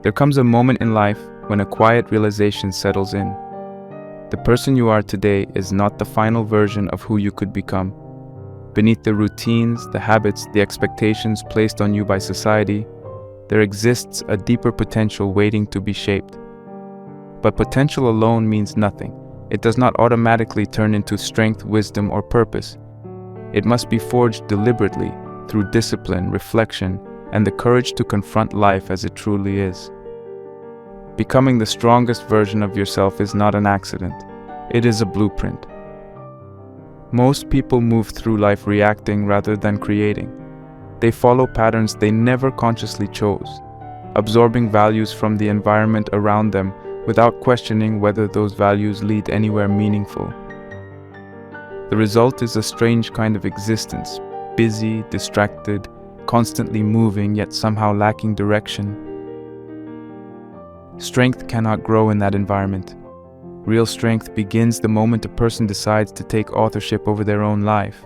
There comes a moment in life when a quiet realization settles in. The person you are today is not the final version of who you could become. Beneath the routines, the habits, the expectations placed on you by society, there exists a deeper potential waiting to be shaped. But potential alone means nothing. It does not automatically turn into strength, wisdom, or purpose. It must be forged deliberately through discipline, reflection, and the courage to confront life as it truly is. Becoming the strongest version of yourself is not an accident. It is a blueprint. Most people move through life reacting rather than creating. They follow patterns they never consciously chose, absorbing values from the environment around them without questioning whether those values lead anywhere meaningful. The result is a strange kind of existence, busy, distracted, constantly moving yet somehow lacking direction. Strength cannot grow in that environment. Real strength begins the moment a person decides to take authorship over their own life.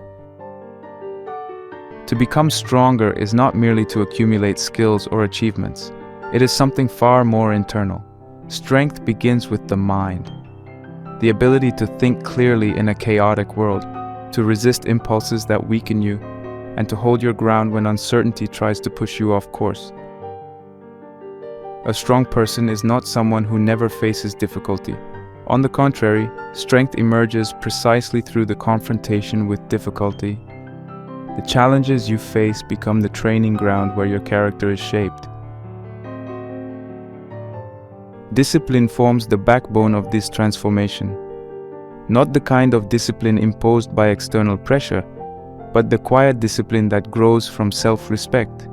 To become stronger is not merely to accumulate skills or achievements. It is something far more internal. Strength begins with the mind. The ability to think clearly in a chaotic world, to resist impulses that weaken you, and to hold your ground when uncertainty tries to push you off course. A strong person is not someone who never faces difficulty. On the contrary, strength emerges precisely through the confrontation with difficulty. The challenges you face become the training ground where your character is shaped. Discipline forms the backbone of this transformation. Not the kind of discipline imposed by external pressure, but the quiet discipline that grows from self-respect.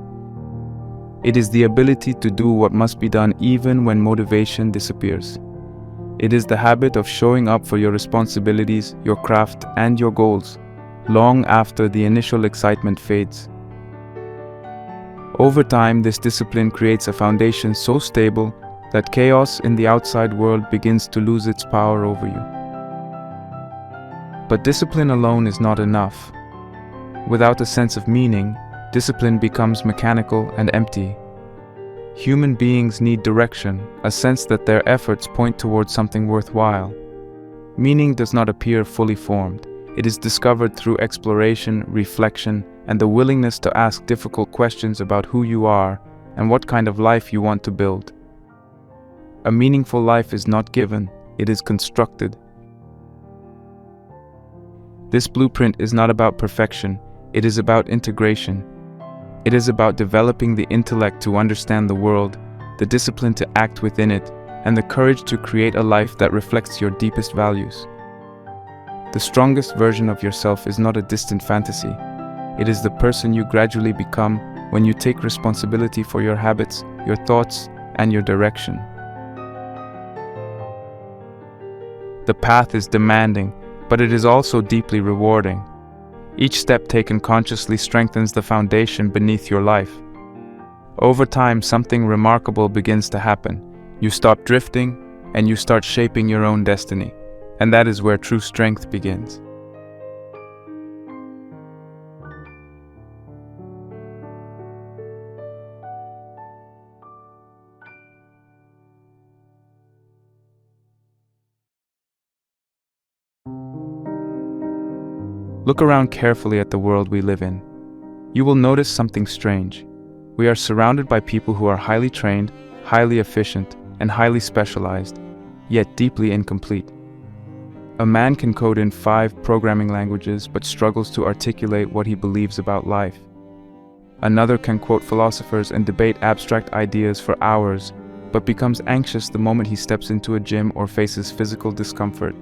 It is the ability to do what must be done even when motivation disappears. It is the habit of showing up for your responsibilities, your craft, and your goals, long after the initial excitement fades. Over time, this discipline creates a foundation so stable that chaos in the outside world begins to lose its power over you. But discipline alone is not enough. Without a sense of meaning, discipline becomes mechanical and empty. Human beings need direction, a sense that their efforts point towards something worthwhile. Meaning does not appear fully formed. It is discovered through exploration, reflection, and the willingness to ask difficult questions about who you are and what kind of life you want to build. A meaningful life is not given, it is constructed. This blueprint is not about perfection, it is about integration. It is about developing the intellect to understand the world, the discipline to act within it, and the courage to create a life that reflects your deepest values. The strongest version of yourself is not a distant fantasy. It is the person you gradually become when you take responsibility for your habits, your thoughts, and your direction. The path is demanding, but it is also deeply rewarding. Each step taken consciously strengthens the foundation beneath your life. Over time, something remarkable begins to happen. You stop drifting, and you start shaping your own destiny. And that is where true strength begins. Look around carefully at the world we live in. You will notice something strange. We are surrounded by people who are highly trained, highly efficient, and highly specialized, yet deeply incomplete. A man can code in 5 programming languages but struggles to articulate what he believes about life. Another can quote philosophers and debate abstract ideas for hours, but becomes anxious the moment he steps into a gym or faces physical discomfort.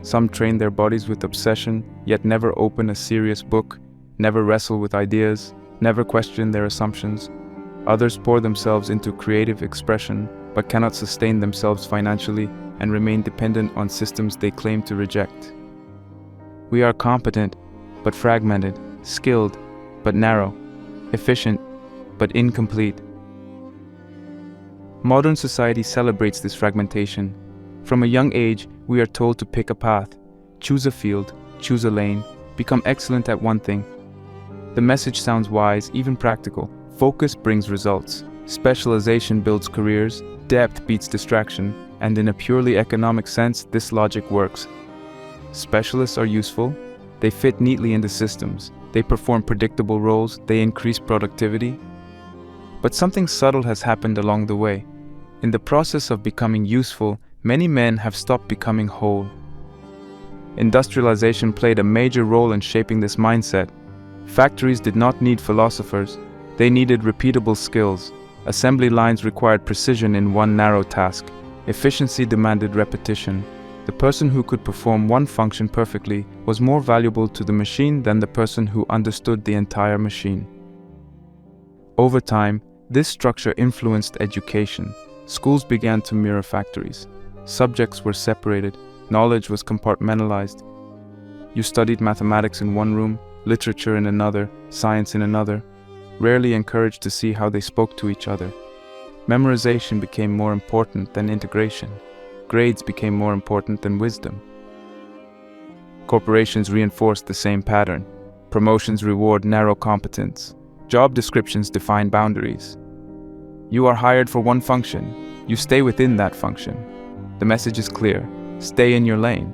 Some train their bodies with obsession, yet never open a serious book, never wrestle with ideas, never question their assumptions. Others pour themselves into creative expression, but cannot sustain themselves financially and remain dependent on systems they claim to reject. We are competent, but fragmented, skilled, but narrow, efficient, but incomplete. Modern society celebrates this fragmentation. From a young age, we are told to pick a path, choose a field, choose a lane, become excellent at one thing. The message sounds wise, even practical. Focus brings results. Specialization builds careers, depth beats distraction, and in a purely economic sense, this logic works. Specialists are useful, they fit neatly into systems, they perform predictable roles, they increase productivity. But something subtle has happened along the way. In the process of becoming useful, many men have stopped becoming whole. Industrialization played a major role in shaping this mindset. Factories did not need philosophers, they needed repeatable skills. Assembly lines required precision in one narrow task. Efficiency demanded repetition. The person who could perform one function perfectly was more valuable to the machine than the person who understood the entire machine. Over time, this structure influenced education. Schools began to mirror factories. Subjects were separated, knowledge was compartmentalized. You studied mathematics in one room, literature in another, science in another, rarely encouraged to see how they spoke to each other. Memorization became more important than integration. Grades became more important than wisdom. Corporations reinforced the same pattern. Promotions reward narrow competence. Job descriptions define boundaries. You are hired for one function. You stay within that function. The message is clear. Stay in your lane.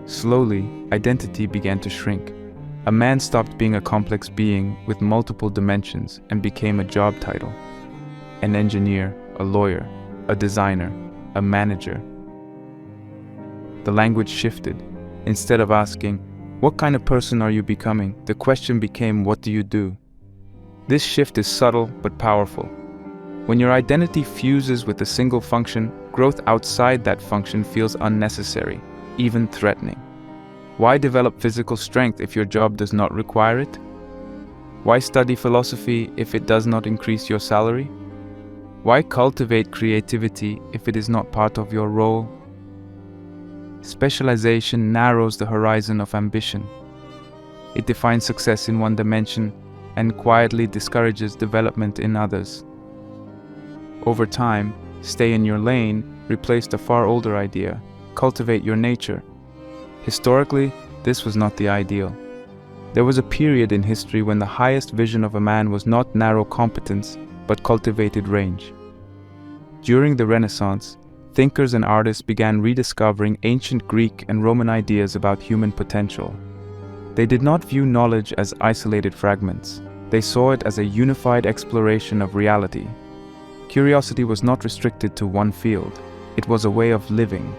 Slowly, identity began to shrink. A man stopped being a complex being with multiple dimensions and became a job title. An engineer, a lawyer, a designer, a manager. The language shifted. Instead of asking, "What kind of person are you becoming?" the question became, "What do you do?" This shift is subtle but powerful. When your identity fuses with a single function, growth outside that function feels unnecessary, even threatening. Why develop physical strength if your job does not require it? Why study philosophy if it does not increase your salary? Why cultivate creativity if it is not part of your role? Specialization narrows the horizon of ambition. It defines success in one dimension and quietly discourages development in others. Over time, stay in your lane replaced a far older idea: cultivate your nature. Historically, this was not the ideal. There was a period in history when the highest vision of a man was not narrow competence, but cultivated range. During the Renaissance, thinkers and artists began rediscovering ancient Greek and Roman ideas about human potential. They did not view knowledge as isolated fragments. They saw it as a unified exploration of reality. Curiosity was not restricted to one field. It was a way of living.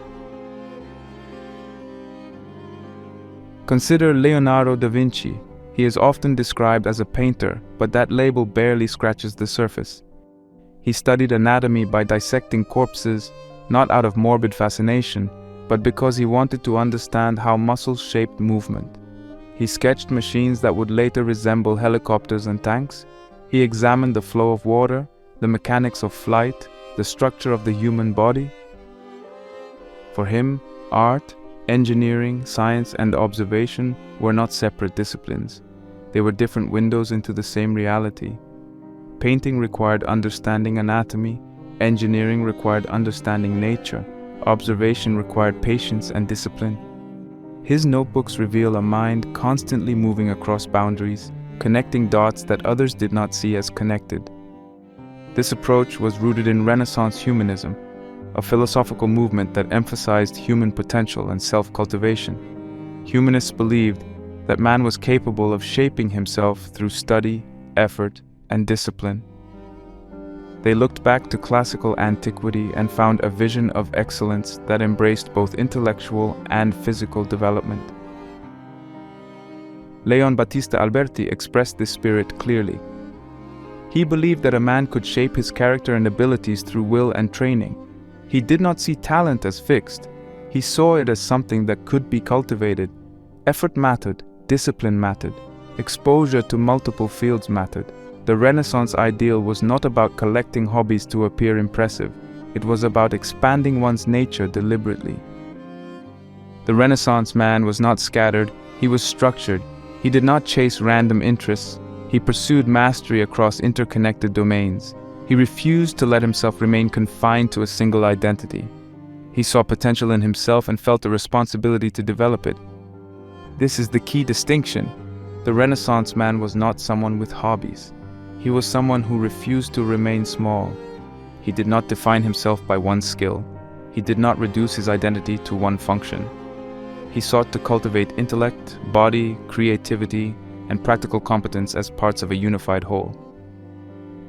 Consider Leonardo da Vinci. He is often described as a painter, but that label barely scratches the surface. He studied anatomy by dissecting corpses, not out of morbid fascination, but because he wanted to understand how muscles shaped movement. He sketched machines that would later resemble helicopters and tanks. He examined the flow of water, the mechanics of flight, the structure of the human body. For him, art, engineering, science, and observation were not separate disciplines. They were different windows into the same reality. Painting required understanding anatomy, engineering required understanding nature, observation required patience and discipline. His notebooks reveal a mind constantly moving across boundaries, connecting dots that others did not see as connected. This approach was rooted in Renaissance humanism, a philosophical movement that emphasized human potential and self-cultivation. Humanists believed that man was capable of shaping himself through study, effort, and discipline. They looked back to classical antiquity and found a vision of excellence that embraced both intellectual and physical development. Leon Battista Alberti expressed this spirit clearly. He believed that a man could shape his character and abilities through will and training. He did not see talent as fixed. He saw it as something that could be cultivated. Effort mattered, discipline mattered, exposure to multiple fields mattered. The Renaissance ideal was not about collecting hobbies to appear impressive. It was about expanding one's nature deliberately. The Renaissance man was not scattered, he was structured. He did not chase random interests. He pursued mastery across interconnected domains. He refused to let himself remain confined to a single identity. He saw potential in himself and felt a responsibility to develop it. This is the key distinction. The Renaissance man was not someone with hobbies. He was someone who refused to remain small. He did not define himself by one skill. He did not reduce his identity to one function. He sought to cultivate intellect, body, creativity, and practical competence as parts of a unified whole.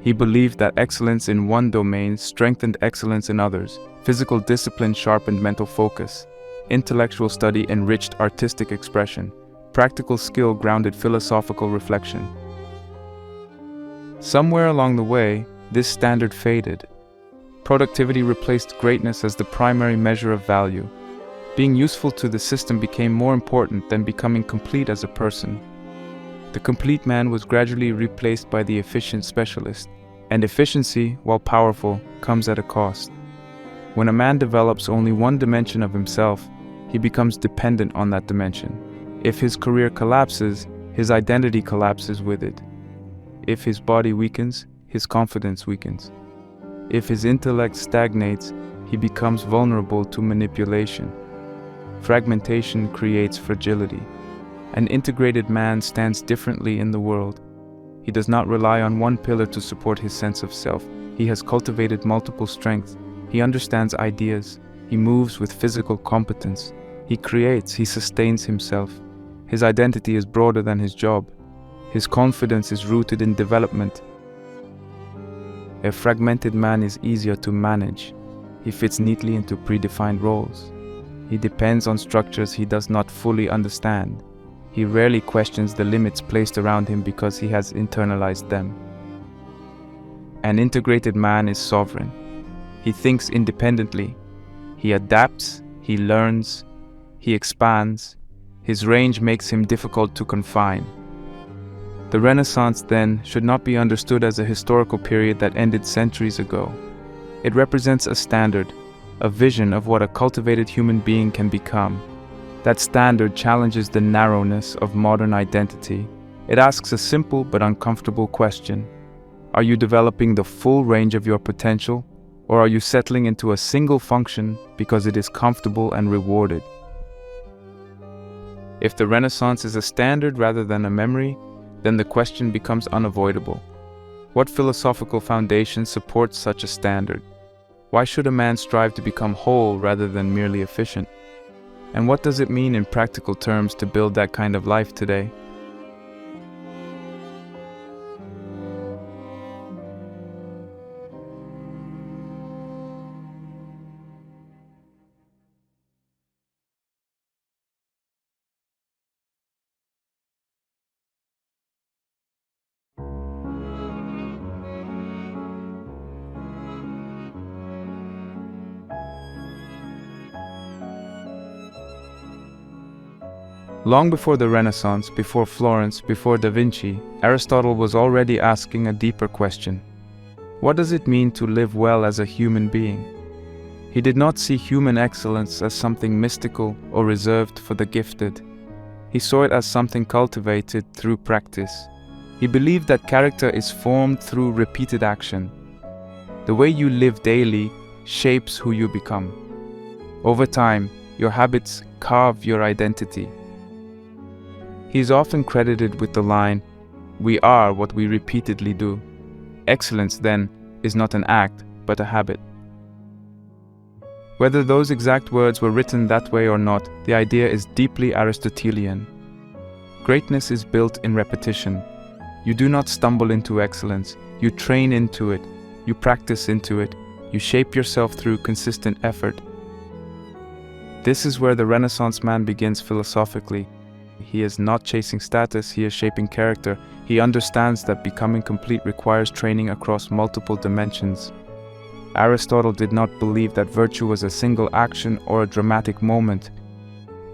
He believed that excellence in one domain strengthened excellence in others. Physical discipline sharpened mental focus. Intellectual study enriched artistic expression. Practical skill grounded philosophical reflection. Somewhere along the way, this standard faded. Productivity replaced greatness as the primary measure of value. Being useful to the system became more important than becoming complete as a person. The complete man was gradually replaced by the efficient specialist. And efficiency, while powerful, comes at a cost. When a man develops only one dimension of himself, he becomes dependent on that dimension. If his career collapses, his identity collapses with it. If his body weakens, his confidence weakens. If his intellect stagnates, he becomes vulnerable to manipulation. Fragmentation creates fragility. An integrated man stands differently in the world. He does not rely on one pillar to support his sense of self. He has cultivated multiple strengths. He understands ideas. He moves with physical competence. He creates, he sustains himself. His identity is broader than his job. His confidence is rooted in development. A fragmented man is easier to manage. He fits neatly into predefined roles. He depends on structures he does not fully understand. He rarely questions the limits placed around him because he has internalized them. An integrated man is sovereign. He thinks independently. He adapts, he learns, he expands. His range makes him difficult to confine. The Renaissance, then, should not be understood as a historical period that ended centuries ago. It represents a standard, a vision of what a cultivated human being can become. That standard challenges the narrowness of modern identity. It asks a simple but uncomfortable question. Are you developing the full range of your potential, or are you settling into a single function because it is comfortable and rewarded? If the Renaissance is a standard rather than a memory, then the question becomes unavoidable. What philosophical foundation supports such a standard? Why should a man strive to become whole rather than merely efficient? And what does it mean in practical terms to build that kind of life today? Long before the Renaissance, before Florence, before Da Vinci, Aristotle was already asking a deeper question. What does it mean to live well as a human being? He did not see human excellence as something mystical or reserved for the gifted. He saw it as something cultivated through practice. He believed that character is formed through repeated action. The way you live daily shapes who you become. Over time, your habits carve your identity. He is often credited with the line, "We are what we repeatedly do." Excellence, then, is not an act, but a habit. Whether those exact words were written that way or not, the idea is deeply Aristotelian. Greatness is built in repetition. You do not stumble into excellence. You train into it. You practice into it. You shape yourself through consistent effort. This is where the Renaissance man begins philosophically. He is not chasing status, he is shaping character. He understands that becoming complete requires training across multiple dimensions. Aristotle did not believe that virtue was a single action or a dramatic moment.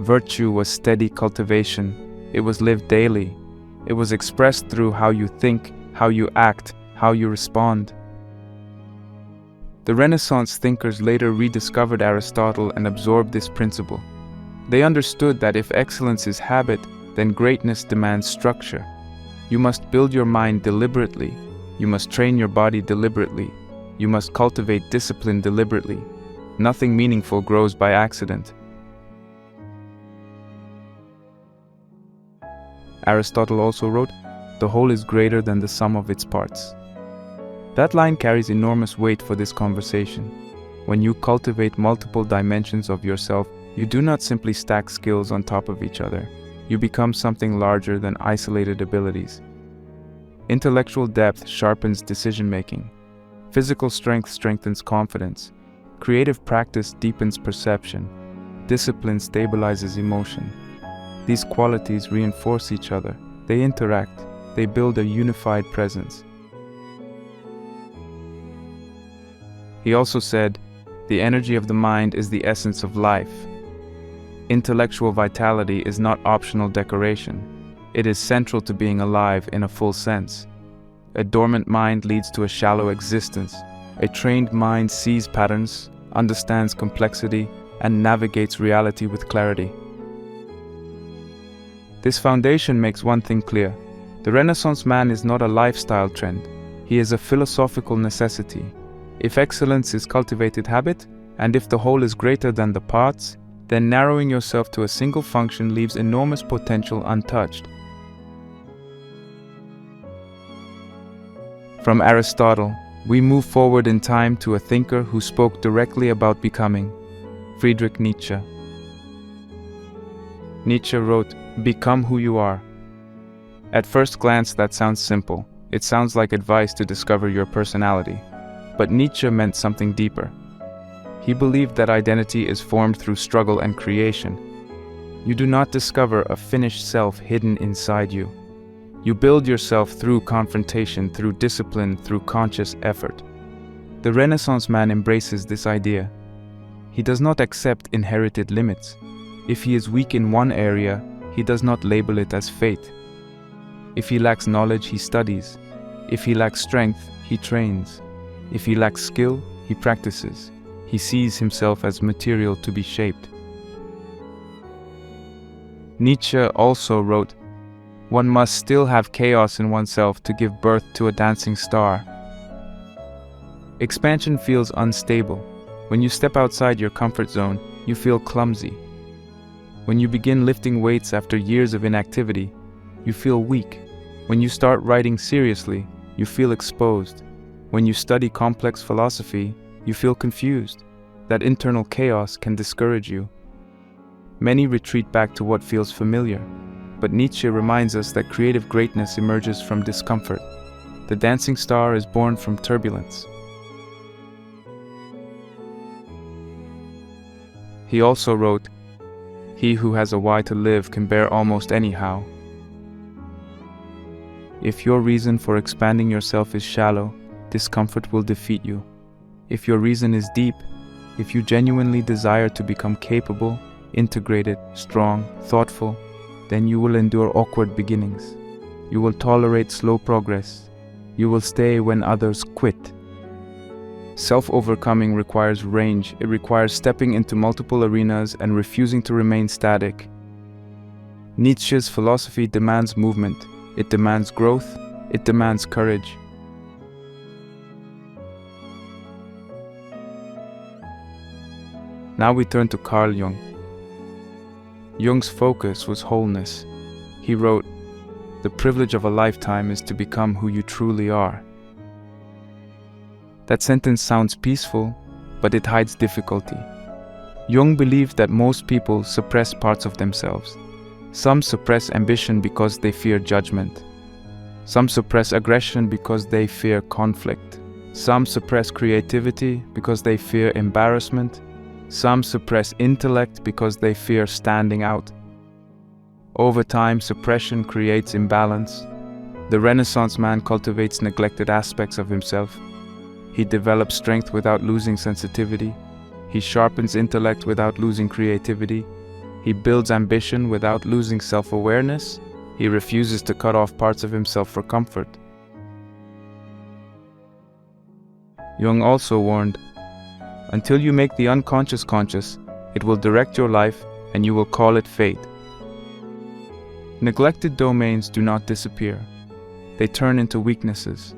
Virtue was steady cultivation. It was lived daily. It was expressed through how you think, how you act, how you respond. The Renaissance thinkers later rediscovered Aristotle and absorbed this principle. They understood that if excellence is habit, then greatness demands structure. You must build your mind deliberately. You must train your body deliberately. You must cultivate discipline deliberately. Nothing meaningful grows by accident. Aristotle also wrote, the whole is greater than the sum of its parts. That line carries enormous weight for this conversation. When you cultivate multiple dimensions of yourself, you do not simply stack skills on top of each other. You become something larger than isolated abilities. Intellectual depth sharpens decision-making. Physical strength strengthens confidence. Creative practice deepens perception. Discipline stabilizes emotion. These qualities reinforce each other. They interact. They build a unified presence. He also said, "The energy of the mind is the essence of life." Intellectual vitality is not optional decoration. It is central to being alive in a full sense. A dormant mind leads to a shallow existence. A trained mind sees patterns, understands complexity, and navigates reality with clarity. This foundation makes one thing clear. The Renaissance man is not a lifestyle trend. He is a philosophical necessity. If excellence is cultivated habit, and if the whole is greater than the parts, then narrowing yourself to a single function leaves enormous potential untouched. From Aristotle, we move forward in time to a thinker who spoke directly about becoming, Friedrich Nietzsche. Nietzsche wrote, "Become who you are." At first glance, that sounds simple. It sounds like advice to discover your personality. But Nietzsche meant something deeper. He believed that identity is formed through struggle and creation. You do not discover a finished self hidden inside you. You build yourself through confrontation, through discipline, through conscious effort. The Renaissance man embraces this idea. He does not accept inherited limits. If he is weak in one area, he does not label it as fate. If he lacks knowledge, he studies. If he lacks strength, he trains. If he lacks skill, he practices. He sees himself as material to be shaped. Nietzsche also wrote, "One must still have chaos in oneself to give birth to a dancing star." Expansion feels unstable. When you step outside your comfort zone, you feel clumsy. When you begin lifting weights after years of inactivity, you feel weak. When you start writing seriously, you feel exposed. When you study complex philosophy, you feel confused. That internal chaos can discourage you. Many retreat back to what feels familiar, but Nietzsche reminds us that creative greatness emerges from discomfort. The dancing star is born from turbulence. He also wrote, "He who has a why to live can bear almost anyhow." If your reason for expanding yourself is shallow, discomfort will defeat you. If your reason is deep, if you genuinely desire to become capable, integrated, strong, thoughtful, then you will endure awkward beginnings. You will tolerate slow progress. You will stay when others quit. Self-overcoming requires range. It requires stepping into multiple arenas and refusing to remain static. Nietzsche's philosophy demands movement. It demands growth. It demands courage. Now we turn to Carl Jung. Jung's focus was wholeness. He wrote, "The privilege of a lifetime is to become who you truly are." That sentence sounds peaceful, but it hides difficulty. Jung believed that most people suppress parts of themselves. Some suppress ambition because they fear judgment. Some suppress aggression because they fear conflict. Some suppress creativity because they fear embarrassment. Some suppress intellect because they fear standing out. Over time, suppression creates imbalance. The Renaissance man cultivates neglected aspects of himself. He develops strength without losing sensitivity. He sharpens intellect without losing creativity. He builds ambition without losing self-awareness. He refuses to cut off parts of himself for comfort. Jung also warned, "Until you make the unconscious conscious, it will direct your life and you will call it fate." Neglected domains do not disappear. They turn into weaknesses.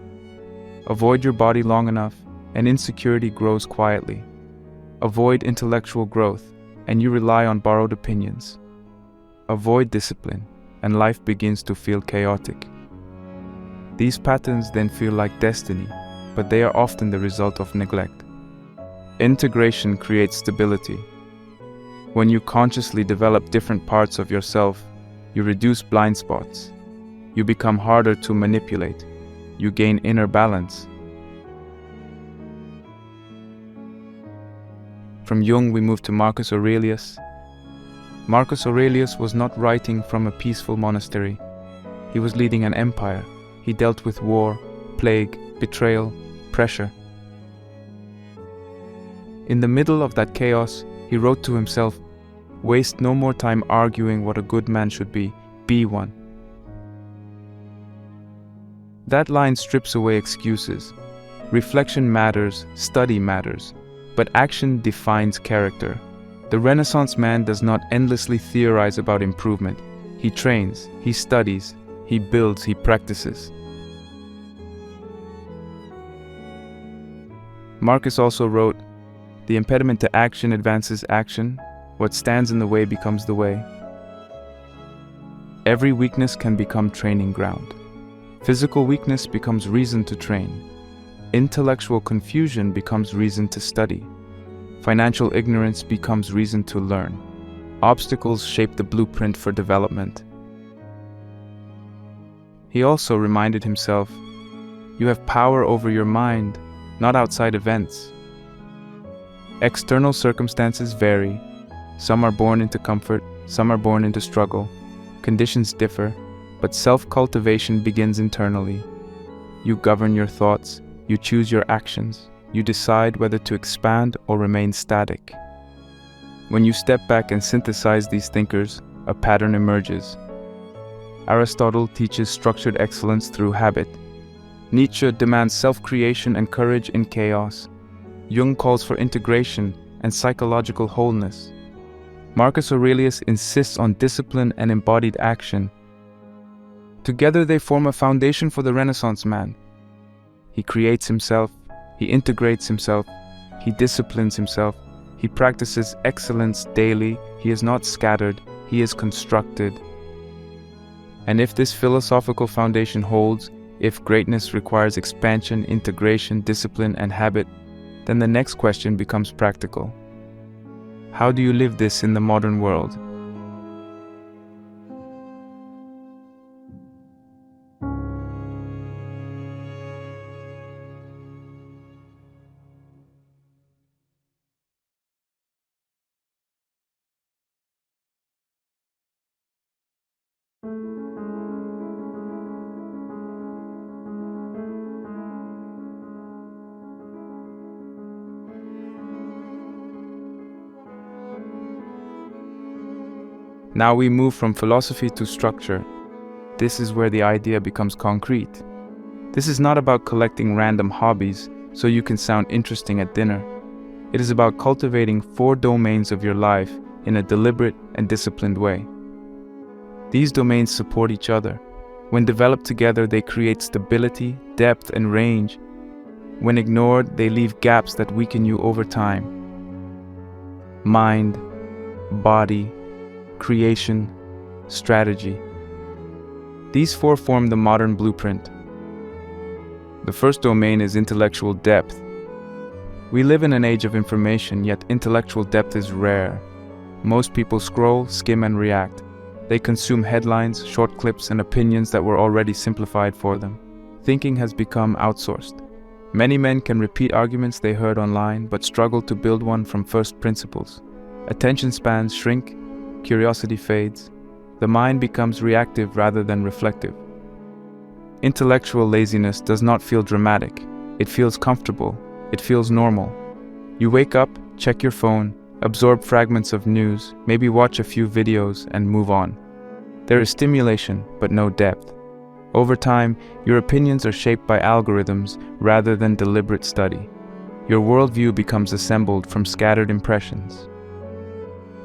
Avoid your body long enough, and insecurity grows quietly. Avoid intellectual growth, and you rely on borrowed opinions. Avoid discipline, and life begins to feel chaotic. These patterns then feel like destiny, but they are often the result of neglect. Integration creates stability. When you consciously develop different parts of yourself, you reduce blind spots. You become harder to manipulate. You gain inner balance. From Jung, we move to Marcus Aurelius. Marcus Aurelius was not writing from a peaceful monastery. He was leading an empire. He dealt with war, plague, betrayal, pressure. In the middle of that chaos, he wrote to himself, "Waste no more time arguing what a good man should be one." That line strips away excuses. Reflection matters, study matters, but action defines character. The Renaissance man does not endlessly theorize about improvement. He trains, he studies, he builds, he practices. Marcus also wrote, "The impediment to action advances action. What stands in the way becomes the way." Every weakness can become training ground. Physical weakness becomes reason to train. Intellectual confusion becomes reason to study. Financial ignorance becomes reason to learn. Obstacles shape the blueprint for development. He also reminded himself, "You have power over your mind, not outside events." External circumstances vary. Some are born into comfort, some are born into struggle. Conditions differ, but self-cultivation begins internally. You govern your thoughts, you choose your actions, you decide whether to expand or remain static. When you step back and synthesize these thinkers, a pattern emerges. Aristotle teaches structured excellence through habit. Nietzsche demands self-creation and courage in chaos. Jung calls for integration and psychological wholeness. Marcus Aurelius insists on discipline and embodied action. Together they form a foundation for the Renaissance man. He creates himself, he integrates himself, he disciplines himself, he practices excellence daily, he is not scattered, he is constructed. And if this philosophical foundation holds, if greatness requires expansion, integration, discipline, and habit, then the next question becomes practical. How do you live this in the modern world? Now we move from philosophy to structure. This is where the idea becomes concrete. This is not about collecting random hobbies so you can sound interesting at dinner. It is about cultivating 4 domains of your life in a deliberate and disciplined way. These domains support each other. When developed together, they create stability, depth, and range. When ignored, they leave gaps that weaken you over time. Mind, body, creation, strategy. These 4 form the modern blueprint. The first domain is intellectual depth. We live in an age of information, yet intellectual depth is rare. Most people scroll, skim, and react. They consume headlines, short clips, and opinions that were already simplified for them. Thinking has become outsourced. Many men can repeat arguments they heard online, but struggle to build one from first principles. Attention spans shrink, curiosity fades. The mind becomes reactive rather than reflective. Intellectual laziness does not feel dramatic. It feels comfortable. It feels normal. You wake up, check your phone, absorb fragments of news, maybe watch a few videos, and move on. There is stimulation, but no depth. Over time, your opinions are shaped by algorithms rather than deliberate study. Your worldview becomes assembled from scattered impressions.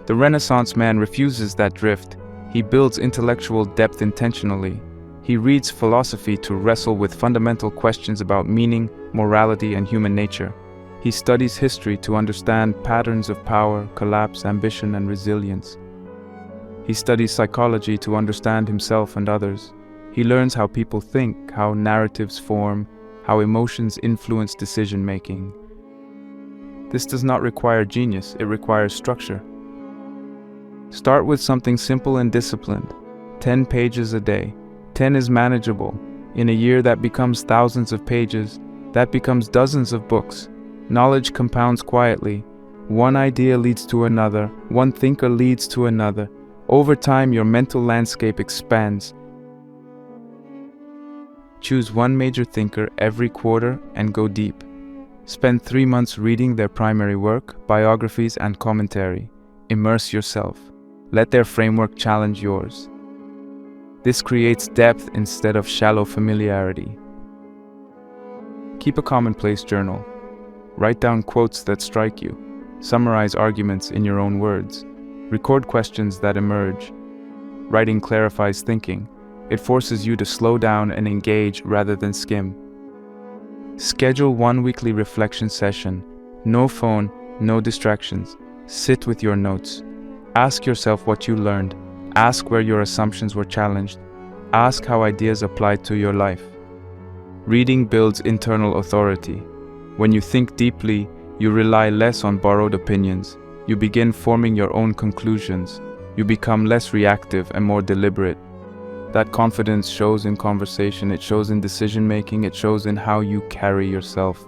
The Renaissance man refuses that drift. He builds intellectual depth intentionally. He reads philosophy to wrestle with fundamental questions about meaning, morality, and human nature. He studies history to understand patterns of power, collapse, ambition, and resilience. He studies psychology to understand himself and others. He learns how people think, how narratives form, how emotions influence decision-making. This does not require genius, it requires structure. Start with something simple and disciplined. 10 pages a day. 10 is manageable. In a year that becomes thousands of pages, that becomes dozens of books. Knowledge compounds quietly. One idea leads to another. One thinker leads to another. Over time, your mental landscape expands. Choose one major thinker every quarter and go deep. Spend 3 months reading their primary work, biographies, and commentary. Immerse yourself. Let their framework challenge yours. This creates depth instead of shallow familiarity. Keep a commonplace journal. Write down quotes that strike you. Summarize arguments in your own words. Record questions that emerge. Writing clarifies thinking. It forces you to slow down and engage rather than skim. Schedule one weekly reflection session. No phone, no distractions. Sit with your notes. Ask yourself what you learned. Ask where your assumptions were challenged. Ask how ideas applied to your life. Reading builds internal authority. When you think deeply, you rely less on borrowed opinions. You begin forming your own conclusions. You become less reactive and more deliberate. That confidence shows in conversation, it shows in decision-making, it shows in how you carry yourself.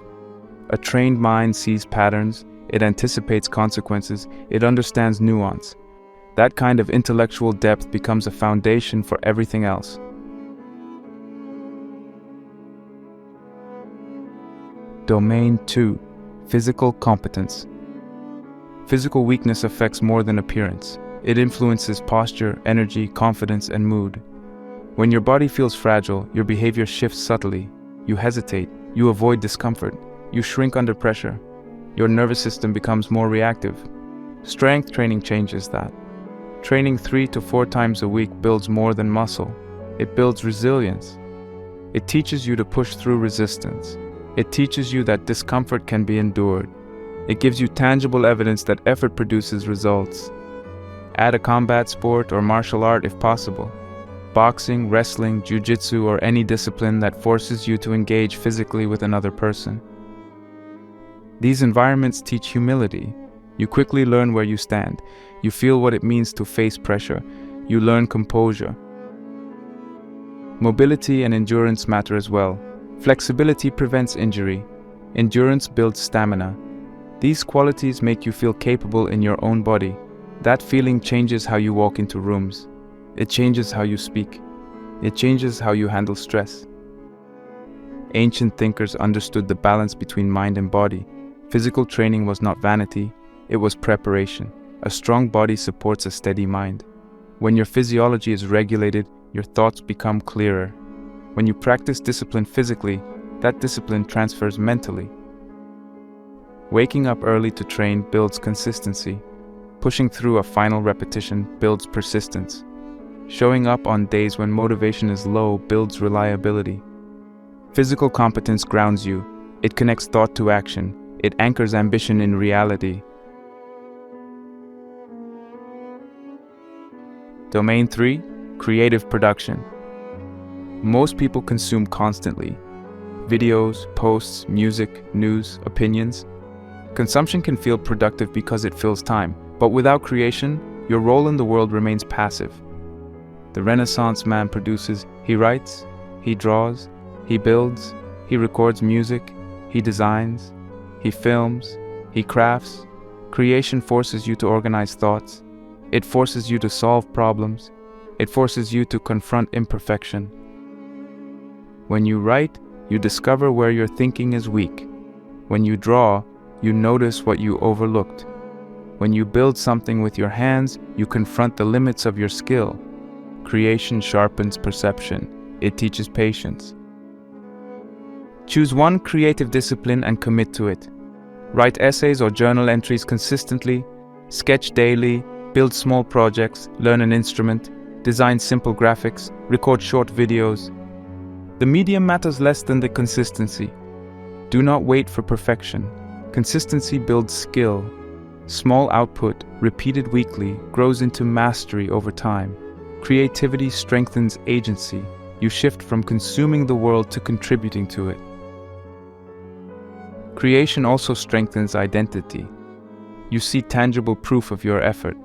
A trained mind sees patterns, it anticipates consequences, it understands nuance. That kind of intellectual depth becomes a foundation for everything else. Domain 2. Physical competence. Physical weakness affects more than appearance. It influences posture, energy, confidence, and mood. When your body feels fragile, your behavior shifts subtly. You hesitate, you avoid discomfort, you shrink under pressure. Your nervous system becomes more reactive. Strength training changes that. Training 3 to 4 times a week builds more than muscle. It builds resilience. It teaches you to push through resistance. It teaches you that discomfort can be endured. It gives you tangible evidence that effort produces results. Add a combat sport or martial art if possible. Boxing, wrestling, jiu-jitsu, or any discipline that forces you to engage physically with another person. These environments teach humility. You quickly learn where you stand. You feel what it means to face pressure. You learn composure. Mobility and endurance matter as well. Flexibility prevents injury. Endurance builds stamina. These qualities make you feel capable in your own body. That feeling changes how you walk into rooms. It changes how you speak. It changes how you handle stress. Ancient thinkers understood the balance between mind and body. Physical training was not vanity, it was preparation. A strong body supports a steady mind. When your physiology is regulated, your thoughts become clearer. When you practice discipline physically, that discipline transfers mentally. Waking up early to train builds consistency. Pushing through a final repetition builds persistence. Showing up on days when motivation is low builds reliability. Physical competence grounds you. It connects thought to action. It anchors ambition in reality. Domain 3. Creative production. Most people consume constantly. Videos, posts, music, news, opinions. Consumption can feel productive because it fills time, but without creation, your role in the world remains passive. The Renaissance man produces, he writes, he draws, he builds, he records music, he designs, he films, he crafts. Creation forces you to organize thoughts. It forces you to solve problems. It forces you to confront imperfection. When you write, you discover where your thinking is weak. When you draw, you notice what you overlooked. When you build something with your hands, you confront the limits of your skill. Creation sharpens perception. It teaches patience. Choose one creative discipline and commit to it. Write essays or journal entries consistently. Sketch daily. Build small projects. Learn an instrument. Design simple graphics. Record short videos. The medium matters less than the consistency. Do not wait for perfection. Consistency builds skill. Small output, repeated weekly, grows into mastery over time. Creativity strengthens agency. You shift from consuming the world to contributing to it. Creation also strengthens identity. You see tangible proof of your effort.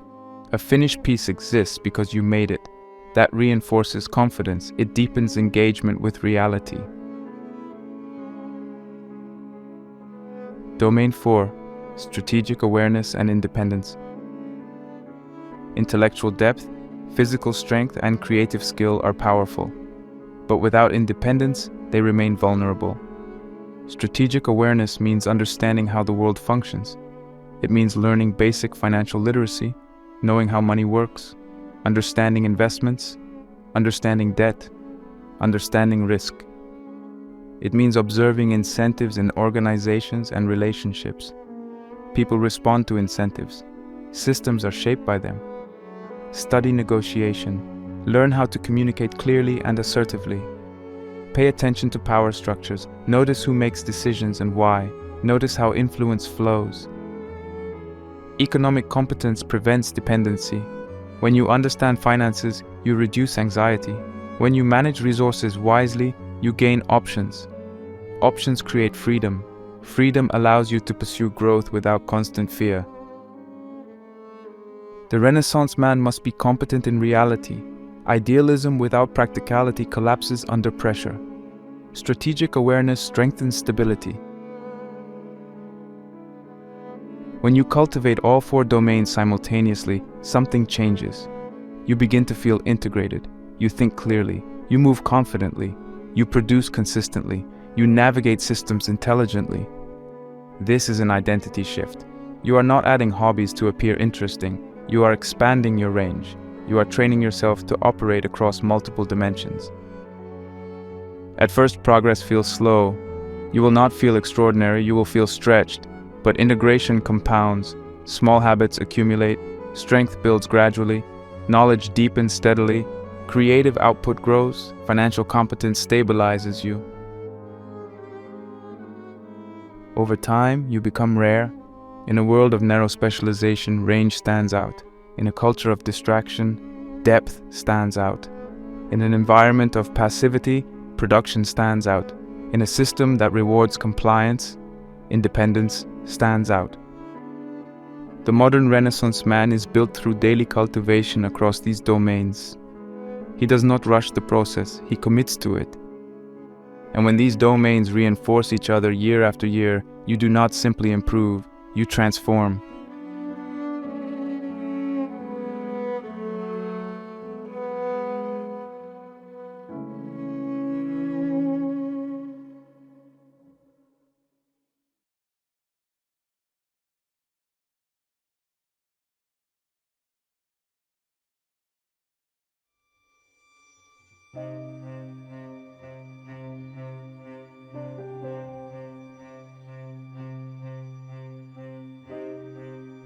A finished piece exists because you made it. That reinforces confidence. It deepens engagement with reality. Domain 4. Strategic awareness and independence. Intellectual depth, physical strength, and creative skill are powerful. But without independence, they remain vulnerable. Strategic awareness means understanding how the world functions. It means learning basic financial literacy, knowing how money works, understanding investments, understanding debt, understanding risk. It means observing incentives in organizations and relationships. People respond to incentives. Systems are shaped by them. Study negotiation. Learn how to communicate clearly and assertively. Pay attention to power structures. Notice who makes decisions and why. Notice how influence flows. Economic competence prevents dependency. When you understand finances, you reduce anxiety. When you manage resources wisely, you gain options. Options create freedom. Freedom allows you to pursue growth without constant fear. The Renaissance man must be competent in reality. Idealism without practicality collapses under pressure. Strategic awareness strengthens stability. When you cultivate all 4 domains simultaneously, something changes. You begin to feel integrated. You think clearly. You move confidently. You produce consistently. You navigate systems intelligently. This is an identity shift. You are not adding hobbies to appear interesting. You are expanding your range. You are training yourself to operate across multiple dimensions. At first, progress feels slow. You will not feel extraordinary, you will feel stretched. But integration compounds. Small habits accumulate. Strength builds gradually. Knowledge deepens steadily. Creative output grows. Financial competence stabilizes you. Over time, you become rare. In a world of narrow specialization, range stands out. In a culture of distraction, depth stands out. In an environment of passivity, production stands out. In a system that rewards compliance, independence stands out. The modern Renaissance man is built through daily cultivation across these domains. He does not rush the process, he commits to it. And when these domains reinforce each other year after year, you do not simply improve, you transform.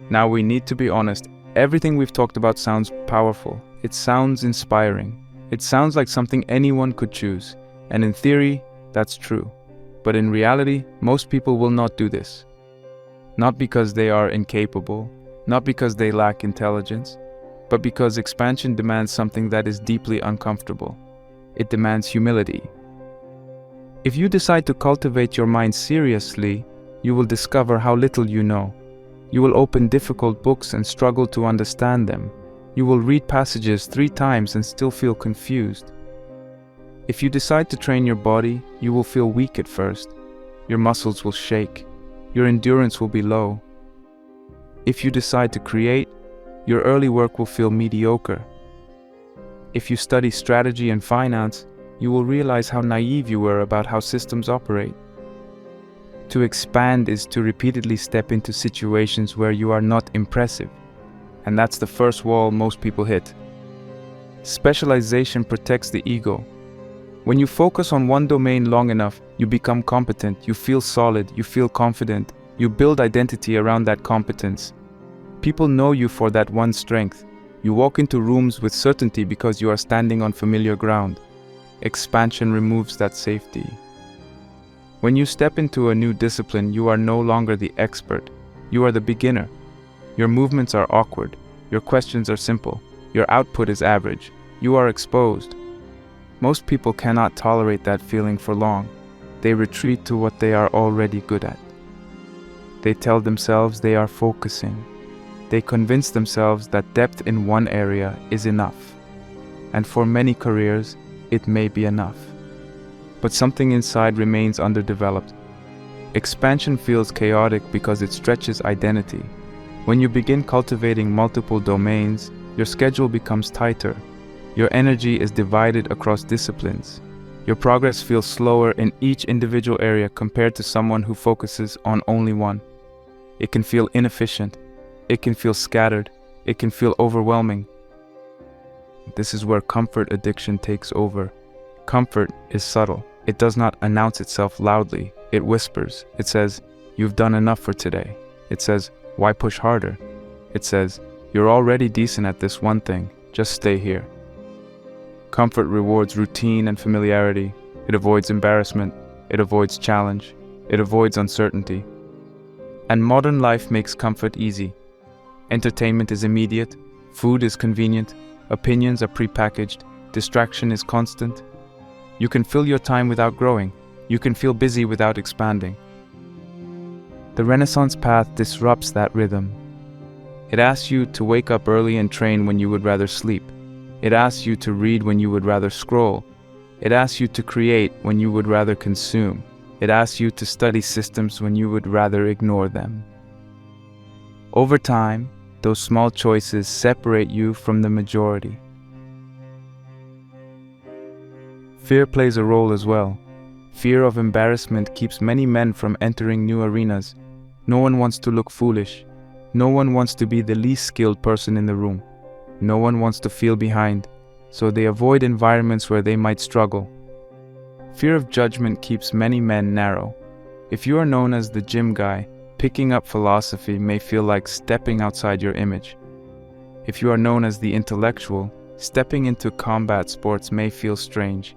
Now we need to be honest. Everything we've talked about sounds powerful. It sounds inspiring. It sounds like something anyone could choose. And in theory, that's true. But in reality, most people will not do this. Not because they are incapable, not because they lack intelligence, but because expansion demands something that is deeply uncomfortable. It demands humility. If you decide to cultivate your mind seriously, you will discover how little you know. You will open difficult books and struggle to understand them. You will read passages 3 times and still feel confused. If you decide to train your body, you will feel weak at first. Your muscles will shake. Your endurance will be low. If you decide to create, your early work will feel mediocre. If you study strategy and finance, you will realize how naive you were about how systems operate. To expand is to repeatedly step into situations where you are not impressive. And that's the first wall most people hit. Specialization protects the ego. When you focus on one domain long enough, you become competent, you feel solid, you feel confident, you build identity around that competence. People know you for that one strength. You walk into rooms with certainty because you are standing on familiar ground. Expansion removes that safety. When you step into a new discipline, you are no longer the expert. You are the beginner. Your movements are awkward. Your questions are simple. Your output is average. You are exposed. Most people cannot tolerate that feeling for long. They retreat to what they are already good at. They tell themselves they are focusing. They convince themselves that depth in one area is enough. And for many careers, it may be enough. But something inside remains underdeveloped. Expansion feels chaotic because it stretches identity. When you begin cultivating multiple domains, your schedule becomes tighter. Your energy is divided across disciplines. Your progress feels slower in each individual area compared to someone who focuses on only one. It can feel inefficient. It can feel scattered. It can feel overwhelming. This is where comfort addiction takes over. Comfort is subtle. It does not announce itself loudly. It whispers. It says, "You've done enough for today." It says, "Why push harder?" It says, "You're already decent at this one thing. Just stay here." Comfort rewards routine and familiarity. It avoids embarrassment. It avoids challenge. It avoids uncertainty. And modern life makes comfort easy. Entertainment is immediate. Food is convenient. Opinions are prepackaged. Distraction is constant. You can fill your time without growing. You can feel busy without expanding. The Renaissance path disrupts that rhythm. It asks you to wake up early and train when you would rather sleep. It asks you to read when you would rather scroll. It asks you to create when you would rather consume. It asks you to study systems when you would rather ignore them. Over time, those small choices separate you from the majority. Fear plays a role as well. Fear of embarrassment keeps many men from entering new arenas. No one wants to look foolish. No one wants to be the least skilled person in the room. No one wants to feel behind, so they avoid environments where they might struggle. Fear of judgment keeps many men narrow. If you are known as the gym guy, picking up philosophy may feel like stepping outside your image. If you are known as the intellectual, stepping into combat sports may feel strange.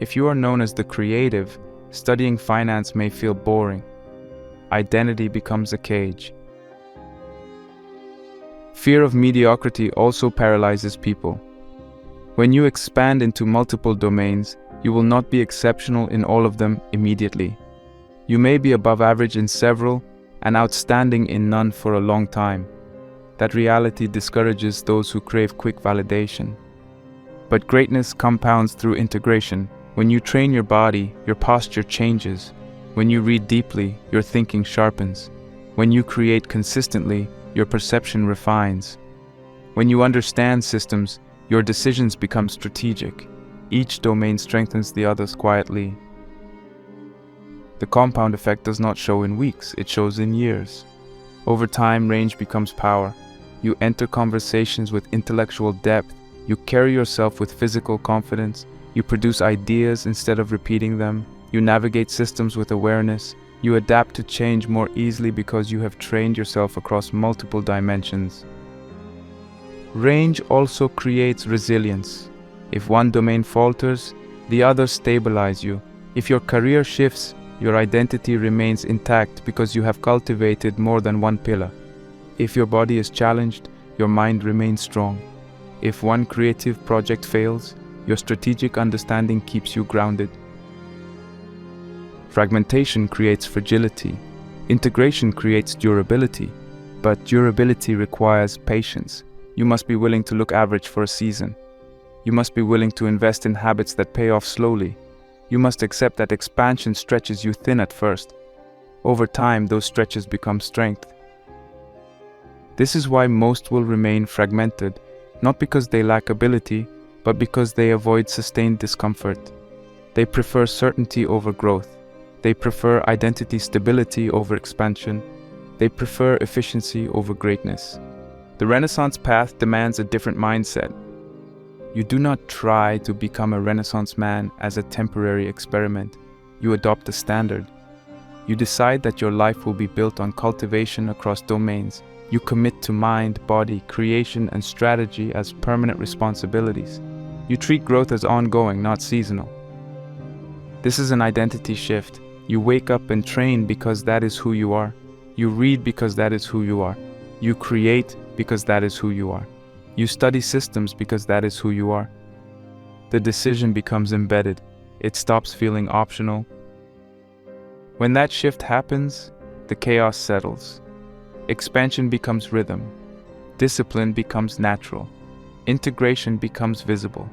If you are known as the creative, studying finance may feel boring. Identity becomes a cage. Fear of mediocrity also paralyzes people. When you expand into multiple domains, you will not be exceptional in all of them immediately. You may be above average in several and outstanding in none for a long time. That reality discourages those who crave quick validation. But greatness compounds through integration. When you train your body, your posture changes. When you read deeply, your thinking sharpens. When you create consistently, your perception refines. When you understand systems, your decisions become strategic. Each domain strengthens the others quietly. The compound effect does not show in weeks, it shows in years. Over time, range becomes power. You enter conversations with intellectual depth. You carry yourself with physical confidence. You produce ideas instead of repeating them. You navigate systems with awareness. You adapt to change more easily because you have trained yourself across multiple dimensions. Range also creates resilience. If one domain falters, the others stabilize you. If your career shifts, your identity remains intact because you have cultivated more than one pillar. If your body is challenged, your mind remains strong. If one creative project fails, your strategic understanding keeps you grounded. Fragmentation creates fragility. Integration creates durability. But durability requires patience. You must be willing to look average for a season. You must be willing to invest in habits that pay off slowly. You must accept that expansion stretches you thin at first. Over time, those stretches become strength. This is why most will remain fragmented, not because they lack ability, but because they avoid sustained discomfort. They prefer certainty over growth. They prefer identity stability over expansion. They prefer efficiency over greatness. The Renaissance path demands a different mindset. You do not try to become a Renaissance man as a temporary experiment. You adopt a standard. You decide that your life will be built on cultivation across domains. You commit to mind, body, creation, and strategy as permanent responsibilities. You treat growth as ongoing, not seasonal. This is an identity shift. You wake up and train because that is who you are. You read because that is who you are. You create because that is who you are. You study systems because that is who you are. The decision becomes embedded. It stops feeling optional. When that shift happens, the chaos settles. Expansion becomes rhythm. Discipline becomes natural. Integration becomes visible.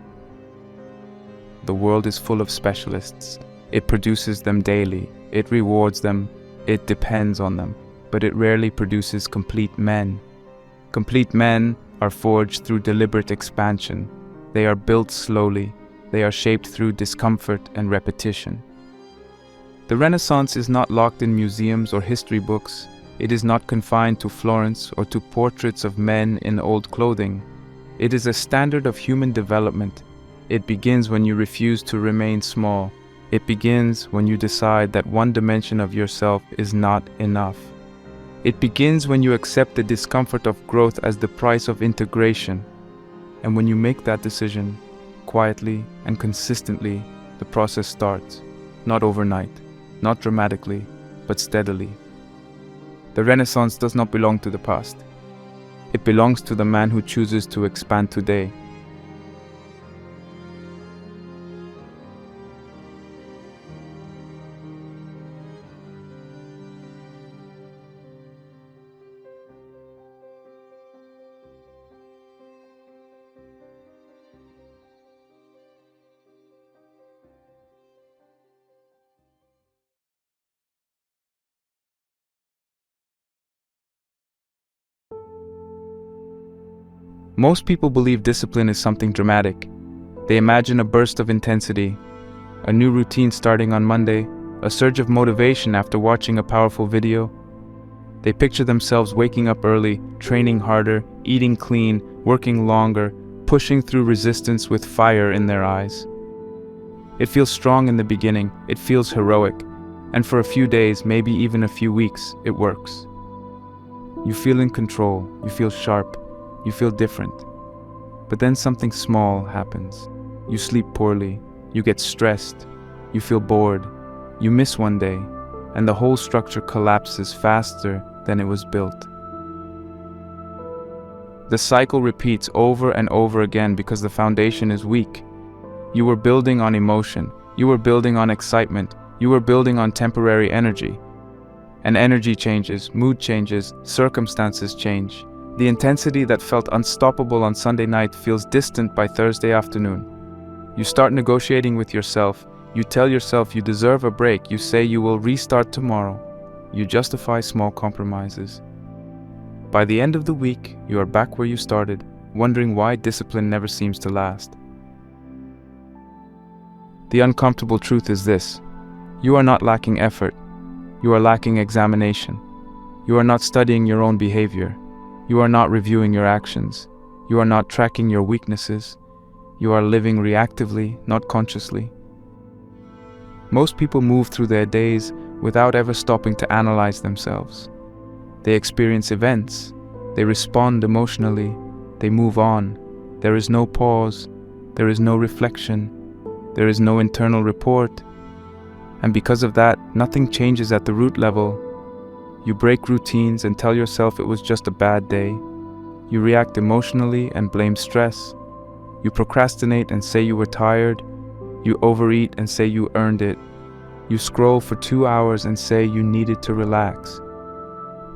The world is full of specialists. It produces them daily. It rewards them. It depends on them. But it rarely produces complete men. Complete men are forged through deliberate expansion. They are built slowly. They are shaped through discomfort and repetition. The Renaissance is not locked in museums or history books. It is not confined to Florence or to portraits of men in old clothing. It is a standard of human development. It begins when you refuse to remain small. It begins when you decide that one dimension of yourself is not enough. It begins when you accept the discomfort of growth as the price of integration. And when you make that decision, quietly and consistently, the process starts. Not overnight, not dramatically, but steadily. The Renaissance does not belong to the past. It belongs to the man who chooses to expand today. Most people believe discipline is something dramatic. They imagine a burst of intensity, a new routine starting on Monday, a surge of motivation after watching a powerful video. They picture themselves waking up early, training harder, eating clean, working longer, pushing through resistance with fire in their eyes. It feels strong in the beginning, it feels heroic, and for a few days, maybe even a few weeks, it works. You feel in control, you feel sharp, you feel different. But then something small happens. You sleep poorly, you get stressed, you feel bored, you miss one day, and the whole structure collapses faster than it was built. The cycle repeats over and over again because the foundation is weak. You were building on emotion, you were building on excitement, you were building on temporary energy. And energy changes, mood changes, circumstances change. The intensity that felt unstoppable on Sunday night feels distant by Thursday afternoon. You start negotiating with yourself. You tell yourself you deserve a break. You say you will restart tomorrow. You justify small compromises. By the end of the week, you are back where you started, wondering why discipline never seems to last. The uncomfortable truth is this: you are not lacking effort. You are lacking examination. You are not studying your own behavior. You are not reviewing your actions. You are not tracking your weaknesses. You are living reactively, not consciously. Most people move through their days without ever stopping to analyze themselves. They experience events. They respond emotionally. They move on. There is no pause. There is no reflection. There is no internal report. And because of that, nothing changes at the root level. You break routines and tell yourself it was just a bad day. You react emotionally and blame stress. You procrastinate and say you were tired. You overeat and say you earned it. You scroll for 2 hours and say you needed to relax.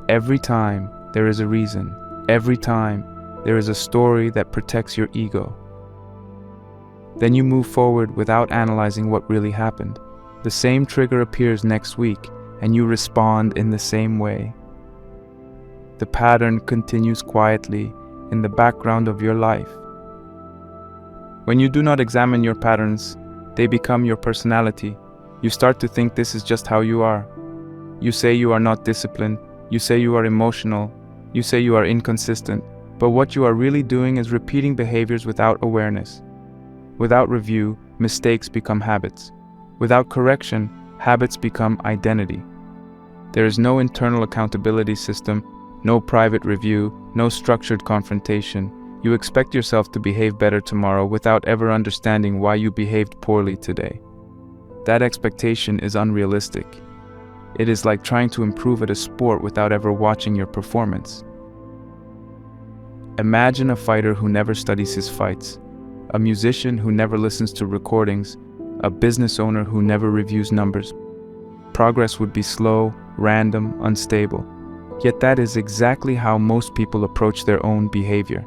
Every time there is a reason. Every time there is a story that protects your ego. Then you move forward without analyzing what really happened. The same trigger appears next week, and you respond in the same way. The pattern continues quietly in the background of your life. When you do not examine your patterns, they become your personality. You start to think this is just how you are. You say you are not disciplined. You say you are emotional. You say you are inconsistent. But what you are really doing is repeating behaviors without awareness. Without review, mistakes become habits. Without correction, habits become identity. There is no internal accountability system, no private review, no structured confrontation. You expect yourself to behave better tomorrow without ever understanding why you behaved poorly today. That expectation is unrealistic. It is like trying to improve at a sport without ever watching your performance. Imagine a fighter who never studies his fights, a musician who never listens to recordings, a business owner who never reviews numbers. Progress would be slow, random, unstable. Yet that is exactly how most people approach their own behavior.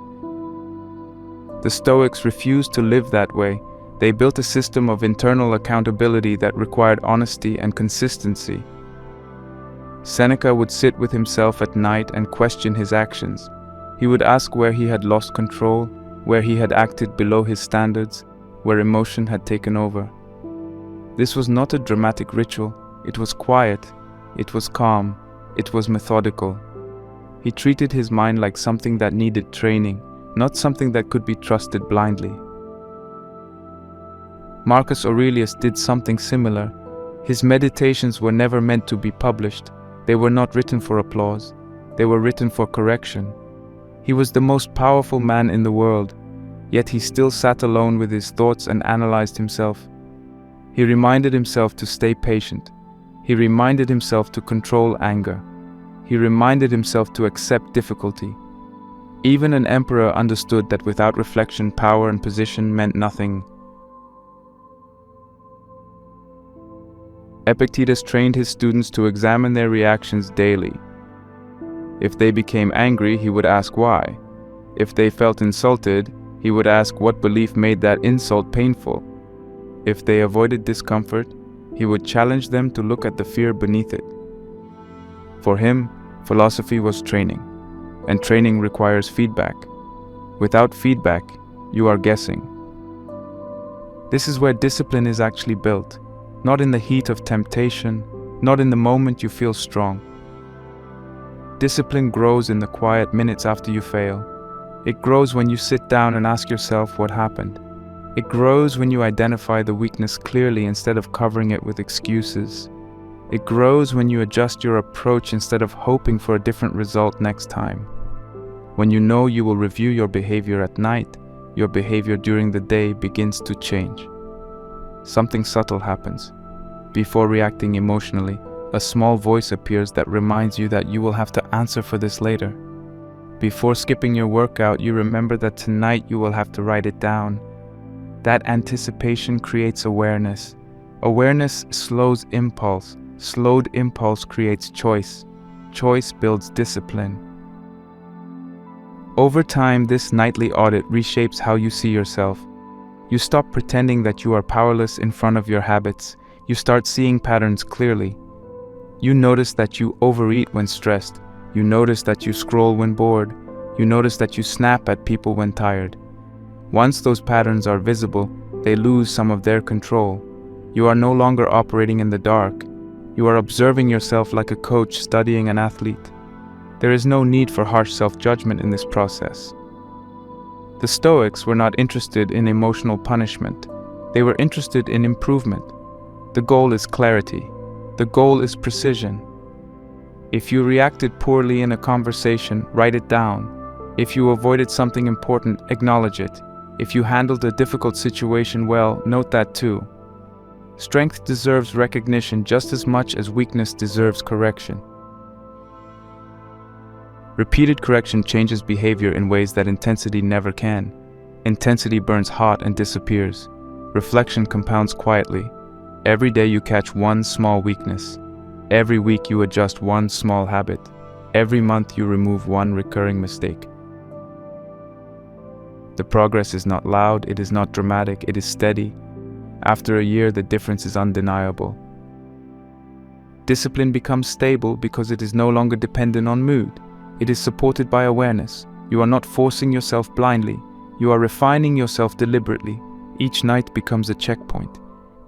The Stoics refused to live that way. They built a system of internal accountability that required honesty and consistency. Seneca would sit with himself at night and question his actions. He would ask where he had lost control, where he had acted below his standards, where emotion had taken over. This was not a dramatic ritual. It was quiet, it was calm, it was methodical. He treated his mind like something that needed training, not something that could be trusted blindly. Marcus Aurelius did something similar. His meditations were never meant to be published. They were not written for applause. They were written for correction. He was the most powerful man in the world, yet he still sat alone with his thoughts and analyzed himself. He reminded himself to stay patient. He reminded himself to control anger. He reminded himself to accept difficulty. Even an emperor understood that without reflection, power and position meant nothing. Epictetus trained his students to examine their reactions daily. If they became angry, he would ask why. If they felt insulted, he would ask what belief made that insult painful. If they avoided discomfort, he would challenge them to look at the fear beneath it. For him, philosophy was training, and training requires feedback. Without feedback, you are guessing. This is where discipline is actually built. Not in the heat of temptation, not in the moment you feel strong. Discipline grows in the quiet minutes after you fail. It grows when you sit down and ask yourself what happened. It grows when you identify the weakness clearly instead of covering it with excuses. It grows when you adjust your approach instead of hoping for a different result next time. When you know you will review your behavior at night, your behavior during the day begins to change. Something subtle happens. Before reacting emotionally, a small voice appears that reminds you that you will have to answer for this later. Before skipping your workout, you remember that tonight you will have to write it down. That anticipation creates awareness. Awareness slows impulse. Slowed impulse creates choice. Choice builds discipline. Over time, this nightly audit reshapes how you see yourself. You stop pretending that you are powerless in front of your habits. You start seeing patterns clearly. You notice that you overeat when stressed. You notice that you scroll when bored. You notice that you snap at people when tired. Once those patterns are visible, they lose some of their control. You are no longer operating in the dark. You are observing yourself like a coach studying an athlete. There is no need for harsh self-judgment in this process. The Stoics were not interested in emotional punishment. They were interested in improvement. The goal is clarity. The goal is precision. If you reacted poorly in a conversation, write it down. If you avoided something important, acknowledge it. If you handled a difficult situation well, note that too. Strength deserves recognition just as much as weakness deserves correction. Repeated correction changes behavior in ways that intensity never can. Intensity burns hot and disappears. Reflection compounds quietly. Every day you catch one small weakness. Every week you adjust one small habit. Every month you remove one recurring mistake. The progress is not loud, it is not dramatic, it is steady. After a year, the difference is undeniable. Discipline becomes stable because it is no longer dependent on mood. It is supported by awareness. You are not forcing yourself blindly. You are refining yourself deliberately. Each night becomes a checkpoint.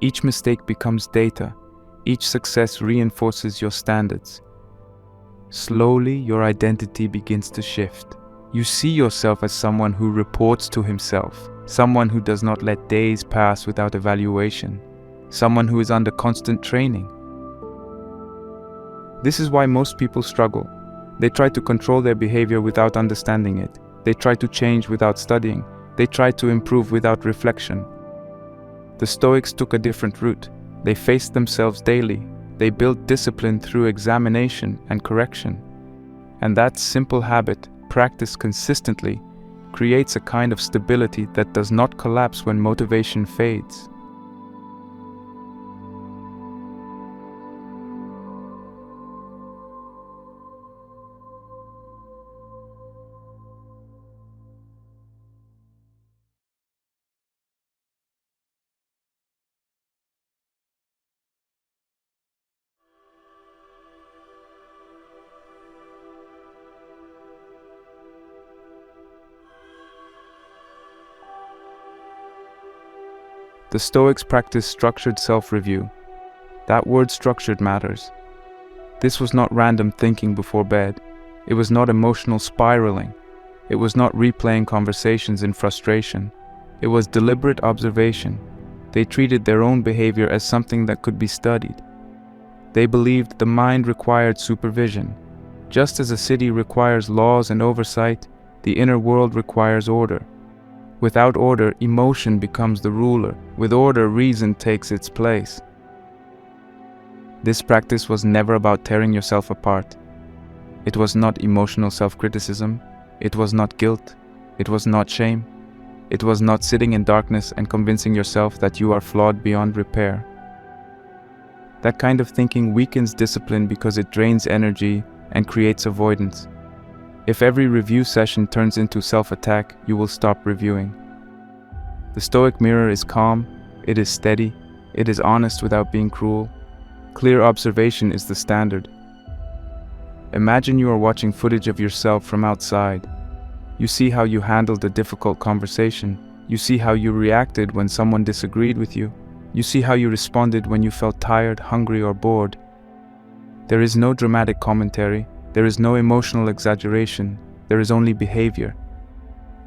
Each mistake becomes data. Each success reinforces your standards. Slowly, your identity begins to shift. You see yourself as someone who reports to himself, someone who does not let days pass without evaluation, someone who is under constant training. This is why most people struggle. They try to control their behavior without understanding it. They try to change without studying. They try to improve without reflection. The Stoics took a different route. They faced themselves daily. They built discipline through examination and correction. And that simple habit, practiced consistently, creates a kind of stability that does not collapse when motivation fades. The Stoics practiced structured self-review. That word structured matters. This was not random thinking before bed. It was not emotional spiraling. It was not replaying conversations in frustration. It was deliberate observation. They treated their own behavior as something that could be studied. They believed the mind required supervision. Just as a city requires laws and oversight, the inner world requires order. Without order, emotion becomes the ruler. With order, reason takes its place. This practice was never about tearing yourself apart. It was not emotional self-criticism. It was not guilt. It was not shame. It was not sitting in darkness and convincing yourself that you are flawed beyond repair. That kind of thinking weakens discipline because it drains energy and creates avoidance. If every review session turns into self-attack, you will stop reviewing. The Stoic mirror is calm, it is steady, it is honest without being cruel. Clear observation is the standard. Imagine you are watching footage of yourself from outside. You see how you handled a difficult conversation. You see how you reacted when someone disagreed with you. You see how you responded when you felt tired, hungry, or bored. There is no dramatic commentary. There is no emotional exaggeration, there is only behavior.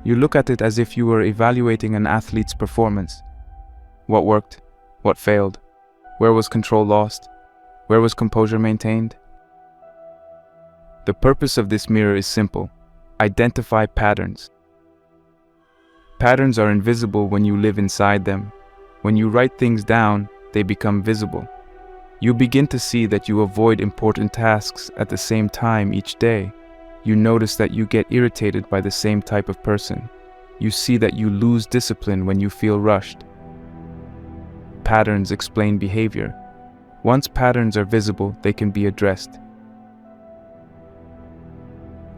You look at it as if you were evaluating an athlete's performance. What worked? What failed? Where was control lost? Where was composure maintained? The purpose of this mirror is simple. Identify patterns. Patterns are invisible when you live inside them. When you write things down, they become visible. You begin to see that you avoid important tasks at the same time each day. You notice that you get irritated by the same type of person. You see that you lose discipline when you feel rushed. Patterns explain behavior. Once patterns are visible, they can be addressed.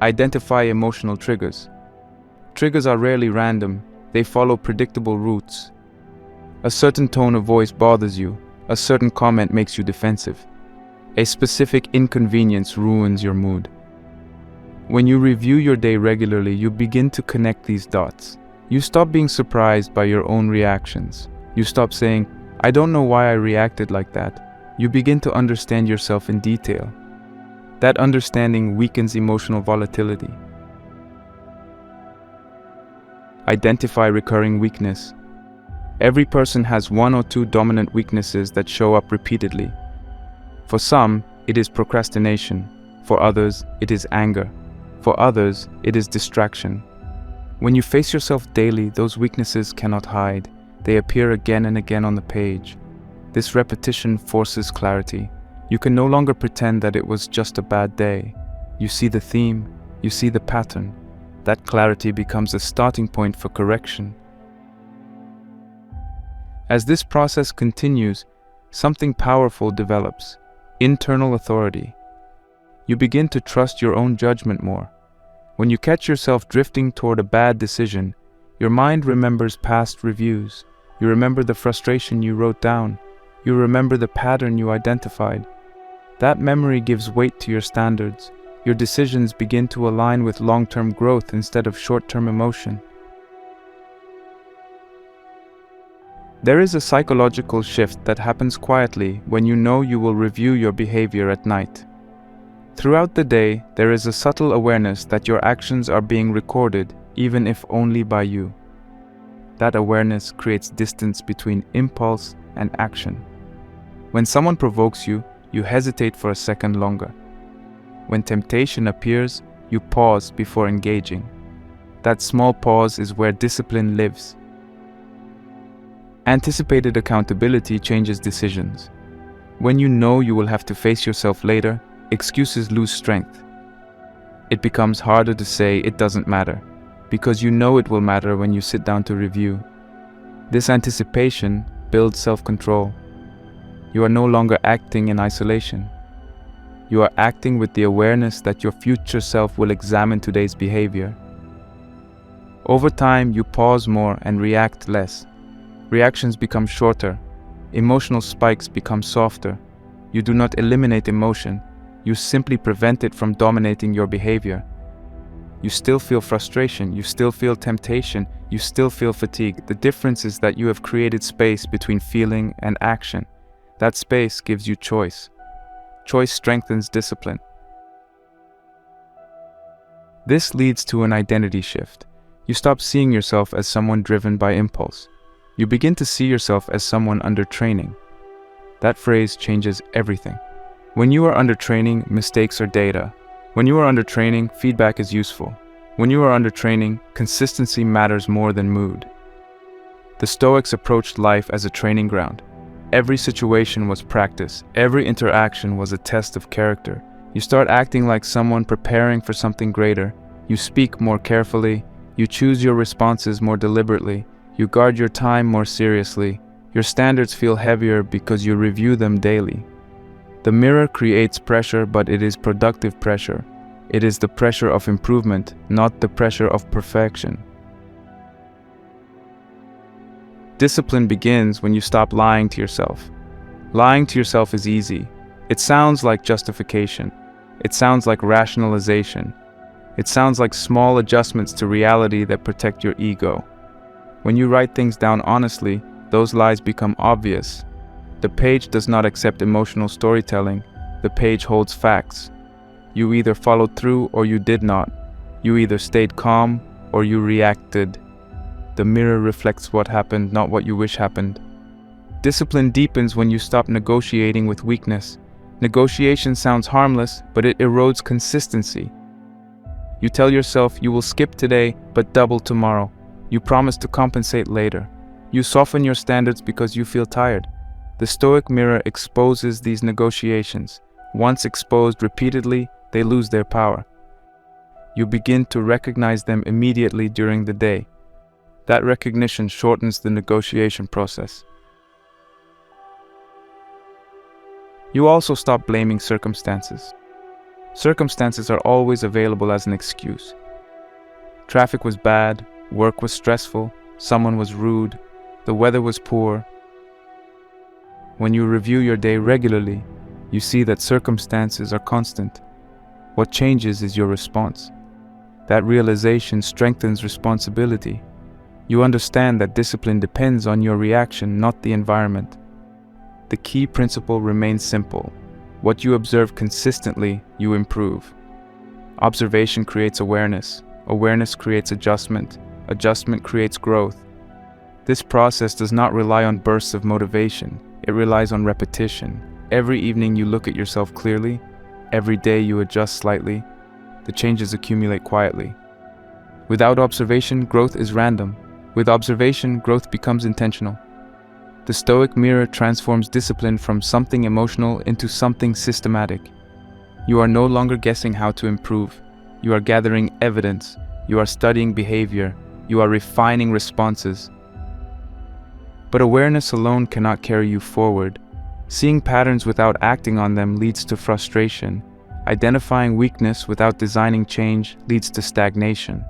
Identify emotional triggers. Triggers are rarely random. They follow predictable routes. A certain tone of voice bothers you. A certain comment makes you defensive. A specific inconvenience ruins your mood. When you review your day regularly, you begin to connect these dots. You stop being surprised by your own reactions. You stop saying, "I don't know why I reacted like that." You begin to understand yourself in detail. That understanding weakens emotional volatility. Identify recurring weakness. Every person has one or two dominant weaknesses that show up repeatedly. For some, it is procrastination. For others, it is anger. For others, it is distraction. When you face yourself daily, those weaknesses cannot hide. They appear again and again on the page. This repetition forces clarity. You can no longer pretend that it was just a bad day. You see the theme, you see the pattern. That clarity becomes a starting point for correction. As this process continues, something powerful develops: internal authority. You begin to trust your own judgment more. When you catch yourself drifting toward a bad decision, your mind remembers past reviews. You remember the frustration you wrote down. You remember the pattern you identified. That memory gives weight to your standards. Your decisions begin to align with long-term growth instead of short-term emotion. There is a psychological shift that happens quietly when you know you will review your behavior at night. Throughout the day, there is a subtle awareness that your actions are being recorded, even if only by you. That awareness creates distance between impulse and action. When someone provokes you, you hesitate for a second longer. When temptation appears, you pause before engaging. That small pause is where discipline lives. Anticipated accountability changes decisions. When you know you will have to face yourself later, excuses lose strength. It becomes harder to say it doesn't matter. because you know it will matter when you sit down to review. This anticipation builds self-control. You are no longer acting in isolation. You are acting with the awareness that your future self will examine today's behavior. Over time, you pause more and react less. Reactions become shorter. Emotional spikes become softer. You do not eliminate emotion. You simply prevent it from dominating your behavior. You still feel frustration. You still feel temptation. You still feel fatigue. The difference is that you have created space between feeling and action. That space gives you choice. Choice strengthens discipline. This leads to an identity shift. You stop seeing yourself as someone driven by impulse. You begin to see yourself as someone under training. That phrase changes everything. When you are under training, mistakes are data. When you are under training, feedback is useful. When you are under training, consistency matters more than mood. The Stoics approached life as a training ground. Every situation was practice. Every interaction was a test of character. You start acting like someone preparing for something greater. You speak more carefully. You choose your responses more deliberately. You guard your time more seriously. Your standards feel heavier because you review them daily. The mirror creates pressure, but it is productive pressure. It is the pressure of improvement, not the pressure of perfection. Discipline begins when you stop lying to yourself. Lying to yourself is easy. It sounds like justification. It sounds like rationalization. It sounds like small adjustments to reality that protect your ego. When you write things down honestly, those lies become obvious. The page does not accept emotional storytelling. The page holds facts. You either followed through or you did not. You either stayed calm or you reacted. The mirror reflects what happened, not what you wish happened. Discipline deepens when you stop negotiating with weakness. Negotiation sounds harmless, but it erodes consistency. You tell yourself you will skip today, but double tomorrow. You promise to compensate later. You soften your standards because you feel tired. The Stoic mirror exposes these negotiations. Once exposed repeatedly, they lose their power. You begin to recognize them immediately during the day. That recognition shortens the negotiation process. You also stop blaming circumstances. Circumstances are always available as an excuse. Traffic was bad, work was stressful, someone was rude, the weather was poor. When you review your day regularly, you see that circumstances are constant. What changes is your response. That realization strengthens responsibility. You understand that discipline depends on your reaction, not the environment. The key principle remains simple. What you observe consistently, you improve. Observation creates awareness. Awareness creates adjustment. Adjustment creates growth. This process does not rely on bursts of motivation. It relies on repetition. Every evening you look at yourself clearly. Every day you adjust slightly. The changes accumulate quietly. Without observation, growth is random. With observation, growth becomes intentional. The Stoic mirror transforms discipline from something emotional into something systematic. You are no longer guessing how to improve. You are gathering evidence. You are studying behavior. You are refining responses. But awareness alone cannot carry you forward. Seeing patterns without acting on them leads to frustration. Identifying weakness without designing change leads to stagnation.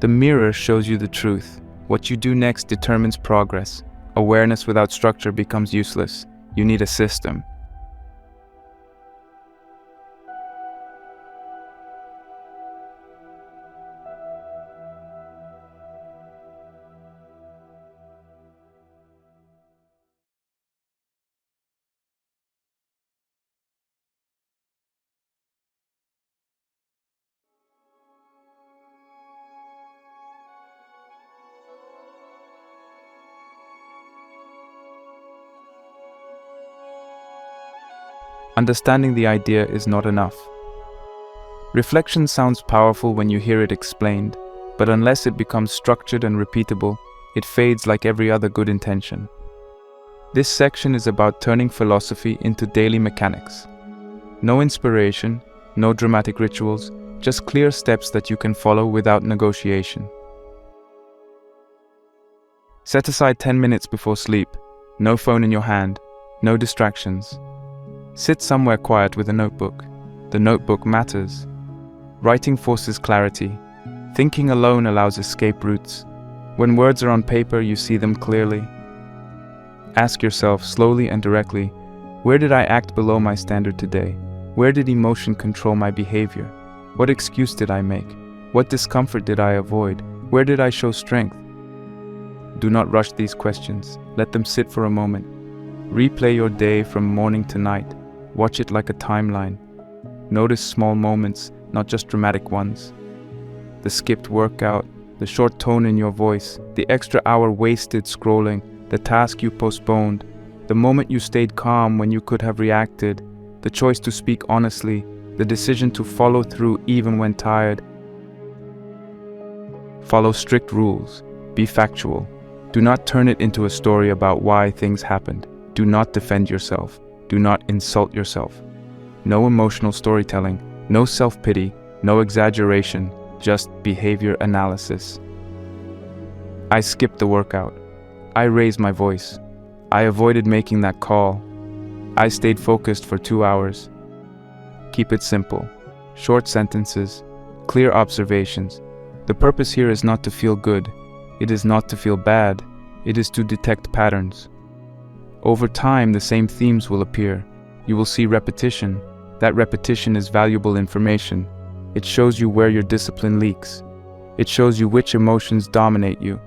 The mirror shows you the truth. What you do next determines progress. Awareness without structure becomes useless. You need a system. Understanding the idea is not enough. Reflection sounds powerful when you hear it explained, but unless it becomes structured and repeatable, it fades like every other good intention. This section is about turning philosophy into daily mechanics. No inspiration, no dramatic rituals, just clear steps that you can follow without negotiation. Set aside 10 minutes before sleep. No phone in your hand, no distractions. Sit somewhere quiet with a notebook. The notebook matters. Writing forces clarity. Thinking alone allows escape routes. When words are on paper, you see them clearly. Ask yourself slowly and directly, where did I act below my standard today? Where did emotion control my behavior? What excuse did I make? What discomfort did I avoid? Where did I show strength? Do not rush these questions. Let them sit for a moment. Replay your day from morning to night. Watch it like a timeline. Notice small moments, not just dramatic ones. The skipped workout, the short tone in your voice, the extra hour wasted scrolling, the task you postponed, the moment you stayed calm when you could have reacted, the choice to speak honestly, the decision to follow through even when tired. Follow strict rules. Be factual. Do not turn it into a story about why things happened. Do not defend yourself. Do not insult yourself. No emotional storytelling, no self-pity, no exaggeration, just behavior analysis. I skipped the workout. I raised my voice. I avoided making that call. I stayed focused for 2 hours. Keep it simple. Short sentences, clear observations. The purpose here is not to feel good. It is not to feel bad. It is to detect patterns. Over time, the same themes will appear. You will see repetition. That repetition is valuable information. It shows you where your discipline leaks. It shows you which emotions dominate you.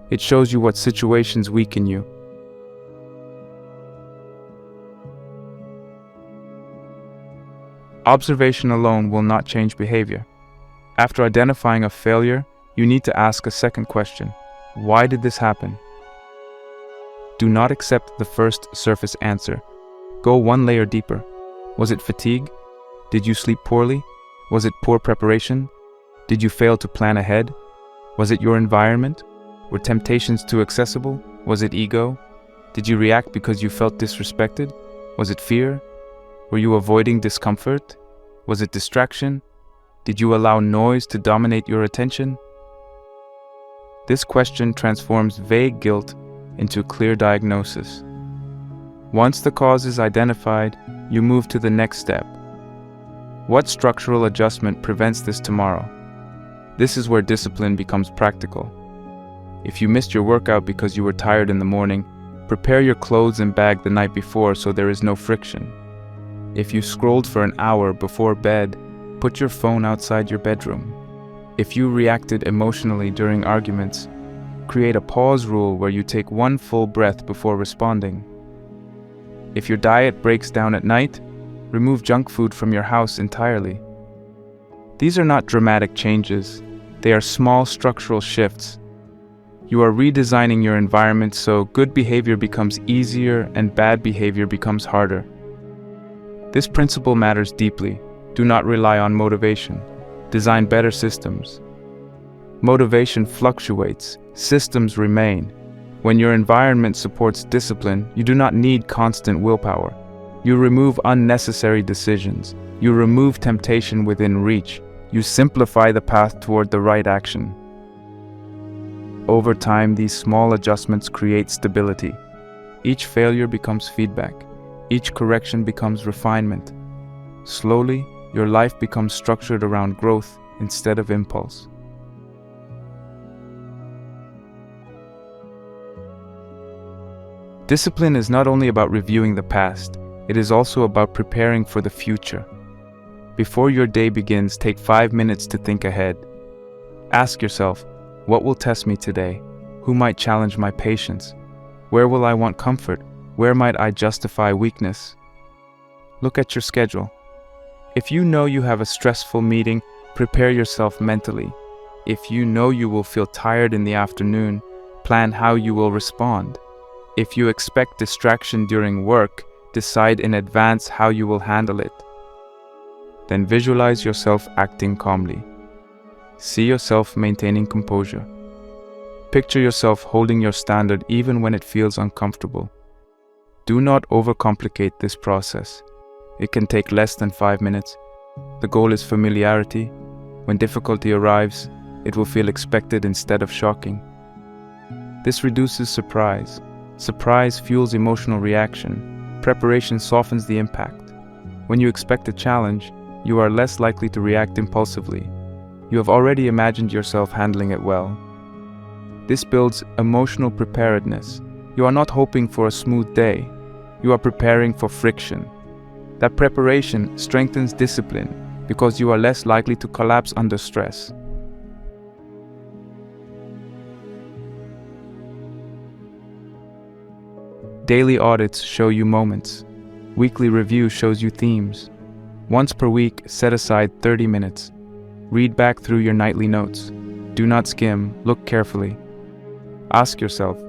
It shows you what situations weaken you. Observation alone will not change behavior. After identifying a failure, you need to ask a second question. Why did this happen? Do not accept the first surface answer. Go one layer deeper. Was it fatigue? Did you sleep poorly? Was it poor preparation? Did you fail to plan ahead? Was it your environment? Were temptations too accessible? Was it ego? Did you react because you felt disrespected? Was it fear? Were you avoiding discomfort? Was it distraction? Did you allow noise to dominate your attention? This question transforms vague guilt into clear diagnosis. Once the cause is identified, you move to the next step. What structural adjustment prevents this tomorrow? This is where discipline becomes practical. If you missed your workout because you were tired in the morning, prepare your clothes and bag the night before so there is no friction. If you scrolled for an hour before bed, put your phone outside your bedroom. If you reacted emotionally during arguments, create a pause rule where you take one full breath before responding. If your diet breaks down at night, remove junk food from your house entirely. These are not dramatic changes. They are small structural shifts. You are redesigning your environment so good behavior becomes easier and bad behavior becomes harder. This principle matters deeply. Do not rely on motivation. Design better systems. Motivation fluctuates. Systems remain. When your environment supports discipline, you do not need constant willpower. You remove unnecessary decisions. You remove temptation within reach. You simplify the path toward the right action. Over time, these small adjustments create stability. Each failure becomes feedback. Each correction becomes refinement. Slowly, your life becomes structured around growth instead of impulse. Discipline is not only about reviewing the past, it is also about preparing for the future. Before your day begins, take 5 minutes to think ahead. Ask yourself, what will test me today? Who might challenge my patience? Where will I want comfort? Where might I justify weakness? Look at your schedule. If you know you have a stressful meeting, prepare yourself mentally. If you know you will feel tired in the afternoon, plan how you will respond. If you expect distraction during work, decide in advance how you will handle it. Then visualize yourself acting calmly. See yourself maintaining composure. Picture yourself holding your standard even when it feels uncomfortable. Do not overcomplicate this process. It can take less than 5 minutes. The goal is familiarity, When difficulty arrives, it will feel expected instead of shocking. This reduces surprise. Surprise fuels emotional reaction. Preparation softens the impact. When you expect a challenge, you are less likely to react impulsively. You have already imagined yourself handling it well. This builds emotional preparedness. You are not hoping for a smooth day. You are preparing for friction. That preparation strengthens discipline because you are less likely to collapse under stress. Daily audits show you moments. Weekly review shows you themes. Once per week, set aside 30 minutes. Read back through your nightly notes. Do not skim, look carefully. Ask yourself,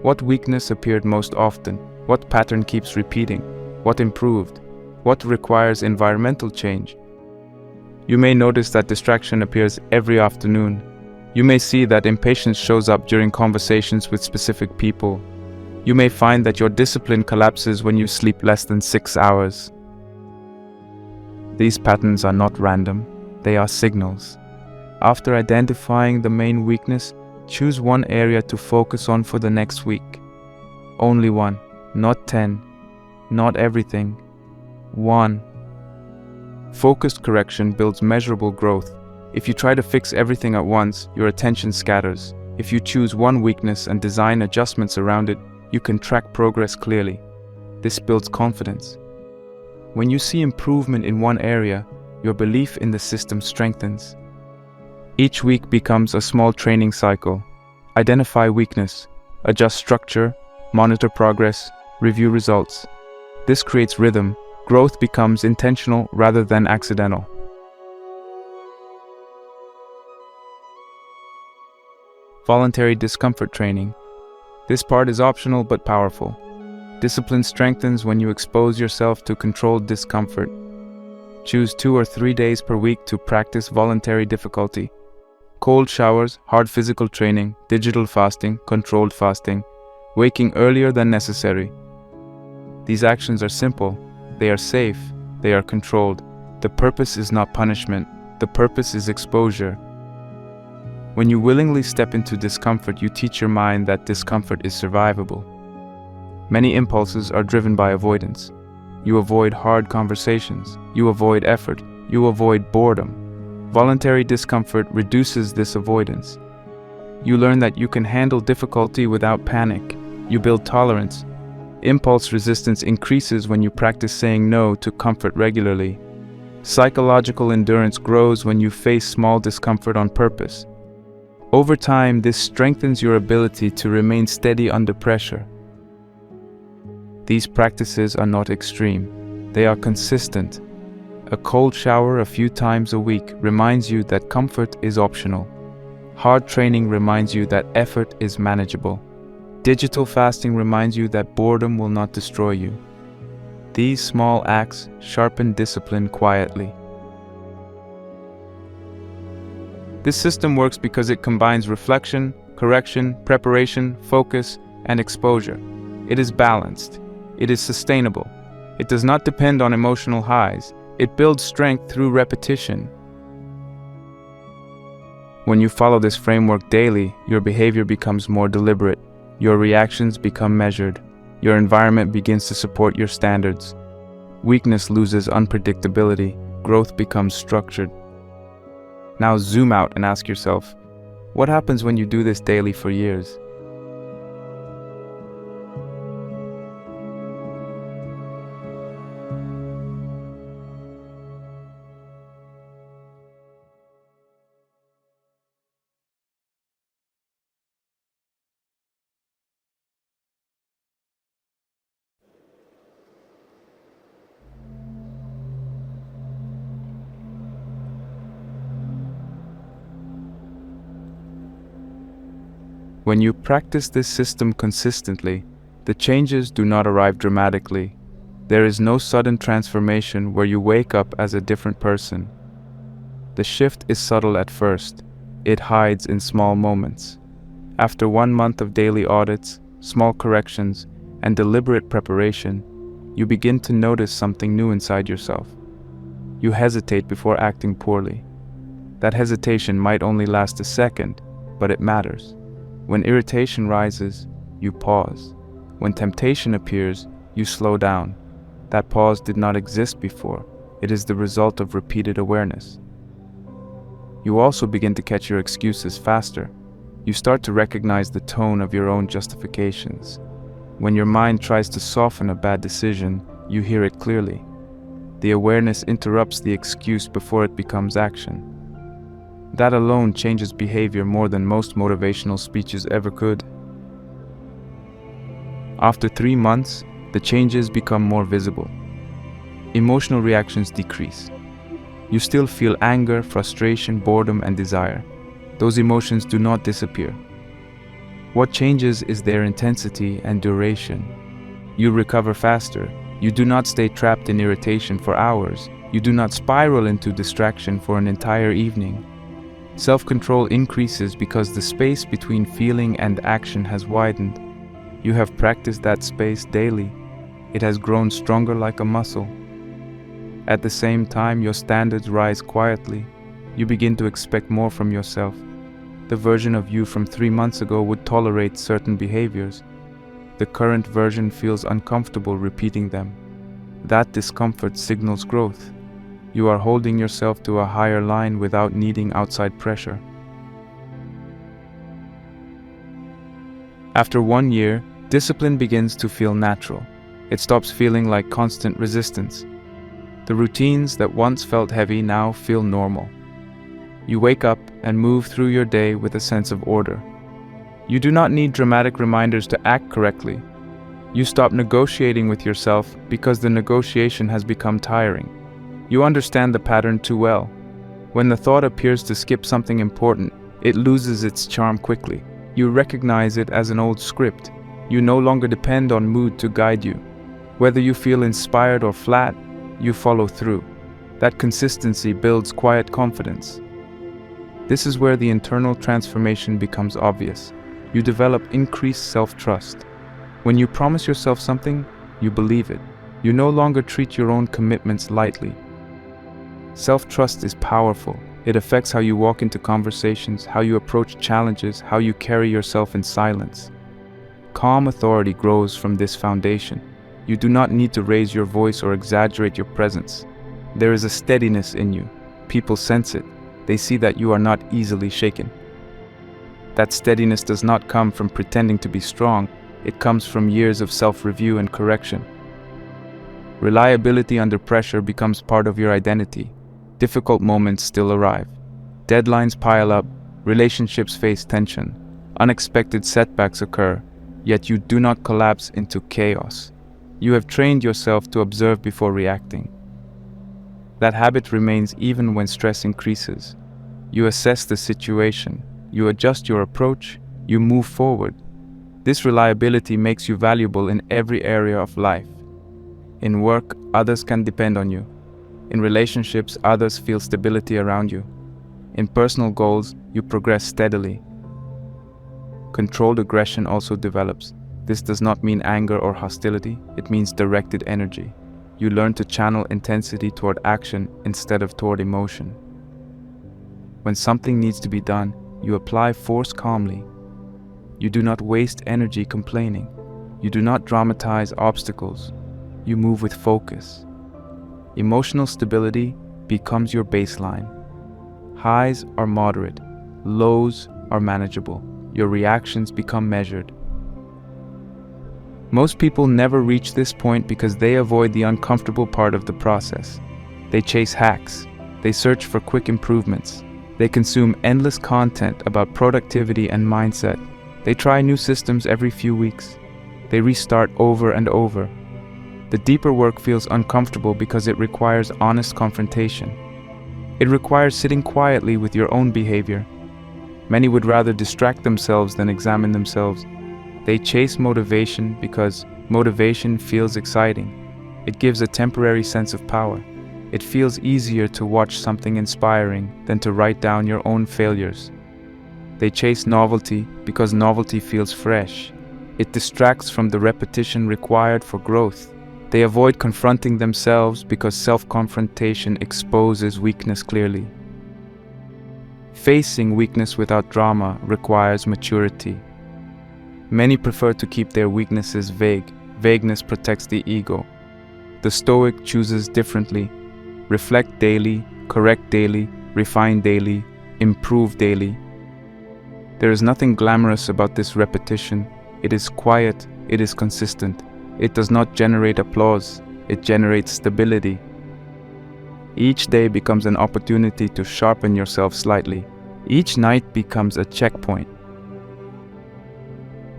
what weakness appeared most often? What pattern keeps repeating? What improved? What requires environmental change? You may notice that distraction appears every afternoon. You may see that impatience shows up during conversations with specific people. You may find that your discipline collapses when you sleep less than 6 hours. These patterns are not random, they are signals. After identifying the main weakness, choose one area to focus on for the next week. Only one, not 10, not everything. One. Focused correction builds measurable growth. If you try to fix everything at once, your attention scatters. If you choose one weakness and design adjustments around it, you can track progress clearly. This builds confidence. When you see improvement in one area, your belief in the system strengthens. Each week becomes a small training cycle. Identify weakness, adjust structure, monitor progress, review results. This creates rhythm. Growth becomes intentional rather than accidental. Voluntary discomfort training. This part is optional but powerful. Discipline strengthens when you expose yourself to controlled discomfort. Choose 2 or 3 days per week to practice voluntary difficulty. Cold showers, hard physical training, digital fasting, controlled fasting, waking earlier than necessary. These actions are simple, they are safe, they are controlled. The purpose is not punishment, the purpose is exposure. When you willingly step into discomfort, you teach your mind that discomfort is survivable. Many impulses are driven by avoidance. You avoid hard conversations, you avoid effort, you avoid boredom. Voluntary discomfort reduces this avoidance. You learn that you can handle difficulty without panic. You build tolerance. Impulse resistance increases when you practice saying no to comfort regularly. Psychological endurance grows when you face small discomfort on purpose. Over time, this strengthens your ability to remain steady under pressure. These practices are not extreme. They are consistent. A cold shower a few times a week reminds you that comfort is optional. Hard training reminds you that effort is manageable. Digital fasting reminds you that boredom will not destroy you. These small acts sharpen discipline quietly. This system works because it combines reflection, correction, preparation, focus, and exposure. It is balanced. It is sustainable. It does not depend on emotional highs. It builds strength through repetition. When you follow this framework daily, your behavior becomes more deliberate. Your reactions become measured. Your environment begins to support your standards. Weakness loses unpredictability. Growth becomes structured. Now zoom out and ask yourself, what happens when you do this daily for years? When you practice this system consistently, the changes do not arrive dramatically. There is no sudden transformation where you wake up as a different person. The shift is subtle at first. It hides in small moments. After 1 month of daily audits, small corrections, and deliberate preparation, you begin to notice something new inside yourself. You hesitate before acting poorly. That hesitation might only last a second, but it matters. When irritation rises, you pause. When temptation appears, you slow down. That pause did not exist before. It is the result of repeated awareness. You also begin to catch your excuses faster. You start to recognize the tone of your own justifications. When your mind tries to soften a bad decision, you hear it clearly. The awareness interrupts the excuse before it becomes action. That alone changes behavior more than most motivational speeches ever could. After 3 months, the changes become more visible. Emotional reactions decrease. You still feel anger, frustration, boredom, and desire. Those emotions do not disappear. What changes is their intensity and duration. You recover faster. You do not stay trapped in irritation for hours. You do not spiral into distraction for an entire evening. Self-control increases because the space between feeling and action has widened. You have practiced that space daily. It has grown stronger like a muscle. At the same time, your standards rise quietly. You begin to expect more from yourself. The version of you from 3 months ago would tolerate certain behaviors. The current version feels uncomfortable repeating them. That discomfort signals growth. You are holding yourself to a higher line without needing outside pressure. After 1 year, discipline begins to feel natural. It stops feeling like constant resistance. The routines that once felt heavy now feel normal. You wake up and move through your day with a sense of order. You do not need dramatic reminders to act correctly. You stop negotiating with yourself because the negotiation has become tiring. You understand the pattern too well. When the thought appears to skip something important, it loses its charm quickly. You recognize it as an old script. You no longer depend on mood to guide you. Whether you feel inspired or flat, you follow through. That consistency builds quiet confidence. This is where the internal transformation becomes obvious. You develop increased self-trust. When you promise yourself something, you believe it. You no longer treat your own commitments lightly. Self-trust is powerful. It affects how you walk into conversations, how you approach challenges, how you carry yourself in silence. Calm authority grows from this foundation. You do not need to raise your voice or exaggerate your presence. There is a steadiness in you. People sense it. They see that you are not easily shaken. That steadiness does not come from pretending to be strong. It comes from years of self-review and correction. Reliability under pressure becomes part of your identity. Difficult moments still arrive. Deadlines pile up. Relationships face tension. Unexpected setbacks occur, yet you do not collapse into chaos. You have trained yourself to observe before reacting. That habit remains even when stress increases. You assess the situation. You adjust your approach. You move forward. This reliability makes you valuable in every area of life. In work, others can depend on you. In relationships, others feel stability around you. In personal goals, you progress steadily. Controlled aggression also develops. This does not mean anger or hostility. It means directed energy. You learn to channel intensity toward action instead of toward emotion. When something needs to be done, you apply force calmly. You do not waste energy complaining. You do not dramatize obstacles. You move with focus. Emotional stability becomes your baseline. Highs are moderate. Lows are manageable. Your reactions become measured. Most people never reach this point because they avoid the uncomfortable part of the process. They chase hacks. They search for quick improvements. They consume endless content about productivity and mindset. They try new systems every few weeks. They restart over and over. The deeper work feels uncomfortable because it requires honest confrontation. It requires sitting quietly with your own behavior. Many would rather distract themselves than examine themselves. They chase motivation because motivation feels exciting. It gives a temporary sense of power. It feels easier to watch something inspiring than to write down your own failures. They chase novelty because novelty feels fresh. It distracts from the repetition required for growth. They avoid confronting themselves because self-confrontation exposes weakness clearly. Facing weakness without drama requires maturity. Many prefer to keep their weaknesses vague. Vagueness protects the ego. The Stoic chooses differently. Reflect daily, correct daily, refine daily, improve daily. There is nothing glamorous about this repetition. It is quiet, it is consistent. It does not generate applause, it generates stability. Each day becomes an opportunity to sharpen yourself slightly. Each night becomes a checkpoint.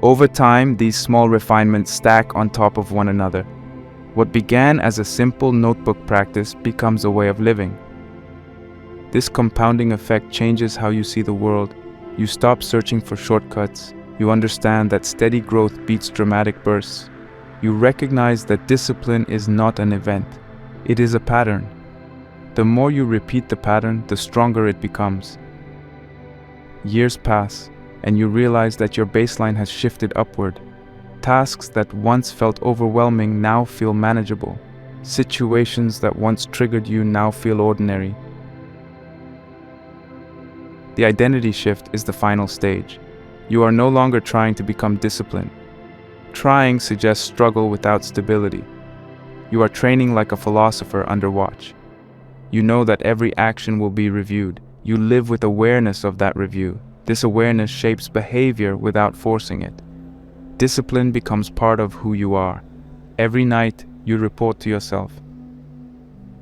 Over time, these small refinements stack on top of one another. What began as a simple notebook practice becomes a way of living. This compounding effect changes how you see the world. You stop searching for shortcuts. You understand that steady growth beats dramatic bursts. You recognize that discipline is not an event. It is a pattern. The more you repeat the pattern, the stronger it becomes. Years pass, and you realize that your baseline has shifted upward. Tasks that once felt overwhelming now feel manageable. Situations that once triggered you now feel ordinary. The identity shift is the final stage. You are no longer trying to become disciplined. Trying suggests struggle without stability. You are training like a philosopher under watch. You know that every action will be reviewed. You live with awareness of that review. This awareness shapes behavior without forcing it. Discipline becomes part of who you are. Every night, you report to yourself.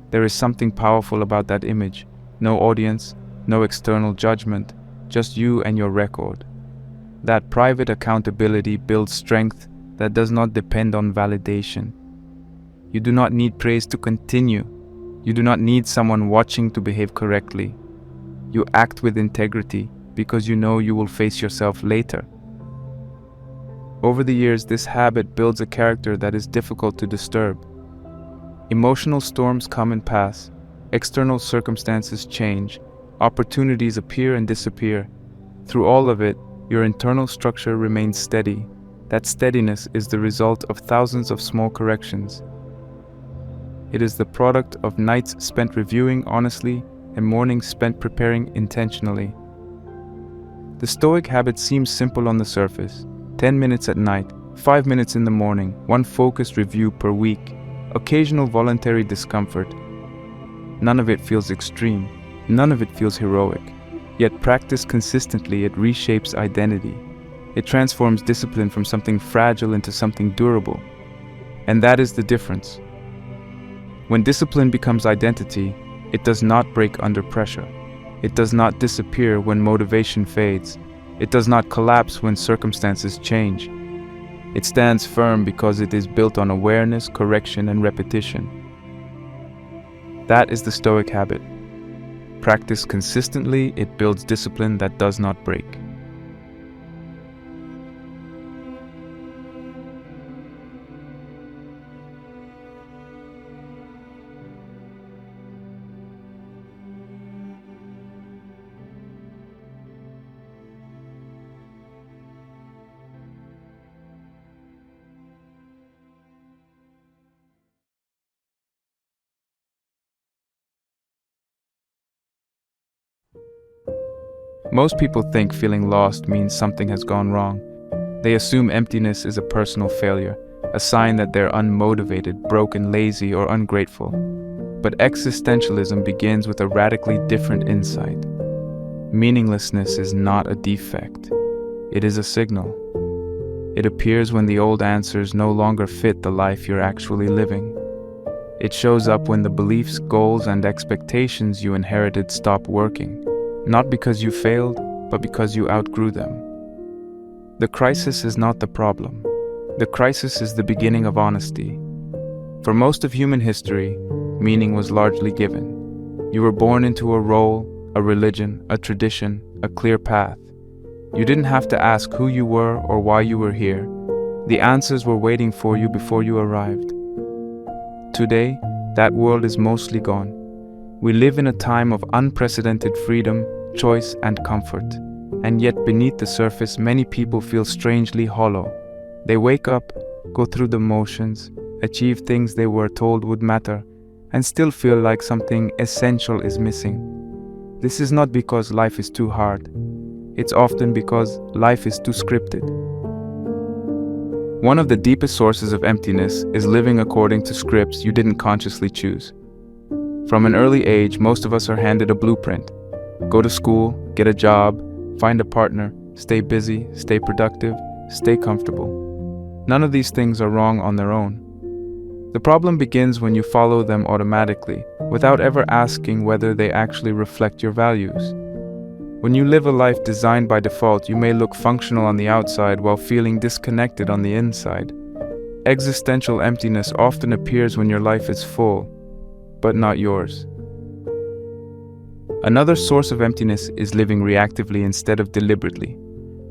There is something powerful about that image. No audience, no external judgment, just you and your record. That private accountability builds strength that does not depend on validation. You do not need praise to continue. You do not need someone watching to behave correctly. You act with integrity because you know you will face yourself later. Over the years, this habit builds a character that is difficult to disturb. Emotional storms come and pass. External circumstances change. Opportunities appear and disappear. Through all of it, your internal structure remains steady. That steadiness is the result of thousands of small corrections. It is the product of nights spent reviewing honestly and mornings spent preparing intentionally. The Stoic habit seems simple on the surface. 10 minutes at night, 5 minutes in the morning, one focused review per week, occasional voluntary discomfort. None of it feels extreme. None of it feels heroic. Yet practiced consistently, it reshapes identity. It transforms discipline from something fragile into something durable. And that is the difference. When discipline becomes identity, it does not break under pressure. It does not disappear when motivation fades. It does not collapse when circumstances change. It stands firm because it is built on awareness, correction, and repetition. That is the Stoic habit. Practiced consistently, it builds discipline that does not break. Most people think feeling lost means something has gone wrong. They assume emptiness is a personal failure, a sign that they're unmotivated, broken, lazy, or ungrateful. But existentialism begins with a radically different insight. Meaninglessness is not a defect. It is a signal. It appears when the old answers no longer fit the life you're actually living. It shows up when the beliefs, goals, and expectations you inherited stop working. Not because you failed, but because you outgrew them. The crisis is not the problem. The crisis is the beginning of honesty. For most of human history, meaning was largely given. You were born into a role, a religion, a tradition, a clear path. You didn't have to ask who you were or why you were here. The answers were waiting for you before you arrived. Today, that world is mostly gone. We live in a time of unprecedented freedom, choice, and comfort. And yet beneath the surface, many people feel strangely hollow. They wake up, go through the motions, achieve things they were told would matter, and still feel like something essential is missing. This is not because life is too hard. It's often because life is too scripted. One of the deepest sources of emptiness is living according to scripts you didn't consciously choose. From an early age, most of us are handed a blueprint. Go to school, get a job, find a partner, stay busy, stay productive, stay comfortable. None of these things are wrong on their own. The problem begins when you follow them automatically, without ever asking whether they actually reflect your values. When you live a life designed by default, you may look functional on the outside while feeling disconnected on the inside. Existential emptiness often appears when your life is full, but not yours. Another source of emptiness is living reactively instead of deliberately.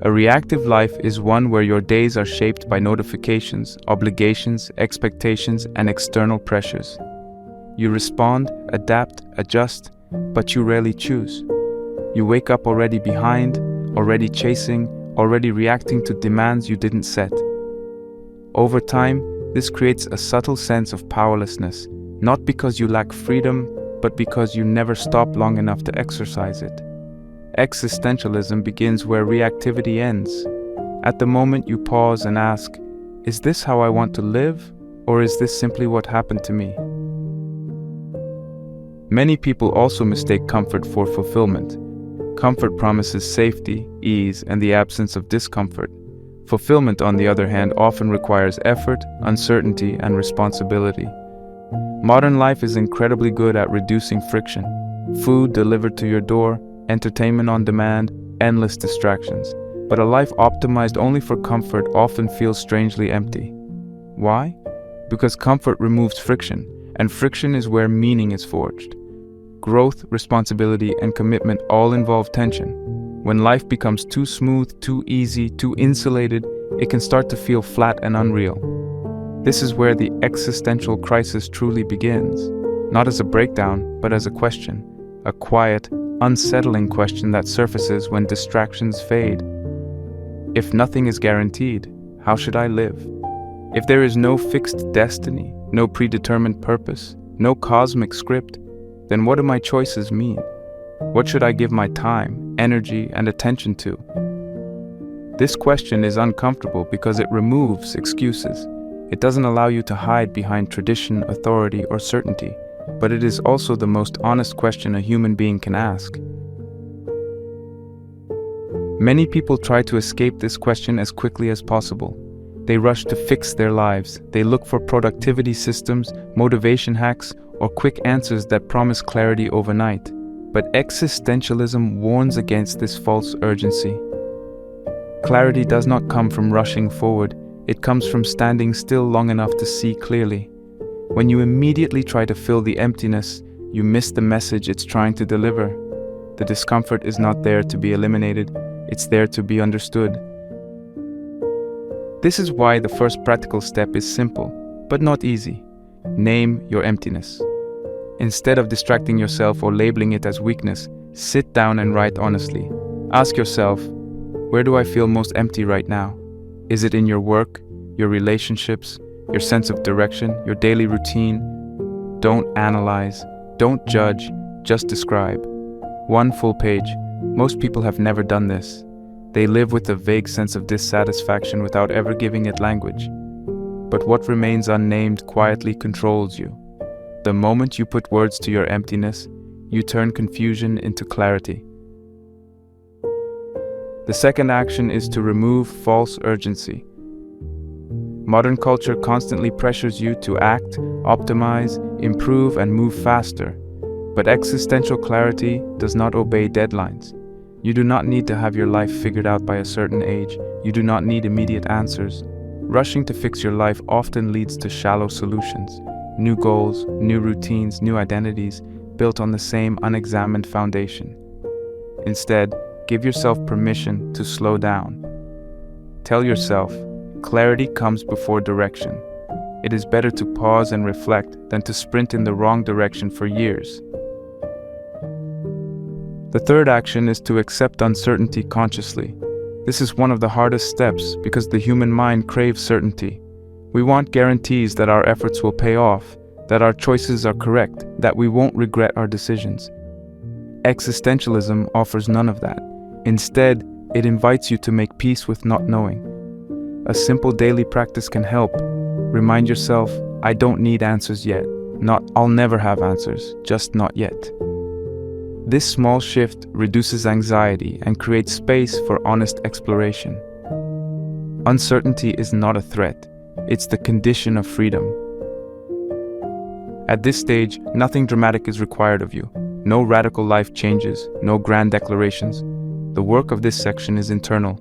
A reactive life is one where your days are shaped by notifications, obligations, expectations, and external pressures. You respond, adapt, adjust, but you rarely choose. You wake up already behind, already chasing, already reacting to demands you didn't set. Over time, this creates a subtle sense of powerlessness, not because you lack freedom, but because you never stop long enough to exercise it. Existentialism begins where reactivity ends. At the moment you pause and ask, is this how I want to live, or is this simply what happened to me? Many people also mistake comfort for fulfillment. Comfort promises safety, ease, and the absence of discomfort. Fulfillment, on the other hand, often requires effort, uncertainty, and responsibility. Modern life is incredibly good at reducing friction. Food delivered to your door, entertainment on demand, endless distractions. But a life optimized only for comfort often feels strangely empty. Why? Because comfort removes friction, and friction is where meaning is forged. Growth, responsibility, and commitment all involve tension. When life becomes too smooth, too easy, too insulated, it can start to feel flat and unreal. This is where the existential crisis truly begins, not as a breakdown, but as a question, a quiet, unsettling question that surfaces when distractions fade. If nothing is guaranteed, how should I live? If there is no fixed destiny, no predetermined purpose, no cosmic script, then what do my choices mean? What should I give my time, energy, and attention to? This question is uncomfortable because it removes excuses. It doesn't allow you to hide behind tradition, authority, or certainty, but it is also the most honest question a human being can ask. Many people try to escape this question as quickly as possible. They rush to fix their lives. They look for productivity systems, motivation hacks, or quick answers that promise clarity overnight. But existentialism warns against this false urgency. Clarity does not come from rushing forward. It comes from standing still long enough to see clearly. When you immediately try to fill the emptiness, you miss the message it's trying to deliver. The discomfort is not there to be eliminated, it's there to be understood. This is why the first practical step is simple, but not easy. Name your emptiness. Instead of distracting yourself or labeling it as weakness, sit down and write honestly. Ask yourself, where do I feel most empty right now? Is it in your work, your relationships, your sense of direction, your daily routine? Don't analyze, don't judge, just describe. One full page. Most people have never done this. They live with a vague sense of dissatisfaction without ever giving it language. But what remains unnamed quietly controls you. The moment you put words to your emptiness, you turn confusion into clarity. The second action is to remove false urgency. Modern culture constantly pressures you to act, optimize, improve, and move faster. But existential clarity does not obey deadlines. You do not need to have your life figured out by a certain age. You do not need immediate answers. Rushing to fix your life often leads to shallow solutions. New goals, new routines, new identities, built on the same unexamined foundation. Instead, give yourself permission to slow down. Tell yourself, clarity comes before direction. It is better to pause and reflect than to sprint in the wrong direction for years. The third action is to accept uncertainty consciously. This is one of the hardest steps because the human mind craves certainty. We want guarantees that our efforts will pay off, that our choices are correct, that we won't regret our decisions. Existentialism offers none of that. Instead, it invites you to make peace with not knowing. A simple daily practice can help. Remind yourself, I don't need answers yet. Not, I'll never have answers, just not yet. This small shift reduces anxiety and creates space for honest exploration. Uncertainty is not a threat, it's the condition of freedom. At this stage, nothing dramatic is required of you. No radical life changes, no grand declarations. The work of this section is internal.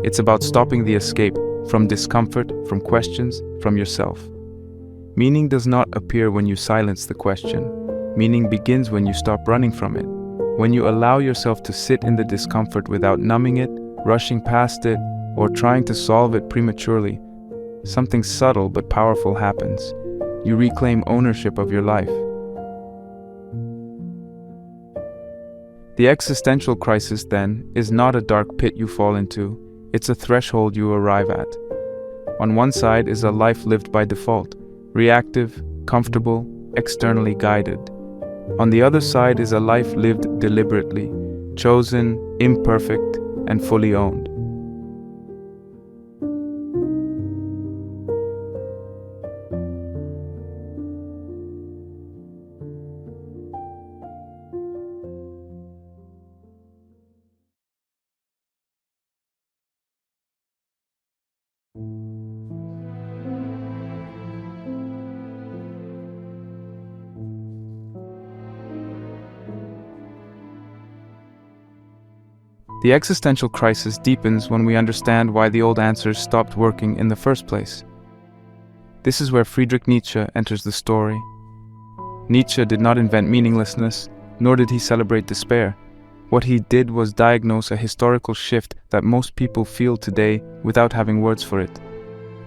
It's about stopping the escape from discomfort, from questions, from yourself. Meaning does not appear when you silence the question. Meaning begins when you stop running from it. When you allow yourself to sit in the discomfort without numbing it, rushing past it, or trying to solve it prematurely, something subtle but powerful happens. You reclaim ownership of your life. The existential crisis, then, is not a dark pit you fall into, it's a threshold you arrive at. On one side is a life lived by default, reactive, comfortable, externally guided. On the other side is a life lived deliberately, chosen, imperfect, and fully owned. The existential crisis deepens when we understand why the old answers stopped working in the first place. This is where Friedrich Nietzsche enters the story. Nietzsche did not invent meaninglessness, nor did he celebrate despair. What he did was diagnose a historical shift that most people feel today without having words for it.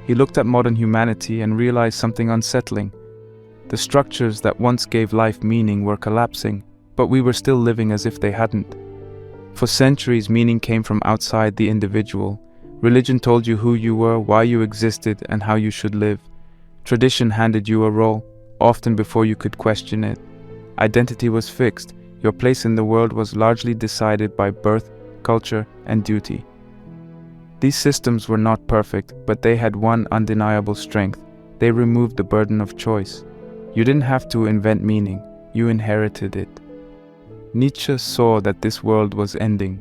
He looked at modern humanity and realized something unsettling. The structures that once gave life meaning were collapsing, but we were still living as if they hadn't. For centuries, meaning came from outside the individual. Religion told you who you were, why you existed, and how you should live. Tradition handed you a role, often before you could question it. Identity was fixed. Your place in the world was largely decided by birth, culture, and duty. These systems were not perfect, but they had one undeniable strength. They removed the burden of choice. You didn't have to invent meaning, you inherited it. Nietzsche saw that this world was ending.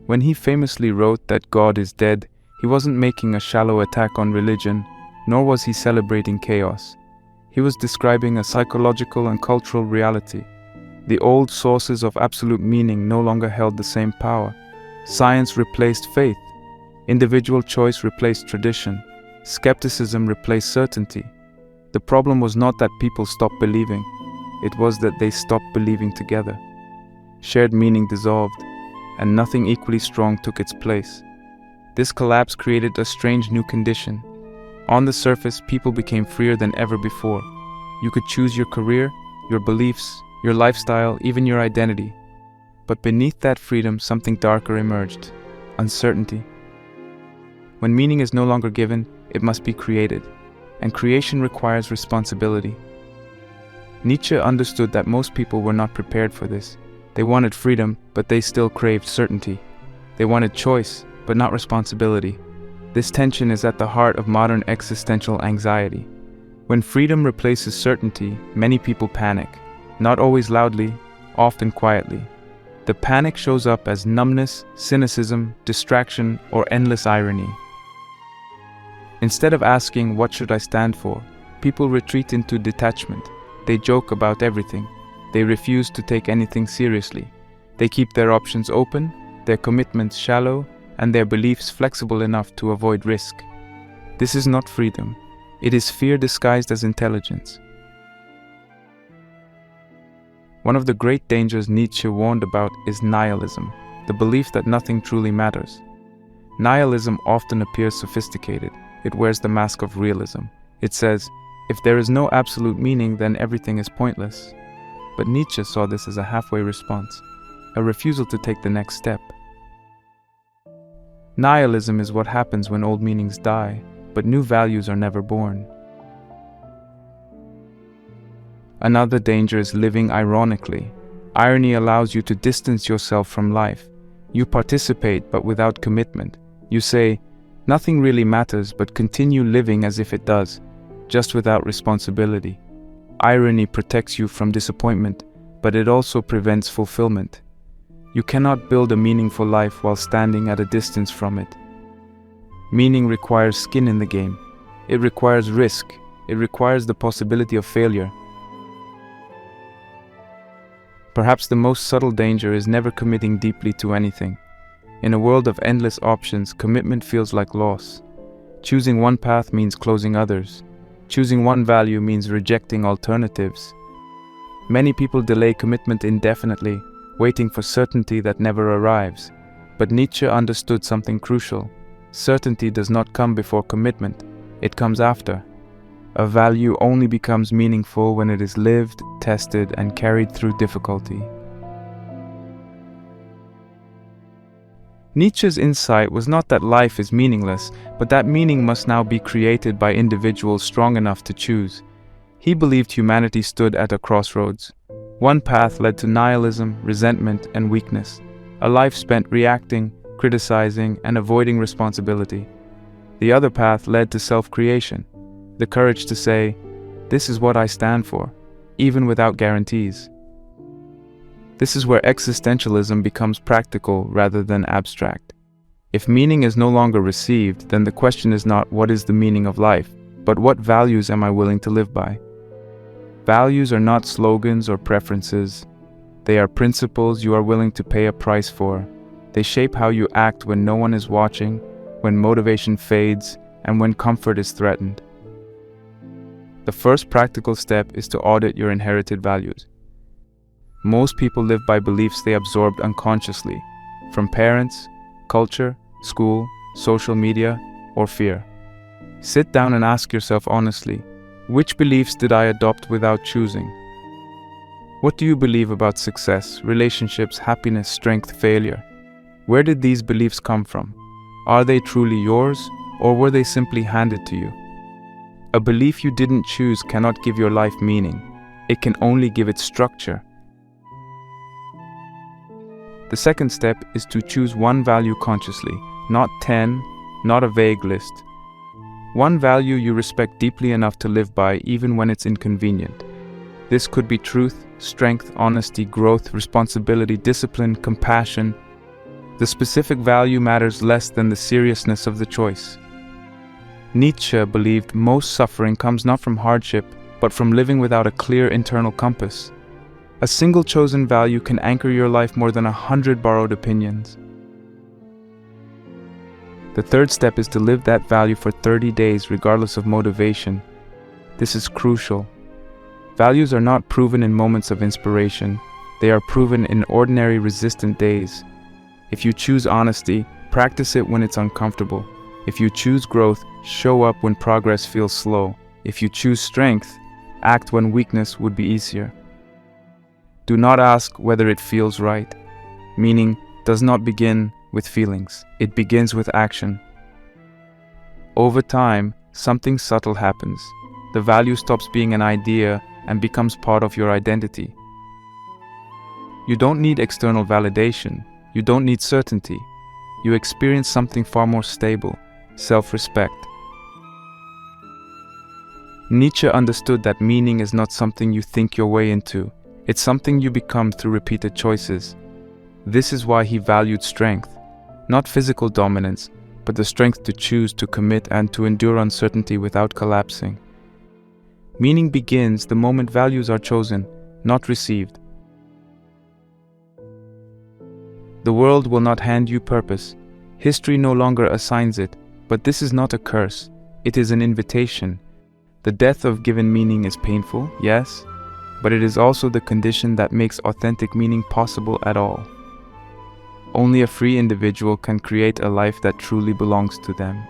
When he famously wrote that God is dead, he wasn't making a shallow attack on religion, nor was he celebrating chaos. He was describing a psychological and cultural reality. The old sources of absolute meaning no longer held the same power. Science replaced faith. Individual choice replaced tradition. Skepticism replaced certainty. The problem was not that people stopped believing. It was that they stopped believing together. Shared meaning dissolved, and nothing equally strong took its place. This collapse created a strange new condition. On the surface, people became freer than ever before. You could choose your career, your beliefs, your lifestyle, even your identity. But beneath that freedom, something darker emerged: uncertainty. When meaning is no longer given, it must be created, and creation requires responsibility. Nietzsche understood that most people were not prepared for this. They wanted freedom, but they still craved certainty. They wanted choice, but not responsibility. This tension is at the heart of modern existential anxiety. When freedom replaces certainty, many people panic. Not always loudly, often quietly. The panic shows up as numbness, cynicism, distraction, or endless irony. Instead of asking, "What should I stand for?" people retreat into detachment. They joke about everything. They refuse to take anything seriously. They keep their options open, their commitments shallow, and their beliefs flexible enough to avoid risk. This is not freedom. It is fear disguised as intelligence. One of the great dangers Nietzsche warned about is nihilism, the belief that nothing truly matters. Nihilism often appears sophisticated. It wears the mask of realism. It says, if there is no absolute meaning, then everything is pointless. But Nietzsche saw this as a halfway response, a refusal to take the next step. Nihilism is what happens when old meanings die, but new values are never born. Another danger is living ironically. Irony allows you to distance yourself from life. You participate, but without commitment. You say, nothing really matters, but continue living as if it does, just without responsibility. Irony protects you from disappointment, but it also prevents fulfillment. You cannot build a meaningful life while standing at a distance from it. Meaning requires skin in the game. It requires risk. It requires the possibility of failure. Perhaps the most subtle danger is never committing deeply to anything. In a world of endless options, commitment feels like loss. Choosing one path means closing others. Choosing one value means rejecting alternatives. Many people delay commitment indefinitely, waiting for certainty that never arrives. But Nietzsche understood something crucial. Certainty does not come before commitment, it comes after. A value only becomes meaningful when it is lived, tested, and carried through difficulty. Nietzsche's insight was not that life is meaningless, but that meaning must now be created by individuals strong enough to choose. He believed humanity stood at a crossroads. One path led to nihilism, resentment, and weakness. A life spent reacting, criticizing, and avoiding responsibility. The other path led to self-creation. The courage to say, this is what I stand for, even without guarantees. This is where existentialism becomes practical rather than abstract. If meaning is no longer received, then the question is not what is the meaning of life, but what values am I willing to live by? Values are not slogans or preferences. They are principles you are willing to pay a price for. They shape how you act when no one is watching, when motivation fades, and when comfort is threatened. The first practical step is to audit your inherited values. Most people live by beliefs they absorbed unconsciously, from parents, culture, school, social media, or fear. Sit down and ask yourself honestly, which beliefs did I adopt without choosing? What do you believe about success, relationships, happiness, strength, failure? Where did these beliefs come from? Are they truly yours, or were they simply handed to you? A belief you didn't choose cannot give your life meaning. It can only give it structure. The second step is to choose one value consciously, not 10, not a vague list. One value you respect deeply enough to live by even when it's inconvenient. This could be truth, strength, honesty, growth, responsibility, discipline, compassion. The specific value matters less than the seriousness of the choice. Nietzsche believed most suffering comes not from hardship, but from living without a clear internal compass. A single chosen value can anchor your life more than 100 borrowed opinions. The third step is to live that value for 30 days regardless of motivation. This is crucial. Values are not proven in moments of inspiration. They are proven in ordinary resistant days. If you choose honesty, practice it when it's uncomfortable. If you choose growth, show up when progress feels slow. If you choose strength, act when weakness would be easier. Do not ask whether it feels right. Meaning does not begin with feelings. It begins with action. Over time, something subtle happens. The value stops being an idea and becomes part of your identity. You don't need external validation. You don't need certainty. You experience something far more stable. Self-respect. Nietzsche understood that meaning is not something you think your way into. It's something you become through repeated choices. This is why he valued strength. Not physical dominance, but the strength to choose, to commit, and to endure uncertainty without collapsing. Meaning begins the moment values are chosen, not received. The world will not hand you purpose. History no longer assigns it. But this is not a curse, it is an invitation. The death of given meaning is painful, yes, but it is also the condition that makes authentic meaning possible at all. Only a free individual can create a life that truly belongs to them.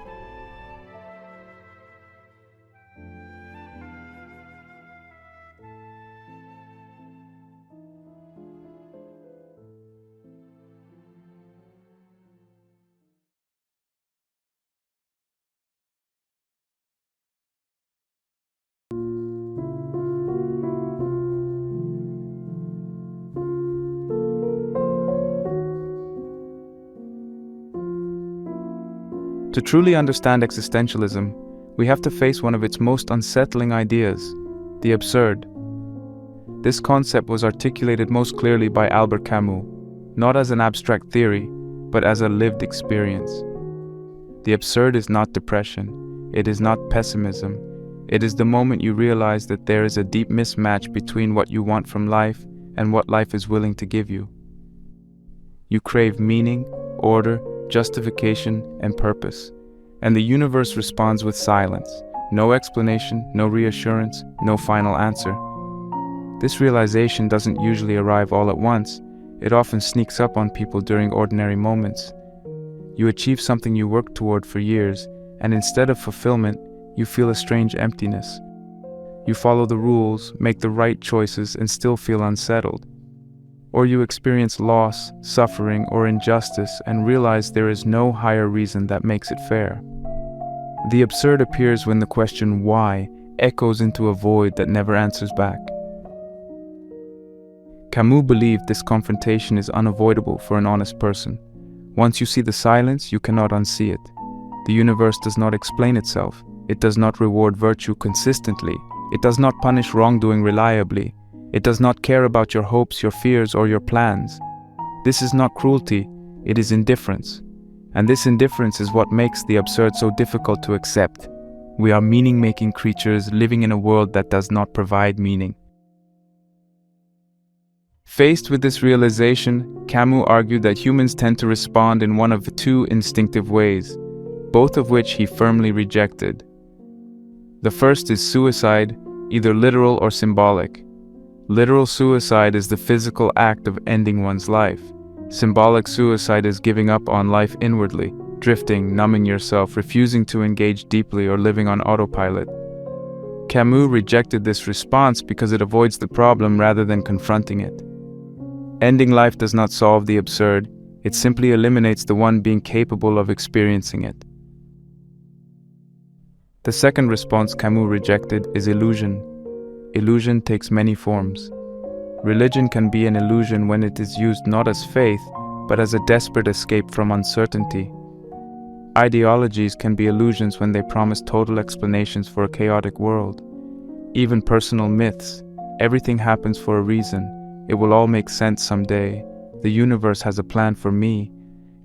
To truly understand existentialism, we have to face one of its most unsettling ideas, the absurd. This concept was articulated most clearly by Albert Camus, not as an abstract theory, but as a lived experience. The absurd is not depression, it is not pessimism, it is the moment you realize that there is a deep mismatch between what you want from life and what life is willing to give you. You crave meaning, order, justification, and purpose, and the universe responds with silence. No explanation, no reassurance, no final answer. This realization doesn't usually arrive all at once. It often sneaks up on people during ordinary moments. You achieve something you worked toward for years, and instead of fulfillment, you feel a strange emptiness. You follow the rules, make the right choices, and still feel unsettled. Or you experience loss, suffering, or injustice and realize there is no higher reason that makes it fair. The absurd appears when the question why echoes into a void that never answers back. Camus believed this confrontation is unavoidable for an honest person. Once you see the silence, you cannot unsee it. The universe does not explain itself. It does not reward virtue consistently. It does not punish wrongdoing reliably. It does not care about your hopes, your fears, or your plans. This is not cruelty, it is indifference. And this indifference is what makes the absurd so difficult to accept. We are meaning-making creatures living in a world that does not provide meaning. Faced with this realization, Camus argued that humans tend to respond in one of two instinctive ways, both of which he firmly rejected. The first is suicide, either literal or symbolic. Literal suicide is the physical act of ending one's life. Symbolic suicide is giving up on life inwardly, drifting, numbing yourself, refusing to engage deeply, or living on autopilot. Camus rejected this response because it avoids the problem rather than confronting it. Ending life does not solve the absurd, it simply eliminates the one being capable of experiencing it. The second response Camus rejected is illusion. Illusion takes many forms. Religion can be an illusion when it is used not as faith, but as a desperate escape from uncertainty. Ideologies can be illusions when they promise total explanations for a chaotic world. Even personal myths, everything happens for a reason, it will all make sense someday, the universe has a plan for me,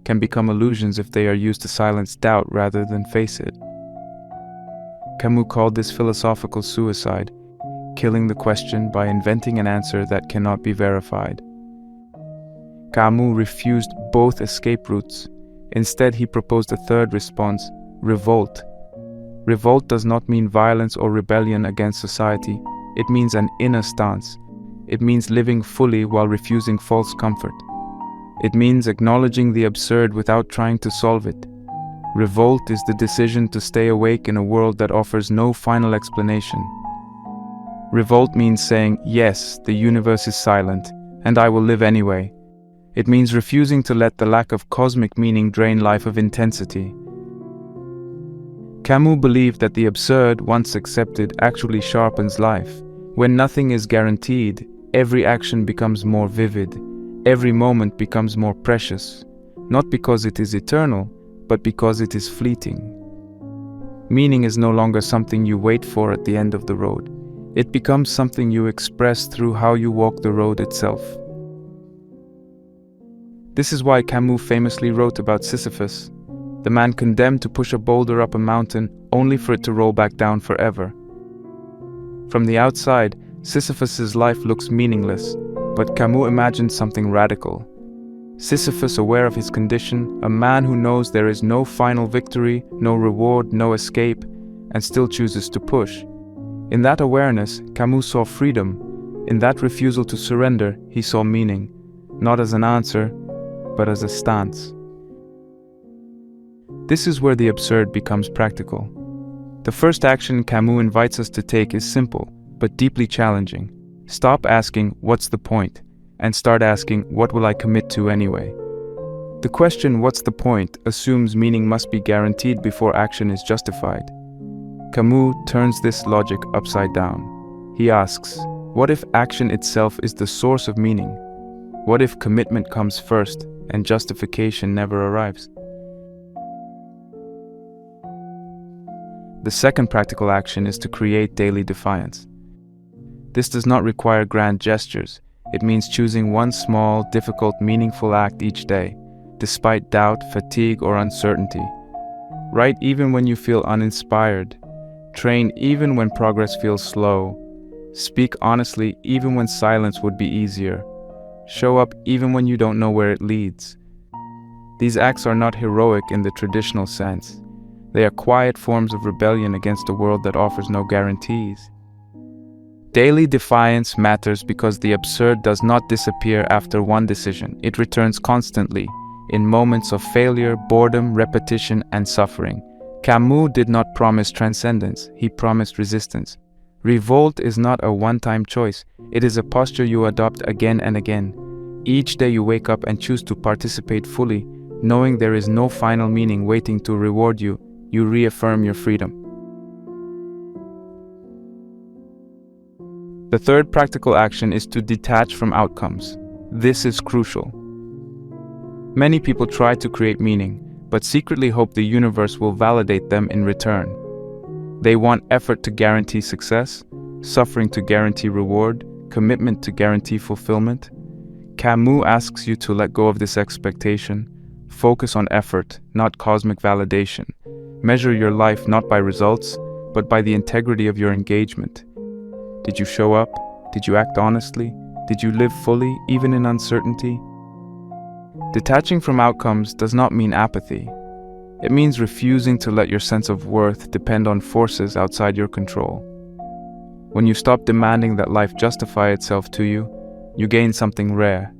can become illusions if they are used to silence doubt rather than face it. Camus called this philosophical suicide, killing the question by inventing an answer that cannot be verified. Camus refused both escape routes. Instead, he proposed a third response, revolt. Revolt does not mean violence or rebellion against society, it means an inner stance. It means living fully while refusing false comfort. It means acknowledging the absurd without trying to solve it. Revolt is the decision to stay awake in a world that offers no final explanation. Revolt means saying, yes, the universe is silent, and I will live anyway. It means refusing to let the lack of cosmic meaning drain life of intensity. Camus believed that the absurd, once accepted, actually sharpens life. When nothing is guaranteed, every action becomes more vivid. Every moment becomes more precious, not because it is eternal, but because it is fleeting. Meaning is no longer something you wait for at the end of the road. It becomes something you express through how you walk the road itself. This is why Camus famously wrote about Sisyphus, the man condemned to push a boulder up a mountain only for it to roll back down forever. From the outside, Sisyphus's life looks meaningless, but Camus imagined something radical. Sisyphus, aware of his condition, a man who knows there is no final victory, no reward, no escape, and still chooses to push. In that awareness, Camus saw freedom. In that refusal to surrender, he saw meaning, not as an answer, but as a stance. This is where the absurd becomes practical. The first action Camus invites us to take is simple, but deeply challenging. Stop asking, what's the point? And start asking, what will I commit to anyway? The question, what's the point, assumes meaning must be guaranteed before action is justified. Camus turns this logic upside down. He asks, what if action itself is the source of meaning? What if commitment comes first and justification never arrives? The second practical action is to create daily defiance. This does not require grand gestures. It means choosing one small, difficult, meaningful act each day, despite doubt, fatigue, or uncertainty. Write even when you feel uninspired. Train even when progress feels slow. Speak honestly even when silence would be easier. Show up even when you don't know where it leads. These acts are not heroic in the traditional sense. They are quiet forms of rebellion against a world that offers no guarantees. Daily defiance matters because the absurd does not disappear after one decision. It returns constantly, in moments of failure, boredom, repetition, and suffering. Camus did not promise transcendence, he promised resistance. Revolt is not a one-time choice, it is a posture you adopt again and again. Each day you wake up and choose to participate fully, knowing there is no final meaning waiting to reward you, you reaffirm your freedom. The third practical action is to detach from outcomes. This is crucial. Many people try to create meaning, but secretly hope the universe will validate them in return. They want effort to guarantee success, suffering to guarantee reward, commitment to guarantee fulfillment. Camus asks you to let go of this expectation. Focus on effort, not cosmic validation. Measure your life not by results, but by the integrity of your engagement. Did you show up? Did you act honestly? Did you live fully, even in uncertainty? Detaching from outcomes does not mean apathy. It means refusing to let your sense of worth depend on forces outside your control. When you stop demanding that life justify itself to you, you gain something rare,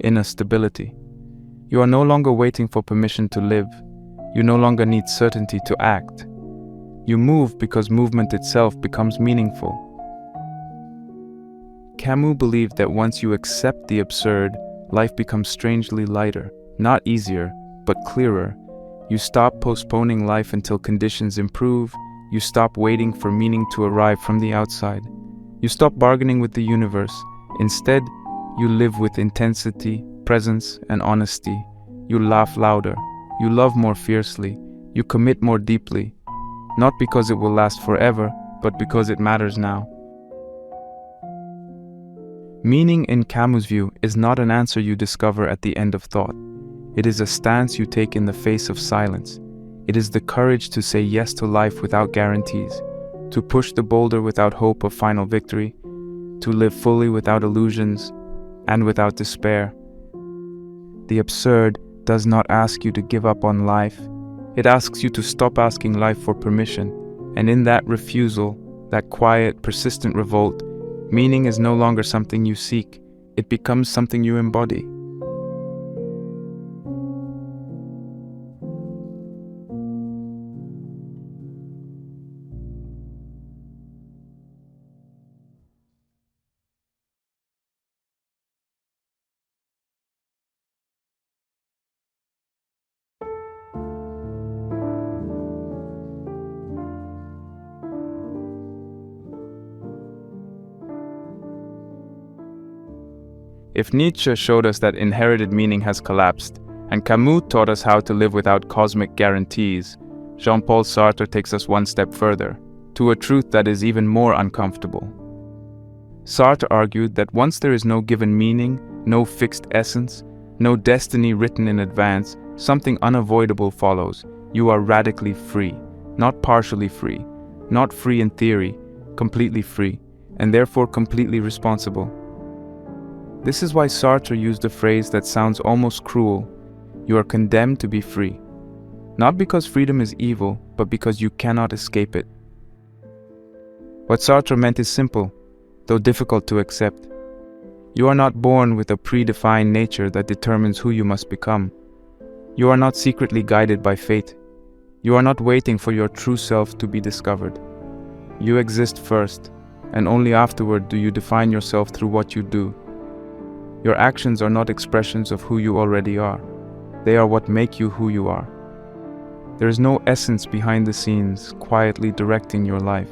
inner stability. You are no longer waiting for permission to live. You no longer need certainty to act. You move because movement itself becomes meaningful. Camus believed that once you accept the absurd, life becomes strangely lighter, not easier, but clearer. You stop postponing life until conditions improve. You stop waiting for meaning to arrive from the outside. You stop bargaining with the universe. Instead, you live with intensity, presence, and honesty. You laugh louder. You love more fiercely. You commit more deeply. Not because it will last forever, but because it matters now. Meaning, in Camus' view, is not an answer you discover at the end of thought. It is a stance you take in the face of silence. It is the courage to say yes to life without guarantees, to push the boulder without hope of final victory, to live fully without illusions and without despair. The absurd does not ask you to give up on life. It asks you to stop asking life for permission. And in that refusal, that quiet, persistent revolt, meaning is no longer something you seek. It becomes something you embody. If Nietzsche showed us that inherited meaning has collapsed, and Camus taught us how to live without cosmic guarantees, Jean-Paul Sartre takes us one step further, to a truth that is even more uncomfortable. Sartre argued that once there is no given meaning, no fixed essence, no destiny written in advance, something unavoidable follows. You are radically free, not partially free, not free in theory, completely free, and therefore completely responsible. This is why Sartre used a phrase that sounds almost cruel. You are condemned to be free. Not because freedom is evil, but because you cannot escape it. What Sartre meant is simple, though difficult to accept. You are not born with a predefined nature that determines who you must become. You are not secretly guided by fate. You are not waiting for your true self to be discovered. You exist first, and only afterward do you define yourself through what you do. Your actions are not expressions of who you already are. They are what make you who you are. There is no essence behind the scenes, quietly directing your life.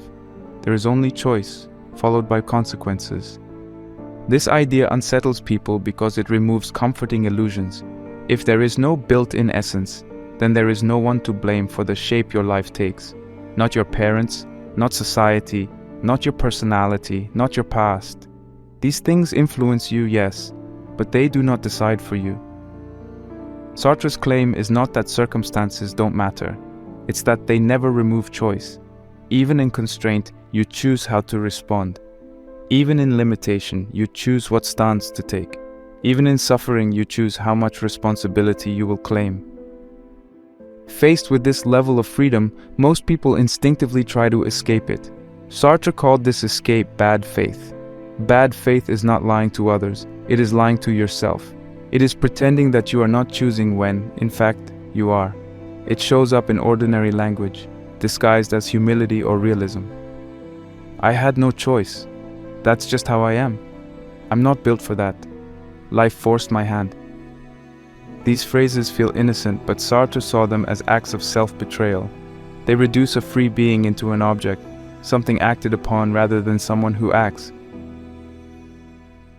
There is only choice, followed by consequences. This idea unsettles people because it removes comforting illusions. If there is no built-in essence, then there is no one to blame for the shape your life takes. not your parents, not society, not your personality, not your past. These things influence you, yes, but they do not decide for you. Sartre's claim is not that circumstances don't matter, it's that they never remove choice. Even in constraint, you choose how to respond. Even in limitation, you choose what stance to take. Even in suffering, you choose how much responsibility you will claim. Faced with this level of freedom, most people instinctively try to escape it. Sartre called this escape bad faith. Bad faith is not lying to others, it is lying to yourself. It is pretending that you are not choosing when, in fact, you are. It shows up in ordinary language, disguised as humility or realism. I had no choice. That's just how I am. I'm not built for that. Life forced my hand. These phrases feel innocent, but Sartre saw them as acts of self-betrayal. They reduce a free being into an object, something acted upon rather than someone who acts.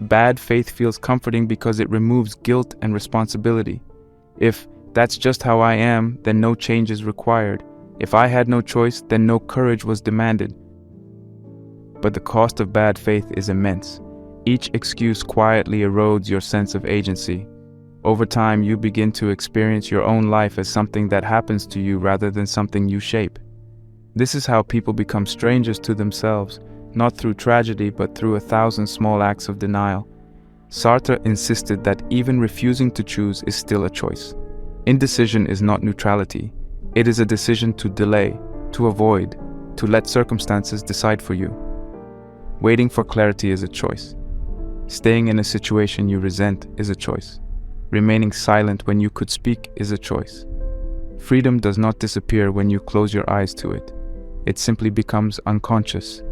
Bad faith feels comforting because it removes guilt and responsibility. If that's just how I am, then no change is required. If I had no choice, then no courage was demanded. But the cost of bad faith is immense. Each excuse quietly erodes your sense of agency. Over time, you begin to experience your own life as something that happens to you rather than something you shape. This is how people become strangers to themselves, not through tragedy but through 1,000 small acts of denial. Sartre insisted that even refusing to choose is still a choice. Indecision is not neutrality. It is a decision to delay, to avoid, to let circumstances decide for you. Waiting for clarity is a choice. Staying in a situation you resent is a choice. Remaining silent when you could speak is a choice. Freedom does not disappear when you close your eyes to it. It simply becomes unconscious,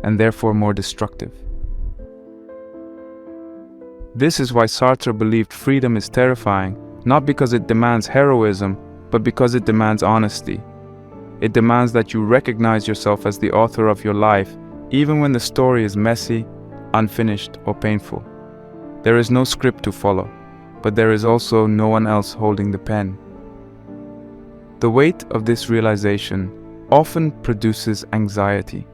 and therefore more destructive. This is why Sartre believed freedom is terrifying, not because it demands heroism, but because it demands honesty. It demands that you recognize yourself as the author of your life, even when the story is messy, unfinished, or painful. There is no script to follow, but there is also no one else holding the pen. The weight of this realization often produces anxiety,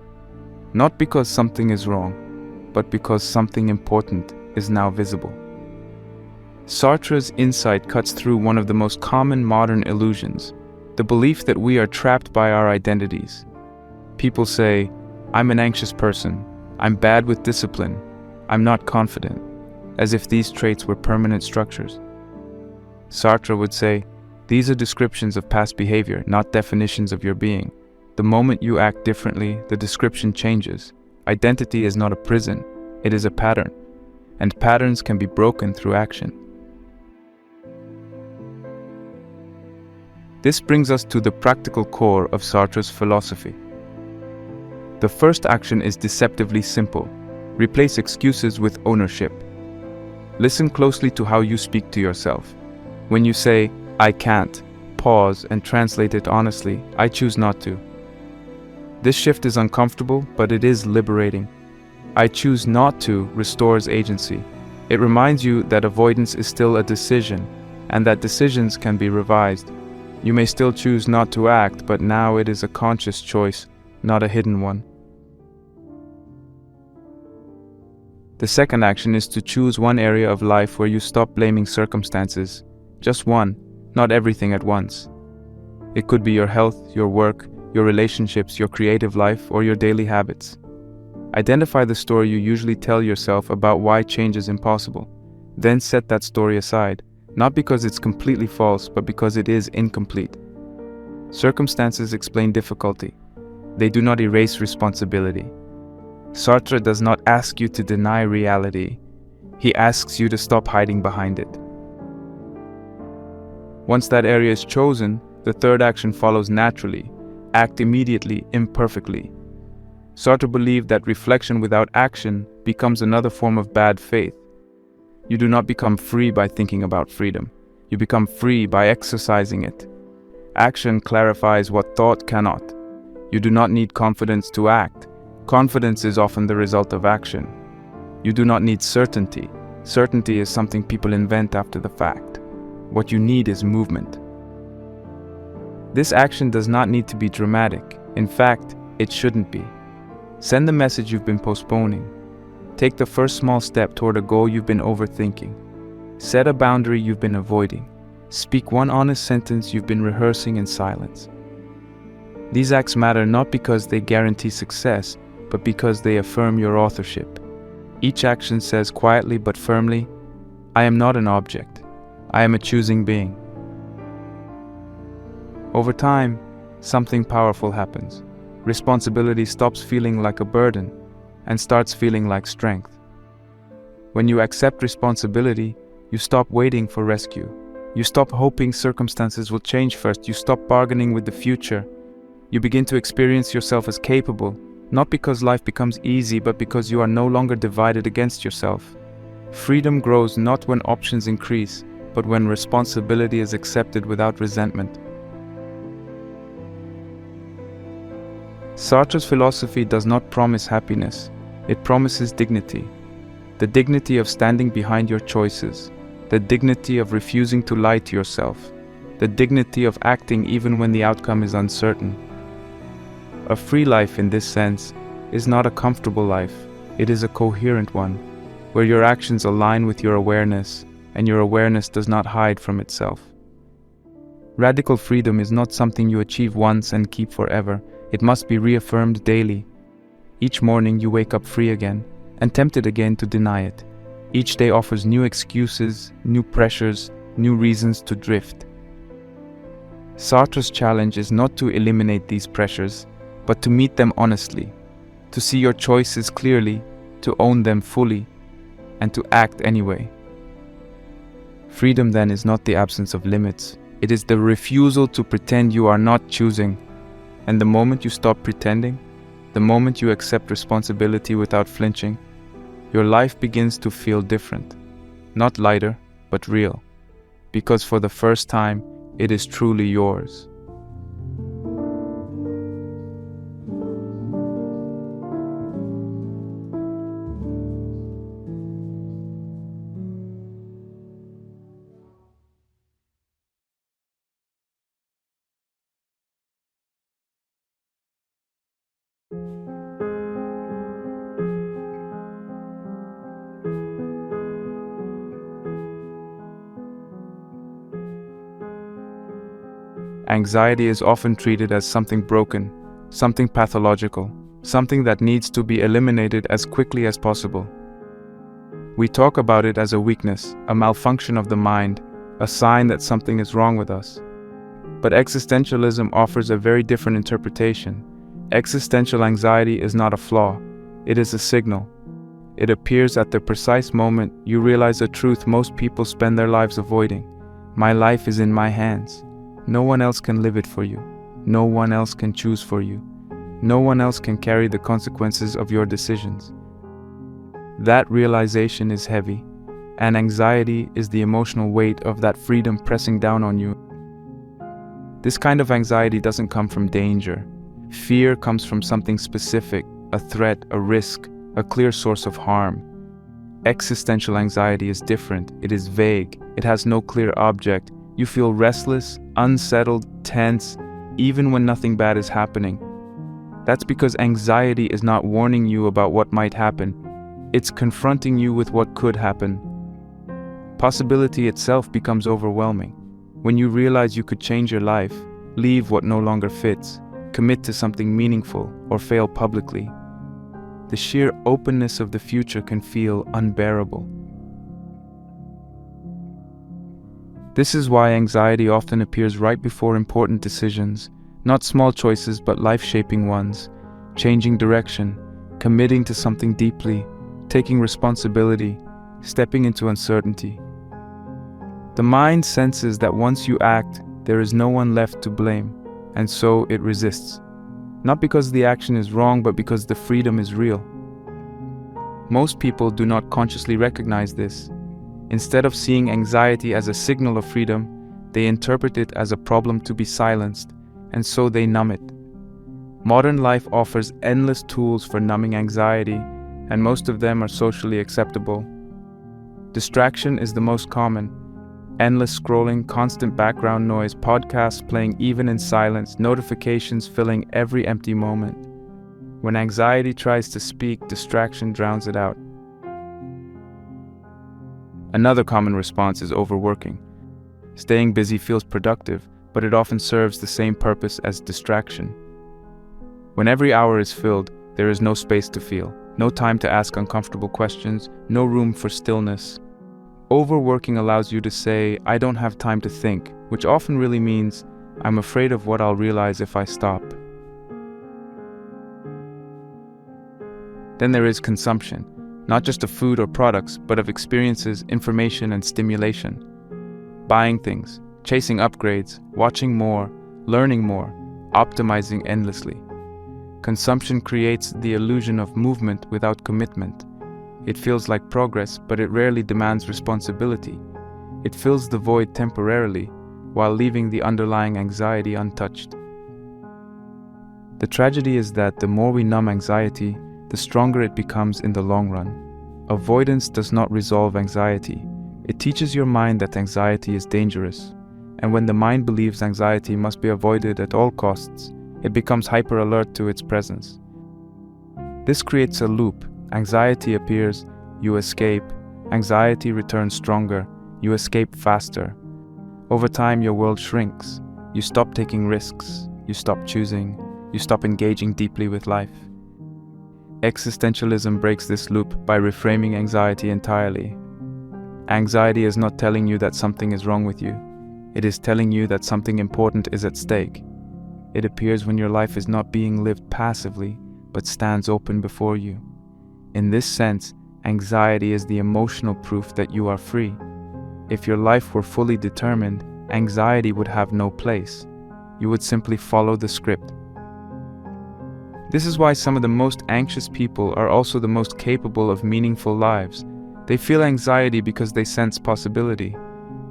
not because something is wrong, but because something important is now visible. Sartre's insight cuts through one of the most common modern illusions, the belief that we are trapped by our identities. People say, I'm an anxious person, I'm bad with discipline, I'm not confident, as if these traits were permanent structures. Sartre would say, these are descriptions of past behavior, not definitions of your being. The moment you act differently, the description changes. Identity is not a prison, it is a pattern, and patterns can be broken through action. This brings us to the practical core of Sartre's philosophy. The first action is deceptively simple. Replace excuses with ownership. Listen closely to how you speak to yourself. When you say, I can't, pause and translate it honestly, I choose not to. This shift is uncomfortable, but it is liberating. I choose not to restores agency. It reminds you that avoidance is still a decision, and that decisions can be revised. You may still choose not to act, but now it is a conscious choice, not a hidden one. The second action is to choose one area of life where you stop blaming circumstances. Just one, not everything at once. It could be your health, your work, your relationships, your creative life, or your daily habits. Identify the story you usually tell yourself about why change is impossible. Then set that story aside, not because it's completely false, but because it is incomplete. Circumstances explain difficulty. They do not erase responsibility. Sartre does not ask you to deny reality. He asks you to stop hiding behind it. Once that area is chosen, the third action follows naturally. Act immediately, imperfectly. Sartre believed that reflection without action becomes another form of bad faith. You do not become free by thinking about freedom. You become free by exercising it. Action clarifies what thought cannot. You do not need confidence to act. Confidence is often the result of action. You do not need certainty. Certainty is something people invent after the fact. What you need is movement. This action does not need to be dramatic. In fact, it shouldn't be. Send the message you've been postponing. Take the first small step toward a goal you've been overthinking. Set a boundary you've been avoiding. Speak one honest sentence you've been rehearsing in silence. These acts matter not because they guarantee success, but because they affirm your authorship. Each action says quietly but firmly, I am not an object. I am a choosing being. Over time, something powerful happens. Responsibility stops feeling like a burden and starts feeling like strength. When you accept responsibility, you stop waiting for rescue. You stop hoping circumstances will change first. You stop bargaining with the future. You begin to experience yourself as capable, not because life becomes easy, but because you are no longer divided against yourself. Freedom grows not when options increase, but when responsibility is accepted without resentment. Sartre's philosophy does not promise happiness, it promises dignity. The dignity of standing behind your choices, the dignity of refusing to lie to yourself, the dignity of acting even when the outcome is uncertain. A free life in this sense is not a comfortable life, it is a coherent one, where your actions align with your awareness, and your awareness does not hide from itself. Radical freedom is not something you achieve once and keep forever. It must be reaffirmed daily. Each morning you wake up free again, and tempted again to deny it. Each day offers new excuses, new pressures, new reasons to drift. Sartre's challenge is not to eliminate these pressures, but to meet them honestly, to see your choices clearly, to own them fully, and to act anyway. Freedom then is not the absence of limits. It is the refusal to pretend you are not choosing. And the moment you stop pretending, the moment you accept responsibility without flinching, your life begins to feel different. Not lighter, but real. Because for the first time, it is truly yours. Anxiety is often treated as something broken, something pathological, something that needs to be eliminated as quickly as possible. We talk about it as a weakness, a malfunction of the mind, a sign that something is wrong with us. But existentialism offers a very different interpretation. Existential anxiety is not a flaw, it is a signal. It appears at the precise moment you realize a truth most people spend their lives avoiding. My life is in my hands. No one else can live it for you. No one else can choose for you. No one else can carry the consequences of your decisions. That realization is heavy, and anxiety is the emotional weight of that freedom pressing down on you. This kind of anxiety doesn't come from danger. Fear comes from something specific, a threat, a risk, a clear source of harm. Existential anxiety is different. It is vague. It has no clear object. You feel restless, unsettled, tense, even when nothing bad is happening. That's because anxiety is not warning you about what might happen. It's confronting you with what could happen. Possibility itself becomes overwhelming. When you realize you could change your life, leave what no longer fits, commit to something meaningful, or fail publicly, the sheer openness of the future can feel unbearable. This is why anxiety often appears right before important decisions, not small choices but life-shaping ones, changing direction, committing to something deeply, taking responsibility, stepping into uncertainty. The mind senses that once you act, there is no one left to blame, and so it resists. Not because the action is wrong, but because the freedom is real. Most people do not consciously recognize this. Instead of seeing anxiety as a signal of freedom, they interpret it as a problem to be silenced, and so they numb it. Modern life offers endless tools for numbing anxiety, and most of them are socially acceptable. Distraction is the most common. Endless scrolling, constant background noise, podcasts playing even in silence, notifications filling every empty moment. When anxiety tries to speak, distraction drowns it out. Another common response is overworking. Staying busy feels productive, but it often serves the same purpose as distraction. When every hour is filled, there is no space to feel, no time to ask uncomfortable questions, no room for stillness. Overworking allows you to say, "I don't have time to think," which often really means, "I'm afraid of what I'll realize if I stop." Then there is consumption, not just of food or products, but of experiences, information, and stimulation. Buying things, chasing upgrades, watching more, learning more, optimizing endlessly. Consumption creates the illusion of movement without commitment. It feels like progress, but it rarely demands responsibility. It fills the void temporarily, while leaving the underlying anxiety untouched. The tragedy is that the more we numb anxiety, the stronger it becomes in the long run. Avoidance does not resolve anxiety. It teaches your mind that anxiety is dangerous. And when the mind believes anxiety must be avoided at all costs, it becomes hyper-alert to its presence. This creates a loop. Anxiety appears, you escape. Anxiety returns stronger, you escape faster. Over time, your world shrinks. You stop taking risks. You stop choosing. You stop engaging deeply with life. Existentialism breaks this loop by reframing anxiety entirely. Anxiety is not telling you that something is wrong with you. It is telling you that something important is at stake. It appears when your life is not being lived passively, but stands open before you. In this sense, anxiety is the emotional proof that you are free. If your life were fully determined, anxiety would have no place. You would simply follow the script. This is why some of the most anxious people are also the most capable of meaningful lives. They feel anxiety because they sense possibility.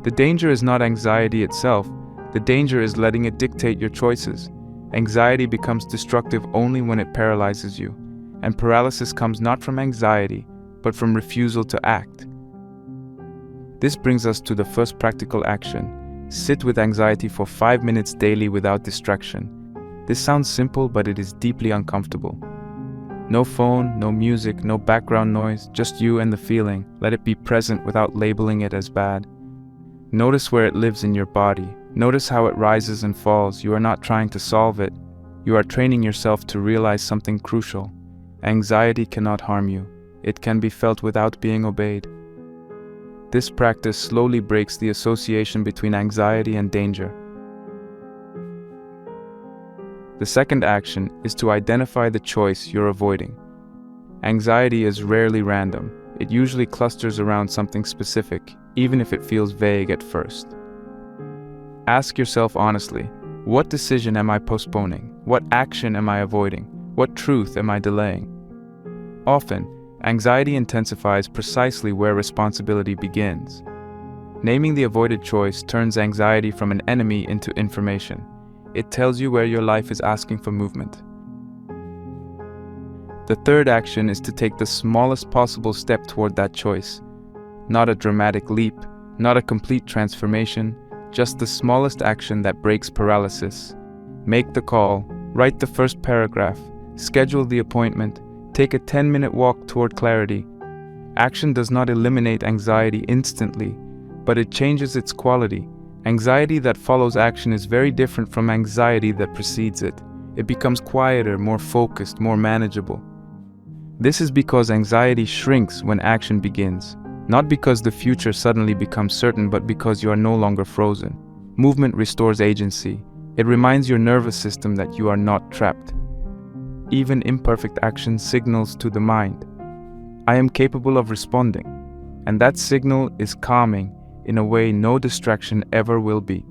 The danger is not anxiety itself. The danger is letting it dictate your choices. Anxiety becomes destructive only when it paralyzes you. And paralysis comes not from anxiety, but from refusal to act. This brings us to the first practical action. Sit with anxiety for 5 minutes daily without distraction. This sounds simple, but it is deeply uncomfortable. No phone, no music, no background noise, just you and the feeling. Let it be present without labeling it as bad. Notice where it lives in your body. Notice how it rises and falls. You are not trying to solve it. You are training yourself to realize something crucial. Anxiety cannot harm you. It can be felt without being obeyed. This practice slowly breaks the association between anxiety and danger. The second action is to identify the choice you're avoiding. Anxiety is rarely random. It usually clusters around something specific, even if it feels vague at first. Ask yourself honestly, what decision am I postponing? What action am I avoiding? What truth am I delaying? Often, anxiety intensifies precisely where responsibility begins. Naming the avoided choice turns anxiety from an enemy into information. It tells you where your life is asking for movement. The third action is to take the smallest possible step toward that choice. Not a dramatic leap, not a complete transformation, just the smallest action that breaks paralysis. Make the call, write the first paragraph, schedule the appointment, take a 10-minute walk toward clarity. Action does not eliminate anxiety instantly, but it changes its quality. Anxiety that follows action is very different from anxiety that precedes it. It becomes quieter, more focused, more manageable. This is because anxiety shrinks when action begins. Not because the future suddenly becomes certain, but because you are no longer frozen. Movement restores agency. It reminds your nervous system that you are not trapped. Even imperfect action signals to the mind, I am capable of responding. And that signal is calming in a way no distraction ever will be.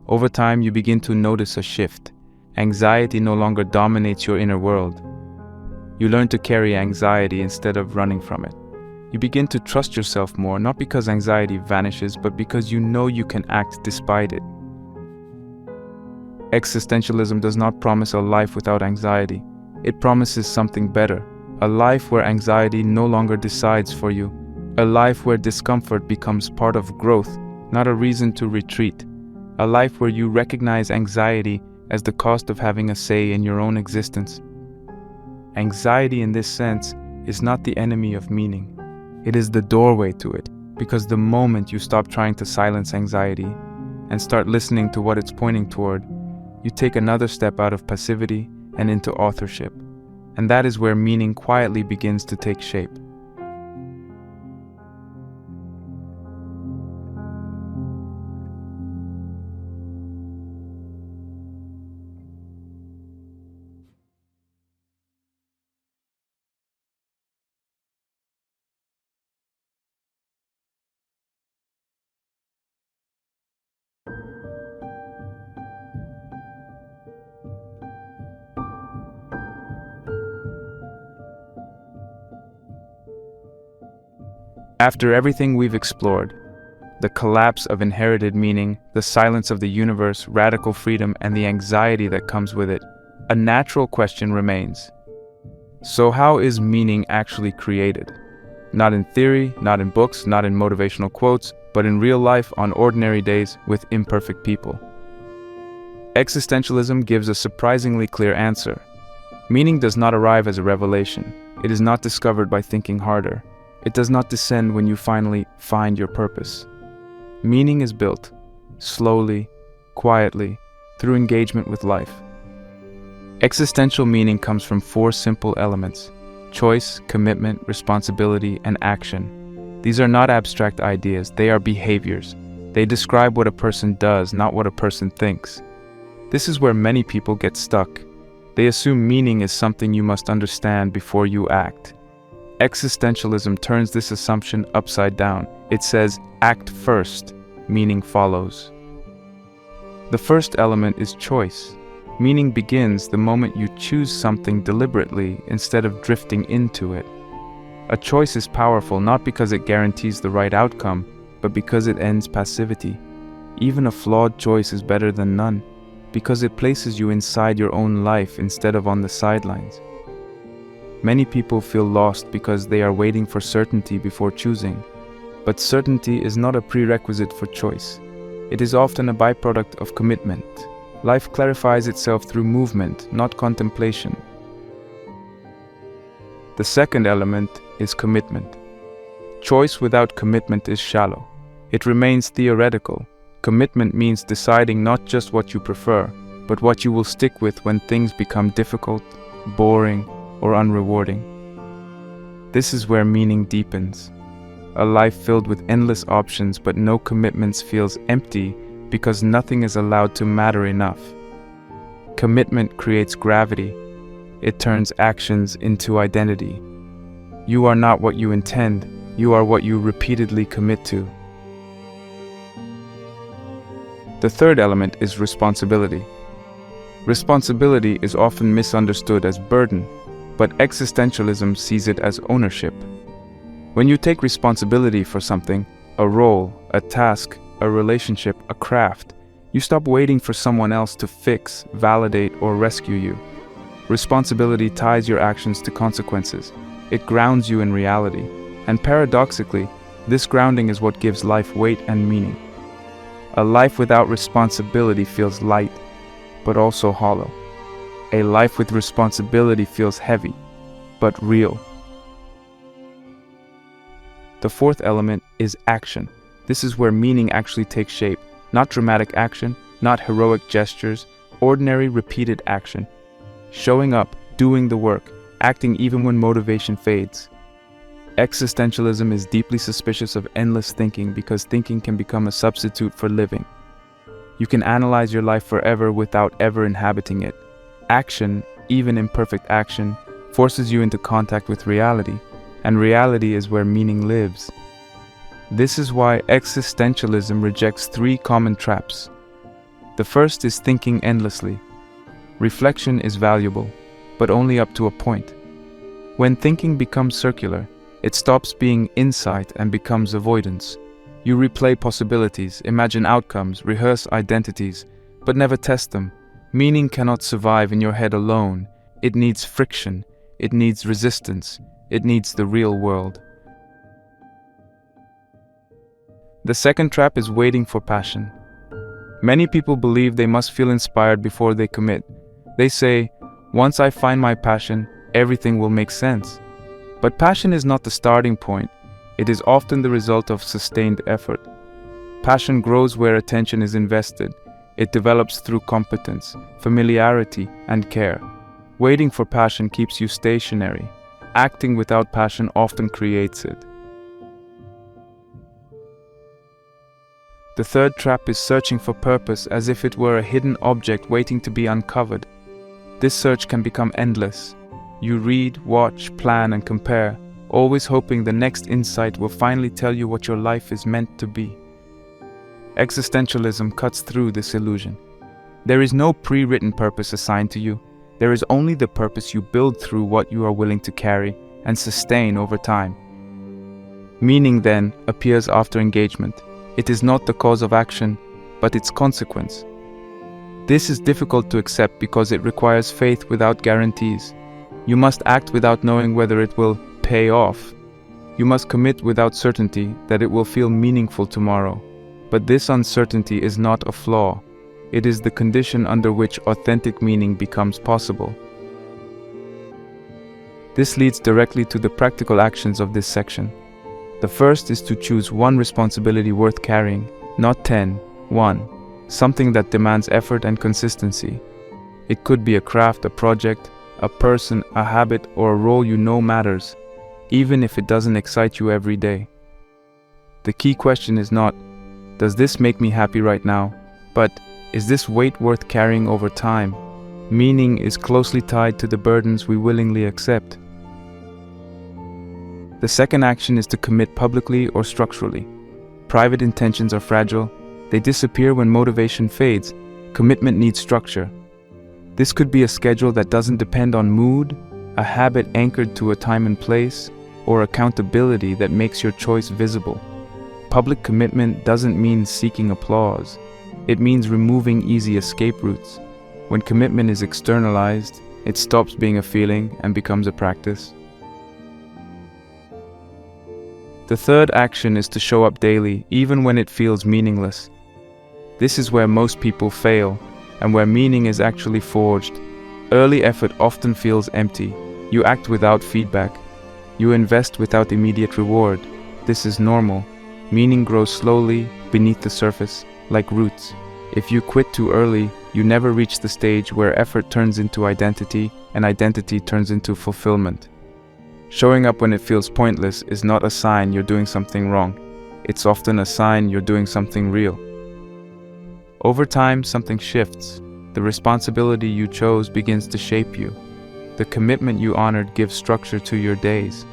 Over time, you begin to notice a shift. Anxiety no longer dominates your inner world. You learn to carry anxiety instead of running from it. You begin to trust yourself more, not because anxiety vanishes, but because you know you can act despite it. Existentialism does not promise a life without anxiety. It promises something better, a life where anxiety no longer decides for you, A life where discomfort becomes part of growth, not a reason to retreat. A life where you recognize anxiety as the cost of having a say in your own existence. Anxiety in this sense is not the enemy of meaning. It is the doorway to it, because the moment you stop trying to silence anxiety and start listening to what it's pointing toward, you take another step out of passivity and into authorship. And that is where meaning quietly begins to take shape. After everything we've explored, the collapse of inherited meaning, the silence of the universe, radical freedom, and the anxiety that comes with it, a natural question remains. So how is meaning actually created? Not in theory, not in books, not in motivational quotes, but in real life on ordinary days with imperfect people. Existentialism gives a surprisingly clear answer. Meaning does not arrive as a revelation. It is not discovered by thinking harder. It does not descend when you finally find your purpose. Meaning is built, slowly, quietly, through engagement with life. Existential meaning comes from 4 simple elements: choice, commitment, responsibility, and action. These are not abstract ideas, they are behaviors. They describe what a person does, not what a person thinks. This is where many people get stuck. They assume meaning is something you must understand before you act. Existentialism turns this assumption upside down. It says, act first, meaning follows. The first element is choice. Meaning begins the moment you choose something deliberately instead of drifting into it. A choice is powerful not because it guarantees the right outcome, but because it ends passivity. Even a flawed choice is better than none, because it places you inside your own life instead of on the sidelines. Many people feel lost because they are waiting for certainty before choosing. But certainty is not a prerequisite for choice. It is often a byproduct of commitment. Life clarifies itself through movement, not contemplation. The second element is commitment. Choice without commitment is shallow. It remains theoretical. Commitment means deciding not just what you prefer, but what you will stick with when things become difficult, boring, or unrewarding. This is where meaning deepens. A life filled with endless options but no commitments feels empty because nothing is allowed to matter enough. Commitment creates gravity. It turns actions into identity. You are not what you intend, you are what you repeatedly commit to. The third element is responsibility. Responsibility is often misunderstood as burden, but existentialism sees it as ownership. When you take responsibility for something, a role, a task, a relationship, a craft, you stop waiting for someone else to fix, validate, or rescue you. Responsibility ties your actions to consequences. It grounds you in reality. And paradoxically, this grounding is what gives life weight and meaning. A life without responsibility feels light, but also hollow. A life with responsibility feels heavy, but real. The fourth element is action. This is where meaning actually takes shape. Not dramatic action, not heroic gestures, ordinary repeated action. Showing up, doing the work, acting even when motivation fades. Existentialism is deeply suspicious of endless thinking because thinking can become a substitute for living. You can analyze your life forever without ever inhabiting it. Action, even imperfect action, forces you into contact with reality, and reality is where meaning lives. This is why existentialism rejects 3 common traps. The first is thinking endlessly. Reflection is valuable, but only up to a point. When thinking becomes circular, it stops being insight and becomes avoidance. You replay possibilities, imagine outcomes, rehearse identities, but never test them. Meaning cannot survive in your head alone. It needs friction, it needs resistance, it needs the real world. The second trap is waiting for passion. Many people believe they must feel inspired before they commit. They say, once I find my passion, everything will make sense. But passion is not the starting point. It is often the result of sustained effort. Passion grows where attention is invested. It develops through competence, familiarity, and care. Waiting for passion keeps you stationary. Acting without passion often creates it. The third trap is searching for purpose as if it were a hidden object waiting to be uncovered. This search can become endless. You read, watch, plan, and compare, always hoping the next insight will finally tell you what your life is meant to be. Existentialism cuts through this illusion. There is no pre-written purpose assigned to you. There is only the purpose you build through what you are willing to carry and sustain over time. Meaning then appears after engagement. It is not the cause of action, but its consequence. This is difficult to accept because it requires faith without guarantees. You must act without knowing whether it will pay off. You must commit without certainty that it will feel meaningful tomorrow. But this uncertainty is not a flaw. It is the condition under which authentic meaning becomes possible. This leads directly to the practical actions of this section. The first is to choose one responsibility worth carrying, not 10. 1. Something that demands effort and consistency. It could be a craft, a project, a person, a habit, or a role you know matters, even if it doesn't excite you every day. The key question is not, does this make me happy right now? But, is this weight worth carrying over time? Meaning is closely tied to the burdens we willingly accept. The second action is to commit publicly or structurally. Private intentions are fragile. They disappear when motivation fades. Commitment needs structure. This could be a schedule that doesn't depend on mood, a habit anchored to a time and place, or accountability that makes your choice visible. Public commitment doesn't mean seeking applause. It means removing easy escape routes. When commitment is externalized, it stops being a feeling and becomes a practice. The third action is to show up daily, even when it feels meaningless. This is where most people fail, and where meaning is actually forged. Early effort often feels empty. You act without feedback. You invest without immediate reward. This is normal. Meaning grows slowly beneath the surface, like roots. If you quit too early, you never reach the stage where effort turns into identity and identity turns into fulfillment. Showing up when it feels pointless is not a sign you're doing something wrong. It's often a sign you're doing something real. Over time, something shifts. The responsibility you chose begins to shape you. The commitment you honored gives structure to your days.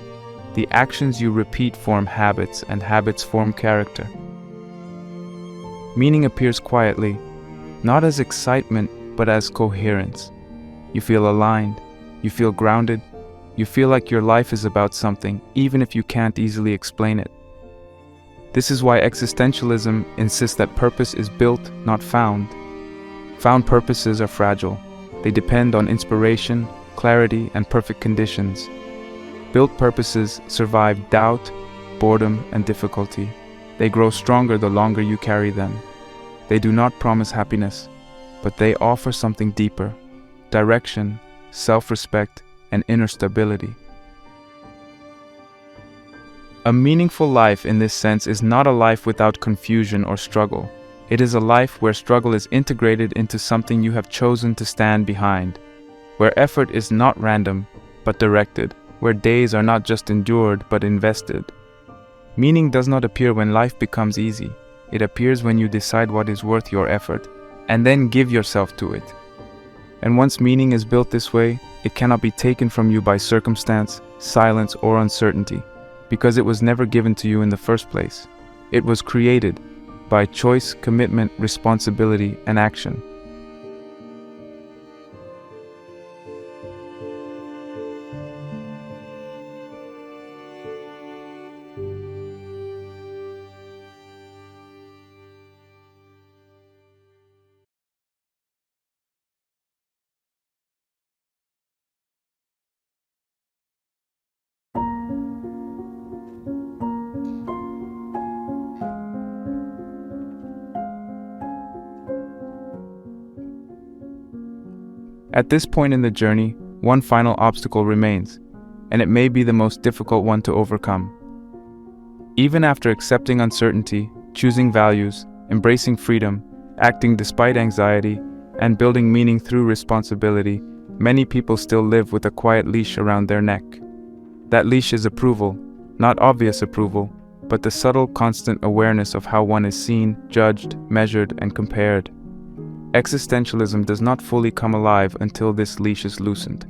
The actions you repeat form habits, and habits form character. Meaning appears quietly, not as excitement, but as coherence. You feel aligned. You feel grounded. You feel like your life is about something, even if you can't easily explain it. This is why existentialism insists that purpose is built, not found. Found purposes are fragile. They depend on inspiration, clarity, and perfect conditions. Built purposes survive doubt, boredom, and difficulty. They grow stronger the longer you carry them. They do not promise happiness, but they offer something deeper: direction, self-respect, and inner stability. A meaningful life in this sense is not a life without confusion or struggle. It is a life where struggle is integrated into something you have chosen to stand behind, where effort is not random, but directed, where days are not just endured, but invested. Meaning does not appear when life becomes easy. It appears when you decide what is worth your effort, and then give yourself to it. And once meaning is built this way, it cannot be taken from you by circumstance, silence, or uncertainty, because it was never given to you in the first place. It was created by choice, commitment, responsibility, and action. At this point in the journey, one final obstacle remains, and it may be the most difficult one to overcome. Even after accepting uncertainty, choosing values, embracing freedom, acting despite anxiety, and building meaning through responsibility, many people still live with a quiet leash around their neck. That leash is approval, not obvious approval, but the subtle, constant awareness of how one is seen, judged, measured, and compared. Existentialism does not fully come alive until this leash is loosened.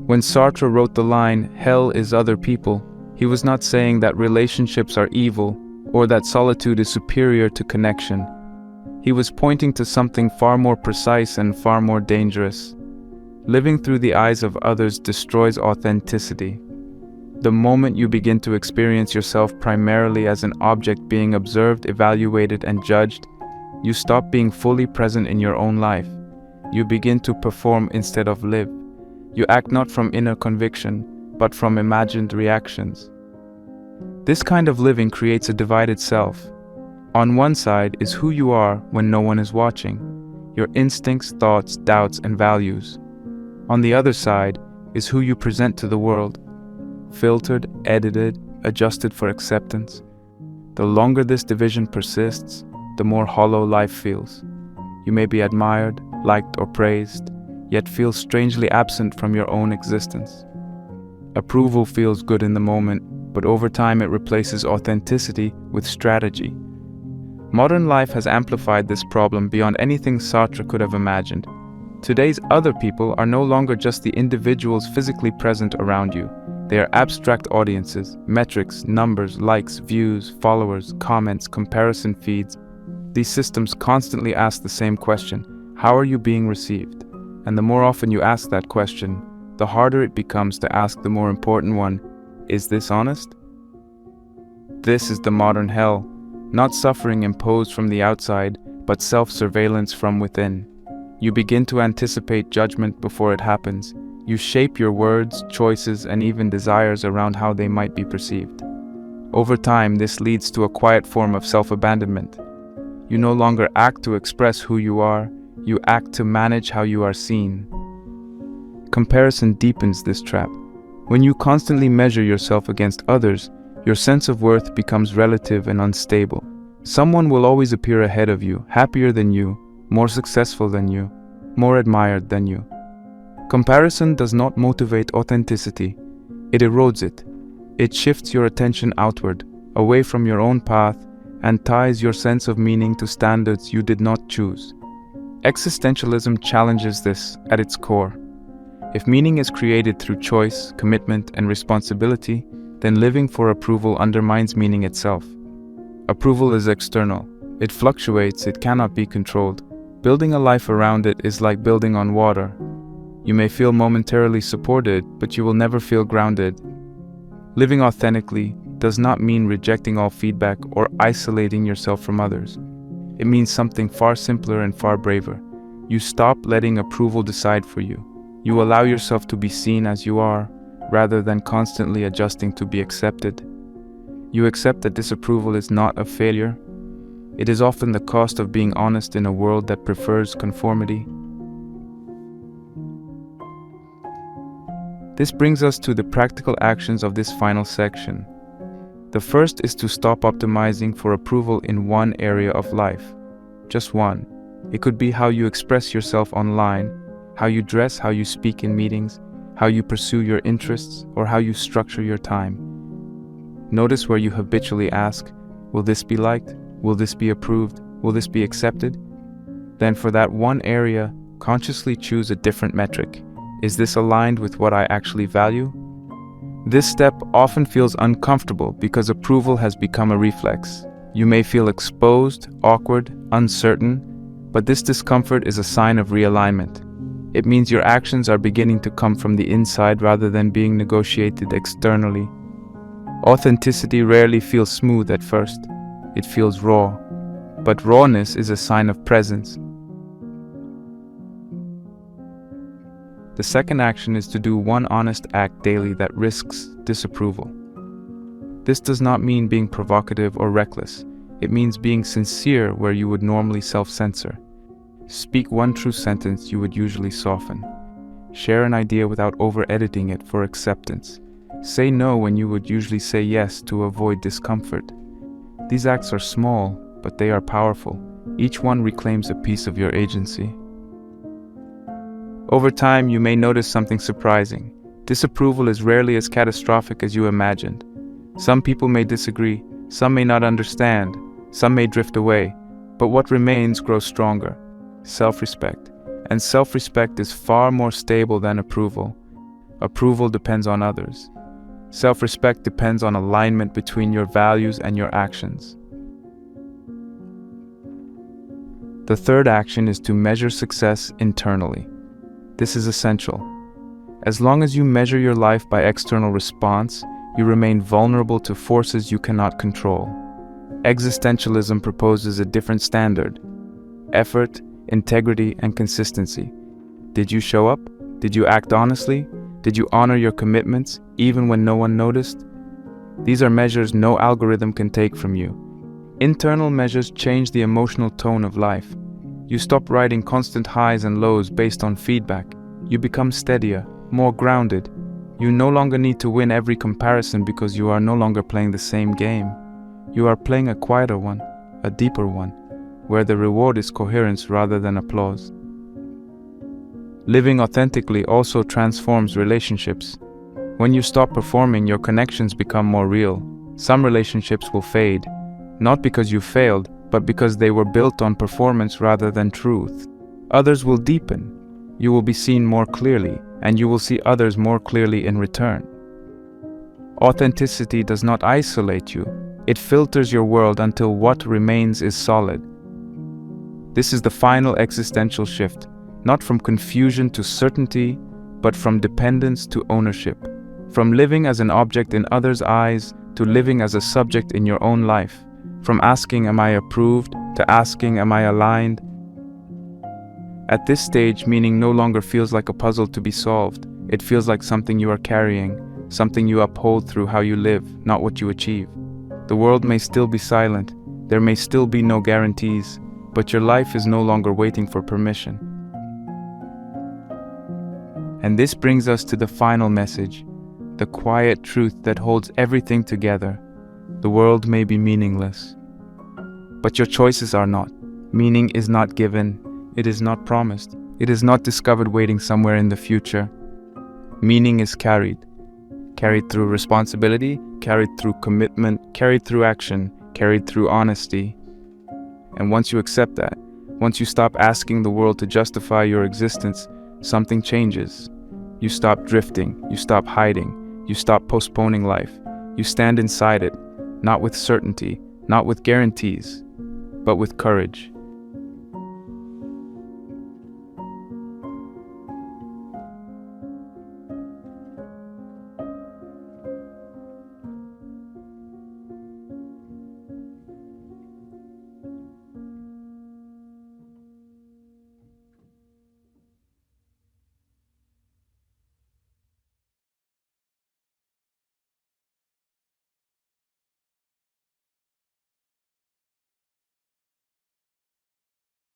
When Sartre wrote the line, "Hell is other people," he was not saying that relationships are evil or that solitude is superior to connection. He was pointing to something far more precise and far more dangerous. Living through the eyes of others destroys authenticity. The moment you begin to experience yourself primarily as an object being observed, evaluated, and judged, you stop being fully present in your own life. You begin to perform instead of live. You act not from inner conviction, but from imagined reactions. This kind of living creates a divided self. On one side is who you are when no one is watching, your instincts, thoughts, doubts, and values. On the other side is who you present to the world, filtered, edited, adjusted for acceptance. The longer this division persists, the more hollow life feels. You may be admired, liked, or praised, yet feel strangely absent from your own existence. Approval feels good in the moment, but over time it replaces authenticity with strategy. Modern life has amplified this problem beyond anything Sartre could have imagined. Today's other people are no longer just the individuals physically present around you. They are abstract audiences, metrics, numbers, likes, views, followers, comments, comparison feeds. These systems constantly ask the same question: how are you being received? And the more often you ask that question, the harder it becomes to ask the more important one: is this honest? This is the modern hell, not suffering imposed from the outside, but self-surveillance from within. You begin to anticipate judgment before it happens. You shape your words, choices, and even desires around how they might be perceived. Over time, this leads to a quiet form of self-abandonment. You no longer act to express who you are, you act to manage how you are seen. Comparison deepens this trap. When you constantly measure yourself against others, your sense of worth becomes relative and unstable. Someone will always appear ahead of you, happier than you, more successful than you, more admired than you. Comparison does not motivate authenticity. It erodes it. It shifts your attention outward, away from your own path, and ties your sense of meaning to standards you did not choose. Existentialism challenges this at its core. If meaning is created through choice, commitment, and responsibility, then living for approval undermines meaning itself. Approval is external. It fluctuates, it cannot be controlled. Building a life around it is like building on water. You may feel momentarily supported, but you will never feel grounded. Living authentically does not mean rejecting all feedback or isolating yourself from others. It means something far simpler and far braver. You stop letting approval decide for you. You allow yourself to be seen as you are, rather than constantly adjusting to be accepted. You accept that disapproval is not a failure. It is often the cost of being honest in a world that prefers conformity. This brings us to the practical actions of this final section. The first is to stop optimizing for approval in one area of life. Just one. It could be how you express yourself online, how you dress, how you speak in meetings, how you pursue your interests, or how you structure your time. Notice where you habitually ask, will this be liked? Will this be approved? Will this be accepted? Then for that one area, consciously choose a different metric. Is this aligned with what I actually value? This step often feels uncomfortable because approval has become a reflex. You may feel exposed, awkward, uncertain, but this discomfort is a sign of realignment. It means your actions are beginning to come from the inside rather than being negotiated externally. Authenticity rarely feels smooth at first. It feels raw, but rawness is a sign of presence. The second action is to do one honest act daily that risks disapproval. This does not mean being provocative or reckless. It means being sincere where you would normally self-censor. Speak one true sentence you would usually soften. Share an idea without over-editing it for acceptance. Say no when you would usually say yes to avoid discomfort. These acts are small, but they are powerful. Each one reclaims a piece of your agency. Over time, you may notice something surprising. Disapproval is rarely as catastrophic as you imagined. Some people may disagree, some may not understand, some may drift away, but what remains grows stronger: self-respect. And self-respect is far more stable than approval. Approval depends on others. Self-respect depends on alignment between your values and your actions. The third action is to measure success internally. This is essential. As long as you measure your life by external response, you remain vulnerable to forces you cannot control. Existentialism proposes a different standard: effort, integrity, and consistency. Did you show up? Did you act honestly? Did you honor your commitments, even when no one noticed? These are measures no algorithm can take from you. Internal measures change the emotional tone of life. You stop riding constant highs and lows based on feedback. You become steadier, more grounded. You no longer need to win every comparison because you are no longer playing the same game. You are playing a quieter one, a deeper one, where the reward is coherence rather than applause. Living authentically also transforms relationships. When you stop performing, your connections become more real. Some relationships will fade, not because you failed, but because they were built on performance rather than truth. Others will deepen. You will be seen more clearly, and you will see others more clearly in return. Authenticity does not isolate you. It filters your world until what remains is solid. This is the final existential shift, not from confusion to certainty, but from dependence to ownership. From living as an object in others' eyes to living as a subject in your own life. From asking, "Am I approved?" to asking, "Am I aligned?" At this stage, meaning no longer feels like a puzzle to be solved. It feels like something you are carrying, something you uphold through how you live, not what you achieve. The world may still be silent, there may still be no guarantees, but your life is no longer waiting for permission. And this brings us to the final message, the quiet truth that holds everything together. The world may be meaningless, but your choices are not. Meaning is not given, it is not promised, it is not discovered waiting somewhere in the future. Meaning is carried through responsibility, carried through commitment, carried through action, carried through honesty. And once you accept that, once you stop asking the world to justify your existence, something changes. You stop drifting, you stop hiding, you stop postponing life. You stand inside it, not with certainty, not with guarantees, but with courage.